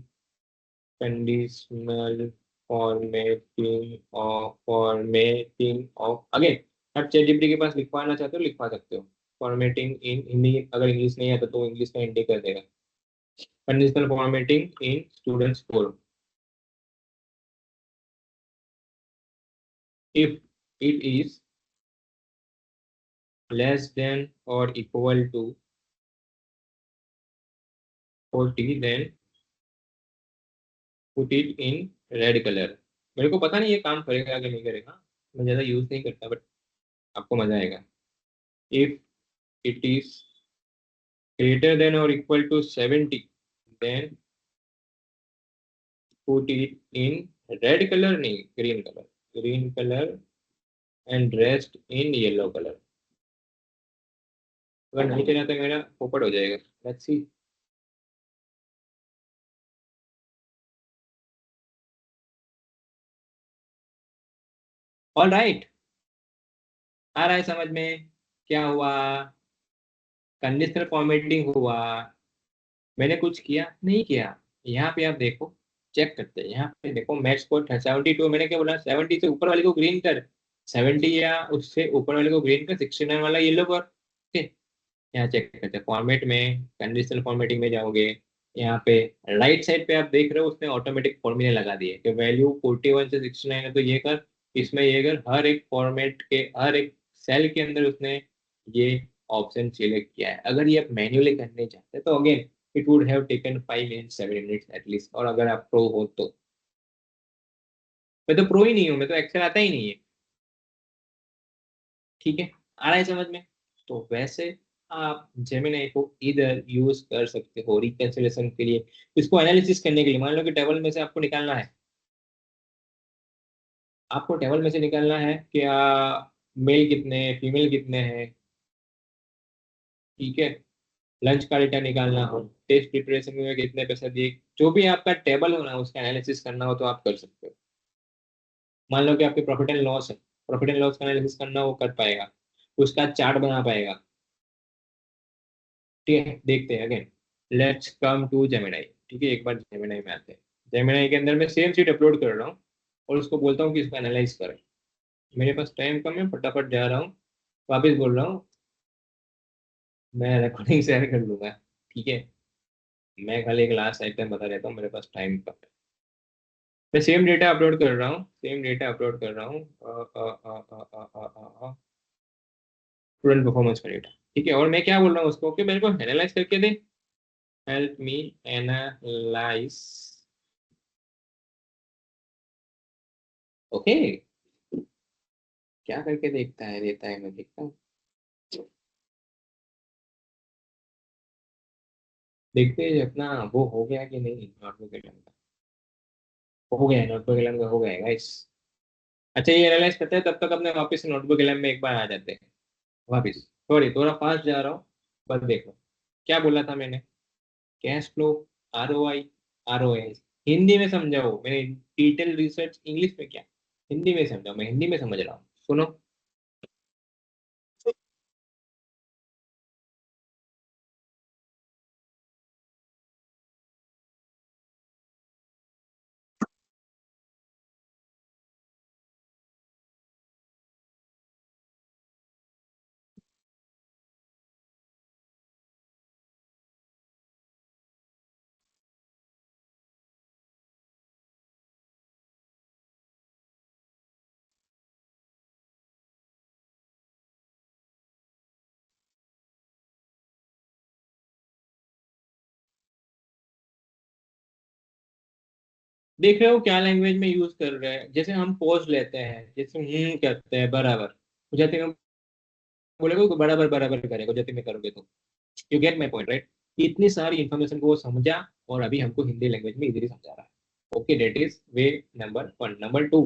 conditional formatting of, again आप चैट जीपीटी के पास लिखवाना चाहते हो लिखवा सकते हो। फॉर्मेटिंग इन हिंदी, अगर इंग्लिश नहीं आता तो इंग्लिश में हिंदी कर देगा। Conditional formatting in students code, if it is less than और equal to 40, then put it in red colour. मेरे को पता नहीं ये काम करेगा कि नहीं करेगा, मैं ज़्यादा यूज़ नहीं करता, बट आपको मजा आएगा। If it is greater than or equal to 70, then put it in red color, नहीं green color and rest in yellow color। अगर नहीं चला तो मेरा पोपट हो जाएगा। Let's see. ऑल राइट, आ रहा है समझ में? क्या हुआ? कंडीशनल फॉर्मेटिंग हुआ। मैंने कुछ किया नहीं किया। यहाँ पे आप देखो, चेक करते हैं। यहाँ पे देखो मैच स्कोर 72, मैंने क्या बोला? 70 से ऊपर वाले को ग्रीन कर, 70 या उससे ऊपर वाले को ग्रीन कर, 69 वाला येलो कर। ठीक, यहाँ चेक करते हैं फॉर्मेट में, कंडीशनल फॉर्मेटिंग में जाओगे। यहाँ पे राइट साइड पे आप देख रहे हो उसने ऑटोमेटिक फॉर्मूले लगा दिए कि वैल्यू 41 से 69 है तो ये कर, इसमें ये कर। हर एक फॉर्मेट के हर एक सेल के अंदर उसने ये ऑप्शन सिलेक्ट किया है। अगर ये आप मैन्युअली करने चाहते हैं तो again it would have taken 5 minutes 7 minutes at least. और अगर आप प्रो हो तो, मैं तो प्रो ही नहीं हूँ, मैं तो एक्सेल आता ही नहीं है। ठीक है, आ रहा है समझ में? तो वैसे आप जेमिनाई को इधर यूज कर सकते हो रिकैंसिलेशन के लिए, इसको एनालिसिस करने के लिए। मान लो कि टेबल में से आपको निकालना है, आपको टेबल में से निकालना है क्या मेल कितने हैं, फीमेल कितने हैं, ठीक है? लंच का डेटा निकालना हो, टेस्ट प्रिपरेशन में कितने पैसे दिए, जो भी आपका टेबल हो ना, उसका एनालिसिस करना हो तो आप कर सकते हो। मान लो कि आपके प्रॉफिट एंड लॉस है, प्रॉफिट एंड लॉस का एनालिसिस करना हो, वो कर पाएगा, उसका चार्ट बना पाएगा। ठीक है, देखते हैं again. Let's come to Gemini. ठीक है, एक बार जेमिनाई में आते हैं। जेमिनाई के अंदर मैं सेम सीट अपलोड कर रहा हूँ और उसको बोलता हूँ कि इसको एनालाइज करें। मेरे पास टाइम कम है, फटाफट जा रहा हूँ, वापस बोल रहा हूँ, मैं रिकॉर्डिंग शेयर कर लूंगा। ठीक है, मैं खाली एक लास्ट आइटम बता देता हूँ, मेरे पास टाइम कम है। मैं सेम डेटा अपलोड कर रहा हूँ, सेम डेटा अपलोड कर रहा हूँ, स्टूडेंट परफॉर्मेंस का डेटा। ठीक है, और मैं क्या बोल रहा हूँ उसको कि मेरे को एनालाइज करके दे, हेल्प मी एनालाइज। ओके, क्या करके देखता है, देता है, मैं देखता हूँ। देखते हैं अपना वो हो गया कि नहीं नोटबुक एलएम का। हो गया नोटबुक एलएम का, हो गया गाइस। अच्छा ये एनालाइज करते हैं, तब तक अपने वापस नोटबुक एलएम में एक बार आ जाते हैं वापस। सॉरी थोड़ा फास्ट जा रहा हूँ, बस देखो क्या बोला था मैंने। Cash flow, ROI, ROS, Hindi में समझाओ। मैंने डिटेल रिसर्च इंग्लिश में क्या, हिंदी में समझाओ, मैं हिंदी में समझ रहा हूँ, सुनो। देख रहे हो क्या लैंग्वेज में यूज कर रहे हैं। जैसे हम पॉज लेते हैं, जैसे कहते हैं बराबर, जैसे में बोलेगा तो बराबर बराबर करेगा, जैसे में करोगे तो। You get my point right. इतनी सारी इन्फॉर्मेशन को वो समझा और अभी हमको हिंदी लैंग्वेज में इजीली समझा रहा है। Okay that is way number one. Number two,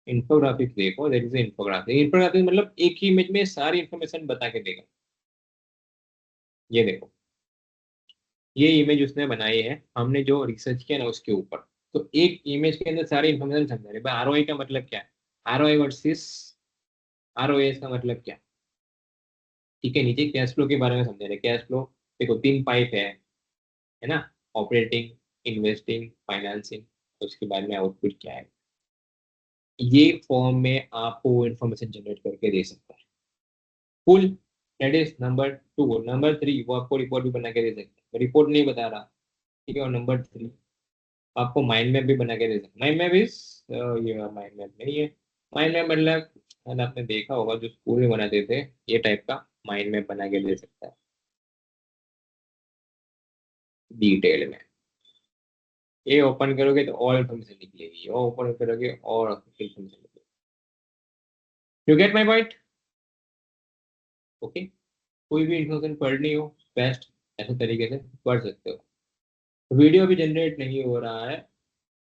infographic देखो। That is infographic. इन्फोग्राफिक मतलब एक ही इमेज में सारी इन्फॉर्मेशन बता के देगा। ये देखो, ये इमेज उसने बनाई है, हमने जो रिसर्च किया ना उसके ऊपर। तो एक इमेज के अंदर सारी इन्फॉर्मेशन समझा रहे। आरओआई का मतलब क्या है, आरओआई वर्सेस आरओएस का मतलब क्या है। ठीक है, नीचे कैश फ्लो के बारे में समझा रहे। कैश फ्लो देखो, तीन पाइप है ना। Operating, investing, financing. उसके बाद में आउटपुट क्या है। ये फॉर्म में आपको इन्फॉर्मेशन जनरेट करके दे सकता है full. That is number two. Number three, वो आपको रिपोर्ट भी बना के दे सकता है। रिपोर्ट नहीं बता रहा, ठीक है। और नंबर थ्री, आपको माइंड मैप भी बना के दे सकते हैं। माइंड मैप इज, ये माइंड मैप नहीं है। माइंड मैप मतलब है ना, आपने देखा होगा जो स्कूल में बनाते थे, ये टाइप का माइंड मैप बना के दे सकता है डिटेल में। ये ओपन करोगे तो और इन्फॉर्मेशन निकलेगी, ये ओपन करोगे और इन्फॉर्मेशन निकलेगी। You get my point. Okay, कोई भी इन्फॉर्मेशन पढ़नी हो बेस्ट ऐसे तरीके से पढ़ सकते हो। वीडियो भी जनरेट नहीं हो रहा है,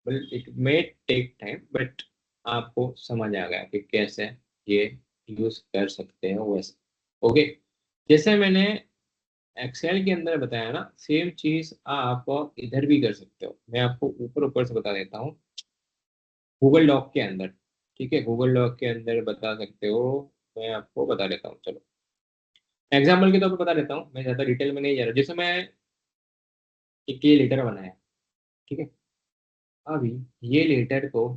but it may take time, but आपको समझ आ गया कि कैसे ये यूज कर सकते हो वैसे। ओके, जैसे मैंने एक्सेल के अंदर बताया ना, सेम चीज आप इधर भी कर सकते हो। मैं आपको ऊपर ऊपर से बता देता हूँ। गूगल डॉक के अंदर, ठीक है, गूगल डॉक के अंदर बता सकते हो। मैं आपको बता देता हूँ, चलो एग्जाम्पल के तौर पर बता देता हूँ, मैं ज्यादा डिटेल में नहीं जा रहा। जैसे मैं एक ये लेटर बनाया, ठीक है। अभी ये लेटर को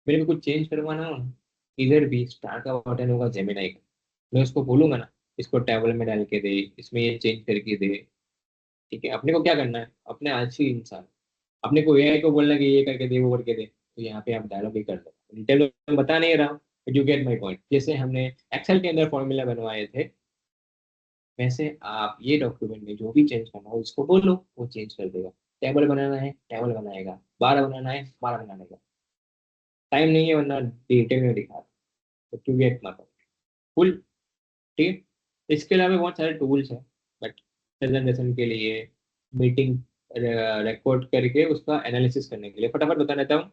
मेरे को कुछ चेंज करवाना हो ना, इधर भी स्टार का बटन होगा जेमिनाई का। मैं उसको बोलूंगा ना, इसको टेबल में डाल के दे, इसमें ये चेंज करके दे। ठीक है, अपने को क्या करना है, अपने आज ही इंसान, अपने को एआई को बोलना कि ये करके दे वो करके दे, तो यहाँ पे आप डायलॉग भी कर दो। डिटेल में बता नहीं रहा हूँ, यू गेट माई पॉइंट। जैसे हमने एक्सेल के अंदर फॉर्मूला बनवाए थे, वैसे आप ये डॉक्यूमेंट में जो भी चेंज करना हो इसको बोलो, वो चेंज कर देगा। टेबल बनाना है टेबल बनाएगा, बार बनाना है बार बनाएगा। टाइम नहीं है वरना डिटेल में दिखा, तो to get my point full. ठीक है, इसके अलावा बहुत सारे टूल्स हैं, बट प्रेजेंटेशन के लिए, मीटिंग रिकॉर्ड करके उसका एनालिसिस करने के लिए फटाफट बता देता हूँ।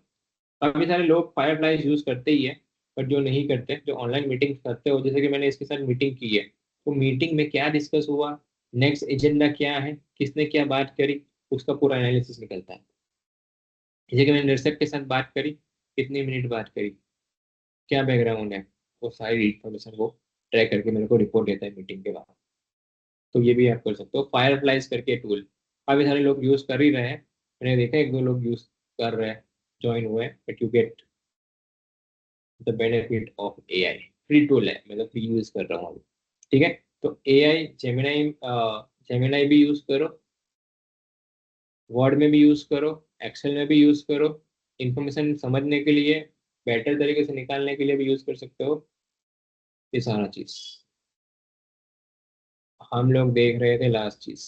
काफी सारे लोग फायरफ्लाइज यूज करते ही है, बट जो नहीं करते, जो ऑनलाइन मीटिंग करते हो, जैसे कि मैंने इसके साथ मीटिंग की है, तो मीटिंग में क्या डिस्कस हुआ, नेक्स्ट एजेंडा क्या है, किसने क्या बात करी, उसका पूरा एनालिसिस निकलता है। जैसे कि मैंने दर्शक के साथ बात करी, कितनी मिनट बात करी, क्या बैकग्राउंड है, वो सारी इन्फॉर्मेशन वो ट्रैक करके मेरे को रिपोर्ट देता है मीटिंग के बाद। तो ये भी आप कर सकते हो, फायरफ्लाइज करके टूल काफी सारे लोग यूज कर ही रहे हैं। मैंने देखा एक दो लोग यूज कर रहे हैं, ज्वाइन हुए, but you get the benefit of AI. Free tool है, मतलब फ्री यूज कर रहा हूँ अभी। ठीक है, तो एआई जेमिनाई, जेमिनाई भी यूज करो, वर्ड में भी यूज करो, एक्सेल में भी यूज करो, इंफॉर्मेशन समझने के लिए, बेटर तरीके से निकालने के लिए भी यूज कर सकते हो। ये सारा चीज हम लोग देख रहे थे लास्ट चीज।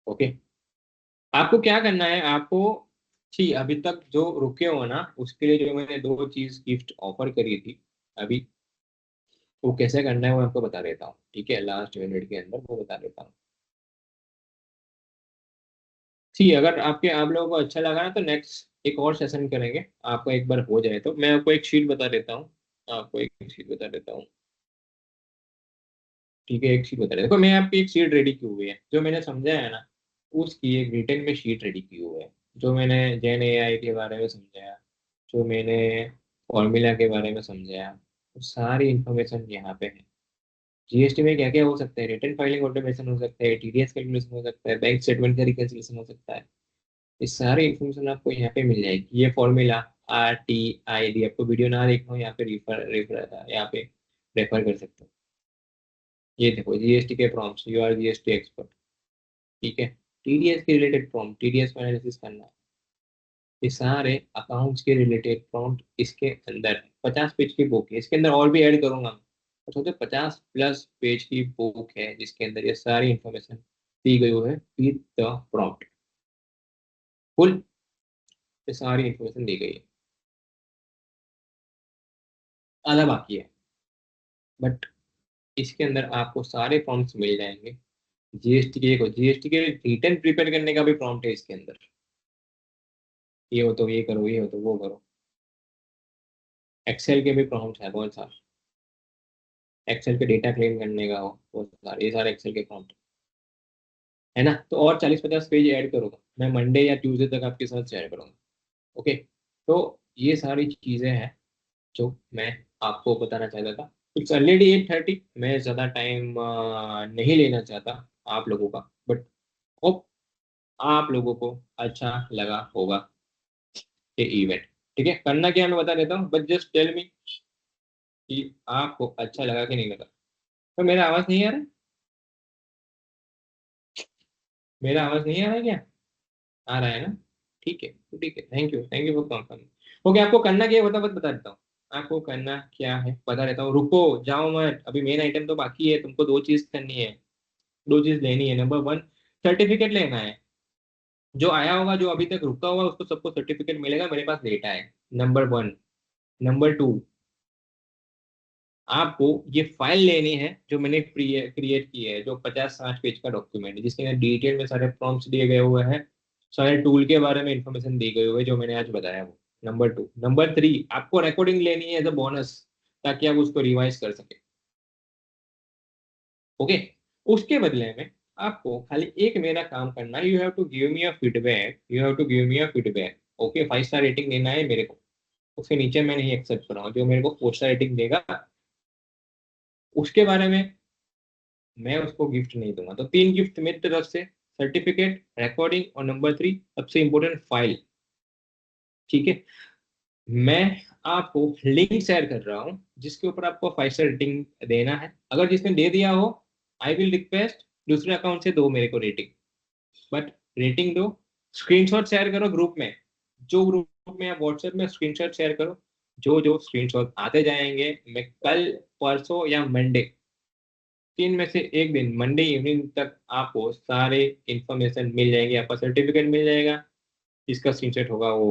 ओके, आपको क्या करना है, आपको जी अभी तक जो रुके हो ना, उसके लिए जो मैंने दो चीज गिफ्ट ऑफर करी थी अभी, वो कैसे करना है वो आपको बता देता हूँ, ठीक है, लास्ट मिनट के अंदर वो बता देता हूँ। ठीक है, अगर आप लोगों को अच्छा लगा ना तो नेक्स्ट एक और सेशन करेंगे, आपको एक बार हो जाए तो मैं आपको एक शीट बता देता हूँ। आपको एक शीट बता देता हूँ, ठीक है, एक शीट बता देता हूँ। देखो मैं आपकी एक शीट रेडी की हुई है, जो मैंने समझा है ना उसकी एक रिटर्न में शीट रेडी की हुई है। जो मैंने जेन एआई के बारे में समझाया, जो मैंने फॉर्मूला के बारे में समझाया, वो सारी इंफॉर्मेशन यहाँ पे है। जीएसटी में क्या क्या हो सकता है, रिटर्न फाइलिंग ऑटोमेशन हो सकता है, टीडीएस कैलकुलेशन हो सकता है, बैंक स्टेटमेंट का रिकन्सिलेशन हो सकता है। ये सारी इन्फॉर्मेशन आपको यहाँ पे मिल जाएगी। ये फॉर्मूला RTID, आपको वीडियो ना देखना हो यहाँ पे रेफर रेफर यहाँ पे रेफर कर सकते हो। ये देखो जीएसटी के prompts, you are GST expert, ठीक है। टीडीएस के रिलेटेड प्रॉम्प्ट, टीडीएस को एनालिसिस करना है। ये सारे अकाउंट्स के रिलेटेड प्रॉम्प्ट इसके अंदर है। 50 पेज की बुक है, इसके अंदर और भी ऐड करूंगा मैं, तो सोचो 50+ पेज की बुक है जिसके अंदर ये सारी इंफॉर्मेशन दी गई है विद द प्रॉम्प्ट। फुल ये सारी इंफॉर्मेशन दी गई है, आधा बाकी है, बट इसके अंदर आपको सारे प्रॉम्प्ट्स मिल जाएंगे। जीएसटी के रिटर्न प्रिपेयर करने का भी प्रॉम्प्ट है इसके अंदर। ये हो तो ये करो, ये हो तो वो करो। एक्सेल के भी प्रॉम्प्ट है बहुत सारे, एक्सेल के डेटा क्लेम करने का हो बहुत सारे, ये सारे एक्सेल के प्रॉम्प्ट है ना। तो और 40-50 पेज ऐड करूंगा मैं, मंडे या ट्यूसडे तक आपके साथ शेयर करूंगा। ओके, तो ये सारी चीजें हैं जो मैं आपको बताना चाहता था। इट्स ऑलरेडी 8:30, मैं ज़्यादा टाइम नहीं लेना चाहता आप लोगों का, बट होप आप लोगों को अच्छा लगा होगा ये इवेंट। ठीक है, करना क्या है मैं बता देता हूँ, बट जस्ट टेल मी कि आपको अच्छा लगा कि नहीं लगा। तो मेरा आवाज़ नहीं आ रहा है? मेरा आवाज़ नहीं आ रहा है क्या? आ रहा है ना? ठीक है, तो ठीक है, thank you for confirming. Okay, आपको करना क्या है बता देता हूँ। आपको करना क्या है बता देता हूँ, रुको जाओ मत, अभी मेन आइटम तो बाकी है। तुमको दो चीज करनी है, दो चीज लेनी है। नंबर 1, सर्टिफिकेट लेना है। जो आया होगा, जो अभी तक रुका हुआ उसको सबको सर्टिफिकेट मिलेगा, मेरे पास डेटा है। नंबर 1। नंबर 2, आपको ये फाइल लेनी है जो मैंने क्रिएट की है, जो 50-60 पेज का डॉक्यूमेंट है जिसके अंदर डिटेल में सारे प्रॉम्प्ट्स दिए गए हुए हैं, सारे टूल के बारे में इंफॉर्मेशन दी गई हुई है जो मैंने आज बताया वो। नंबर 2। नंबर 3, आपको रिकॉर्डिंग लेनी है एज अ बोनस, ताकि आप उसको रिवाइज कर सके। ओके, उसके बदले में आपको खाली एक मेरा काम करना है, you have to give me a feedback, you have to give me a feedback. Okay, 5 star rating देना है मेरे को, उसके नीचे मैं नहीं एक्सेप्ट कर रहा हूँ। जो मेरे को 4 स्टार रेटिंग देगा उसके बारे में मैं उसको गिफ्ट नहीं दूंगा। तो 3 गिफ्ट मेरी तरफ से, सर्टिफिकेट, रिकॉर्डिंग और नंबर 3 सबसे इंपॉर्टेंट फाइल। ठीक है, मैं आपको लिंक शेयर कर रहा हूँ जिसके ऊपर आपको 5 स्टार रेटिंग देना है। अगर जिसने दे दिया हो, आई विल रिक्वेस्ट दूसरे अकाउंट से दो मेरे को रेटिंग, बट रेटिंग दो। स्क्रीनशॉट शेयर करो ग्रुप में, जो ग्रुप में या व्हाट्सएप में स्क्रीनशॉट शेयर करो। जो जो स्क्रीनशॉट आते जाएंगे, मैं कल, परसों या मंडे, 3 में से एक दिन, मंडे इवनिंग तक आपको सारे इंफॉर्मेशन मिल जाएंगे। आपका सर्टिफिकेट मिल जाएगा, जिसका स्क्रीनशॉट होगा वो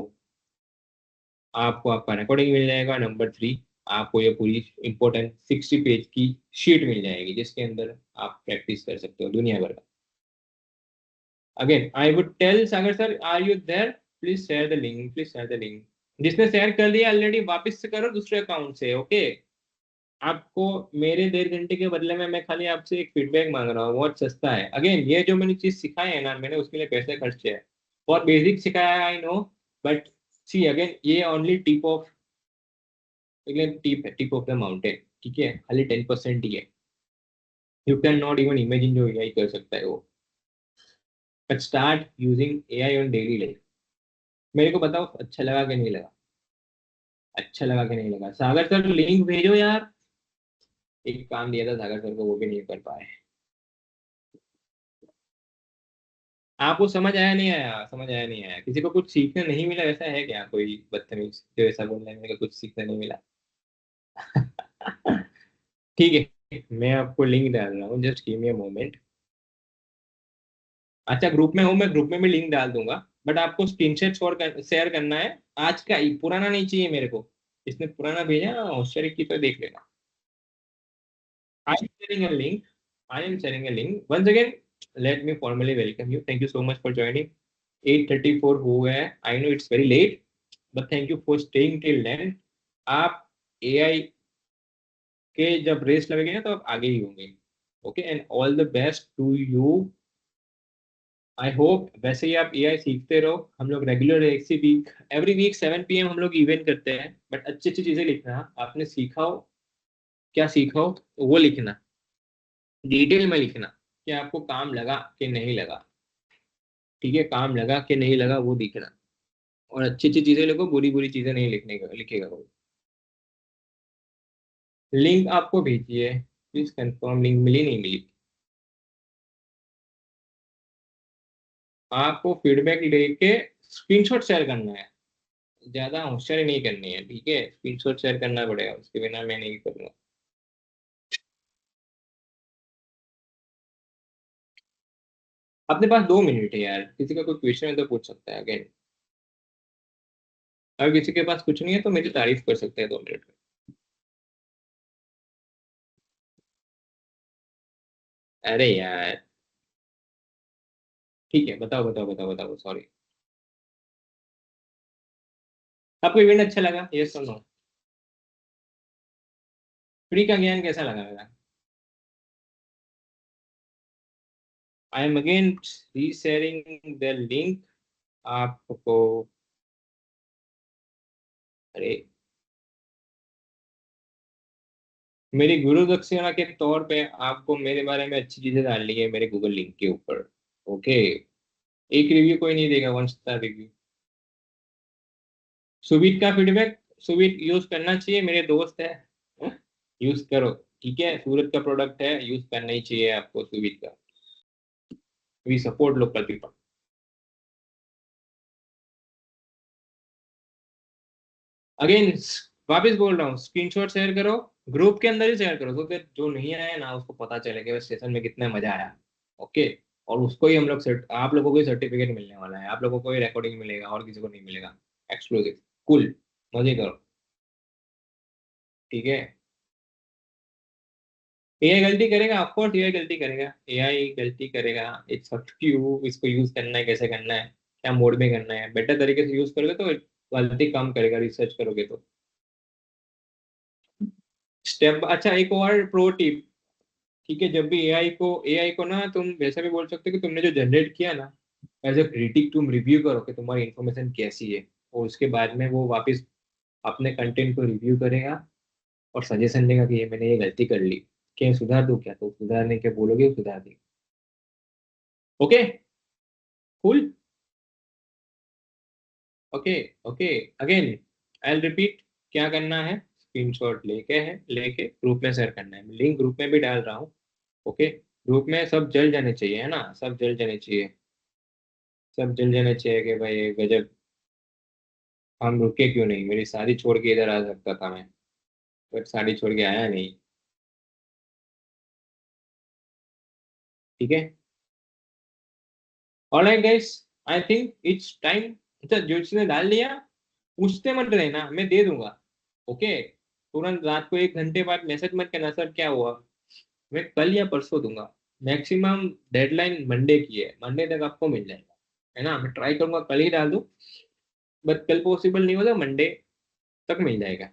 आपको, आपका रिकॉर्डिंग मिल जाएगा। नंबर 3, आपको ये पूरी इंपॉर्टेंट 60 पेज की शीट मिल जाएगी जिसके अंदर आप प्रैक्टिस कर सकते हो दुनिया भर का। Again I would tell Sagar sir, are you there, please share the link, please share the link. जिसने शेयर कर दिया ऑलरेडी, वापस से करो दूसरे अकाउंट से। ओके, आपको मेरे 1.5 घंटे के बदले में मैं खाली आपसे एक फीडबैक मांग रहा हूँ, बहुत सस्ता है। अगेन ये जो मैंने चीज सिखाई है ना, मैंने उसके लिए पैसे खर्चे हैं। बहुत बेसिक सिखाया है, I know, but see again, ये ओनली टिप है, टिप ऑफ द माउंटेन। ठीक है, खाली 10% ही है। You can not even imagine जो एआई कर सकता है वो। But start using AI on daily life. मेरे को बताओ अच्छा लगा कि नहीं लगा, अच्छा लगा कि नहीं लगा। सागर सर लिंक भेजो यार, एक काम दिया था सागर सर को, वो भी नहीं कर पाए। आपको समझ आया नहीं आया, समझ आया नहीं आया, किसी को कुछ सीखने नहीं मिला, ऐसा है क्या कोई बदतमीज जो ऐसा बोल रहा है मेरे को कुछ सीखने नहीं मिला? ठीक है, मैं आपको लिंक डाल रहा हूँ, just give me a moment. अच्छा, ग्रुप में हो, मैं ग्रुप में भी लिंक डाल दूंगा, बट आपको स्क्रीनशॉट शेयर करना है आज का ही, पुराना नहीं चाहिए मेरे को। इसने पुराना भेजा, होशियारी की तो देख लेना। sharing a link. I am sharing a link. Once again, let me formally welcome you. Thank you so much for joining. 8:34 हो गया है. I know it's very late, but thank you for staying till then. आप AI के जब race लगेगी ना तो आप आगे ही होंगे. Okay, and all the best to you. I hope वैसे ही आप AI सीखते रहो. हम लोग रेगुलर एक सी वीक एवरी वीक 7 PM हम लोग इवेंट करते हैं. बट अच्छी अच्छी चीजें लिखना. आपने सीखा हो, क्या सीखा हो तो वो लिखना, डिटेल में लिखना कि आपको काम लगा कि नहीं लगा. ठीक है, काम लगा कि नहीं लगा वो दिखना. और अच्छी अच्छी चीजें लिखो, बुरी बुरी चीजें नहीं लिखने का लिखेगा कोई. लिंक आपको भेजिए, प्लीज कंफर्म. लिंक मिली नहीं मिली? आपको फीडबैक लेके स्क्रीनशॉट शेयर करना है. ज्यादा होशियारी नहीं करनी है. ठीक है, स्क्रीनशॉट शेयर करना पड़ेगा, उसके बिना मैं नहीं करूँगा. अपने पास 2 मिनट है यार, किसी का कोई क्वेश्चन है तो पूछ सकता है. अगेन, अगर किसी के पास कुछ नहीं है तो मेरी तारीफ कर सकते हैं 2 मिनट में. अरे यार ठीक है, बताओ बताओ बताओ बताओ. सॉरी. आपको इवेंट अच्छा लगा? ये सुनो, फ्री का ज्ञान कैसा लगा मेरा? I am again resharing the link आपको. अरे, मेरी गुरु दक्षिणा के तौर पे आपको मेरे बारे में अच्छी चीजें डालनी है मेरे गूगल लिंक के ऊपर. ओके, एक रिव्यू कोई नहीं देगा, 1 स्टार रिव्यू. सुबीत का फीडबैक. सुबीत यूज करना चाहिए, मेरे दोस्त है. यूज करो. ठीक है, सूरत का प्रोडक्ट है, यूज करना ही चाहिए आपको सुबीत का. We support local people. Again वापस बोल रहा हूँ, स्क्रीनशॉट शेयर करो, ग्रुप के अंदर ही शेयर करो, तो फिर जो नहीं आया ना उसको पता चलेगा सेशन में कितना मजा आया. ओके, और उसको ही हम लोग आप लोगों को ही सर्टिफिकेट मिलने वाला है, आप लोगों को ही रिकॉर्डिंग मिलेगा, और किसी को नहीं मिलेगा. एक्सक्लूसिव. कूल. मजे करो. ठीक है. एआई गलती करेगा, ऑफ कोर्स एआई गलती करेगा. एआई गलती करेगा. इट्स अप टू यू, इसको यूज करना है, कैसे करना है, क्या मोड में करना है. बेटर तरीके से यूज करोगे तो गलती कम करेगा, रिसर्च करोगे तो. स्टेप. अच्छा, एक और प्रो टिप. ठीक है, जब भी एआई को ना तुम वैसा भी बोल सकते हो कि तुमने जो जनरेट किया ना, एज ए क्रिटिक तुम रिव्यू करो कि तुम्हारी इन्फॉर्मेशन कैसी है, और उसके बाद में वो वापस अपने कंटेंट को रिव्यू करेगा और सजेशन देगा कि ये मैंने ये गलती कर ली, क्या सुधार दूं क्या, तो सुधारने के बोलोगे वो सुधार देगा. Okay, cool. Okay. Okay, again I repeat, क्या करना है, स्क्रीनशॉट लेके ग्रुप में शेयर करना है. लिंक ग्रुप में भी डाल रहा हूँ. ओके, ग्रुप में सब जल जाने चाहिए, है ना, सब जल जाने चाहिए. सब जल जाने चाहिए कि भाई गजब, हम रुके क्यों नहीं, मेरी शादी छोड़ के इधर आ सकता था मैं, बट शादी छोड़ के आया नहीं. ठीक है. Alright guys, I think it's time. अच्छा, जो इसने डाल लिया, पूछते मत रहना, मैं दे दूंगा. ओके, तुरंत रात को 1 घंटे बाद मैसेज मत करना सर क्या हुआ. मैं कल या परसों दूंगा. मैक्सिमम डेडलाइन मंडे की है, मंडे तक आपको मिल जाएगा, है ना. मैं ट्राई करूंगा कल ही डाल दूं, बट कल पॉसिबल नहीं होगा, मंडे तक मिल जाएगा.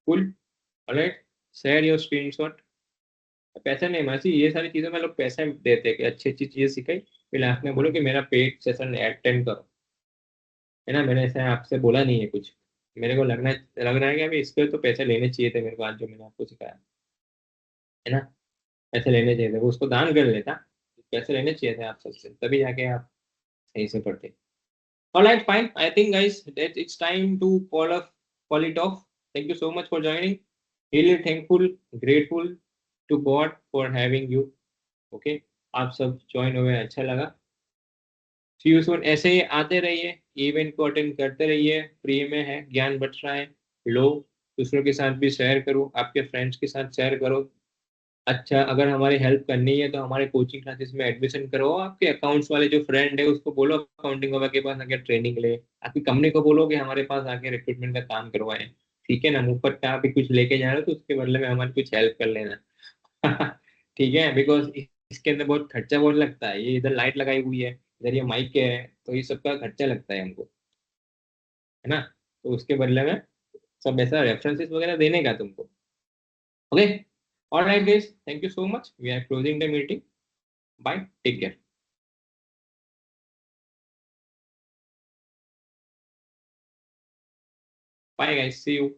कुल. Alright, share your screenshot. पैसा नहीं मासी, ये सारी चीजें में लोग पैसे देते हैं कि अच्छी अच्छी चीजें सिखाई, फिर लास्ट में बोलो कि मेरा पेड सेशन अटेंड करो, है ना. मैंने ऐसा आपसे बोला नहीं है कुछ. मेरे को लग रहा है कि अभी इसके तो पैसे लेने चाहिए थे मेरे को, आज जो मैंने आपको सिखाया, है ना. पैसे लेने चाहिए थे, वो उसको दान कर लेता. पैसे लेने चाहिए थे आप सबसे, तभी जाके आप सही से पढ़ते. Alright, fine. I think, guys, that it's time to call it off. Thank you so much for joining. Really thankful, grateful to God for having you. Okay, आप सब ज्वाइन हुए, अच्छा लगा. सी यू सून. ऐसे ही आते रहिए, इवेंट को attend करते रहिए, फ्री में है, ज्ञान बच रहा है. लो, दूसरों के साथ भी शेयर करो, आपके फ्रेंड्स के साथ शेयर करो. अच्छा, अगर हमारी हेल्प करनी है तो हमारे कोचिंग क्लासेस में एडमिशन करो. आपके अकाउंट्स वाले जो फ्रेंड है उसको बोलो अकाउंटिंग वाला के पास आके ट्रेनिंग ले. आपकी कंपनी को बोलो कि हमारे पास आके रिक्रूटमेंट का काम करवाएं. ठीक है ना, मुफ्त का आप भी कुछ लेके जा रहे हो तो उसके बदले में हमारी कुछ हेल्प कर लेना. ठीक है, बिकॉज इसके अंदर बहुत खर्चा बहुत लगता है, ये इधर लाइट लगाई हुई है, इधर ये माइक है, तो ये सबका खर्चा लगता है हमको, है ना। तो उसके बदले में सब ऐसा रेफरेंसेस वगैरह देने का तुमको। Okay, alright guys, thank you so much, we are closing the meeting, bye, take care, bye guys, see you.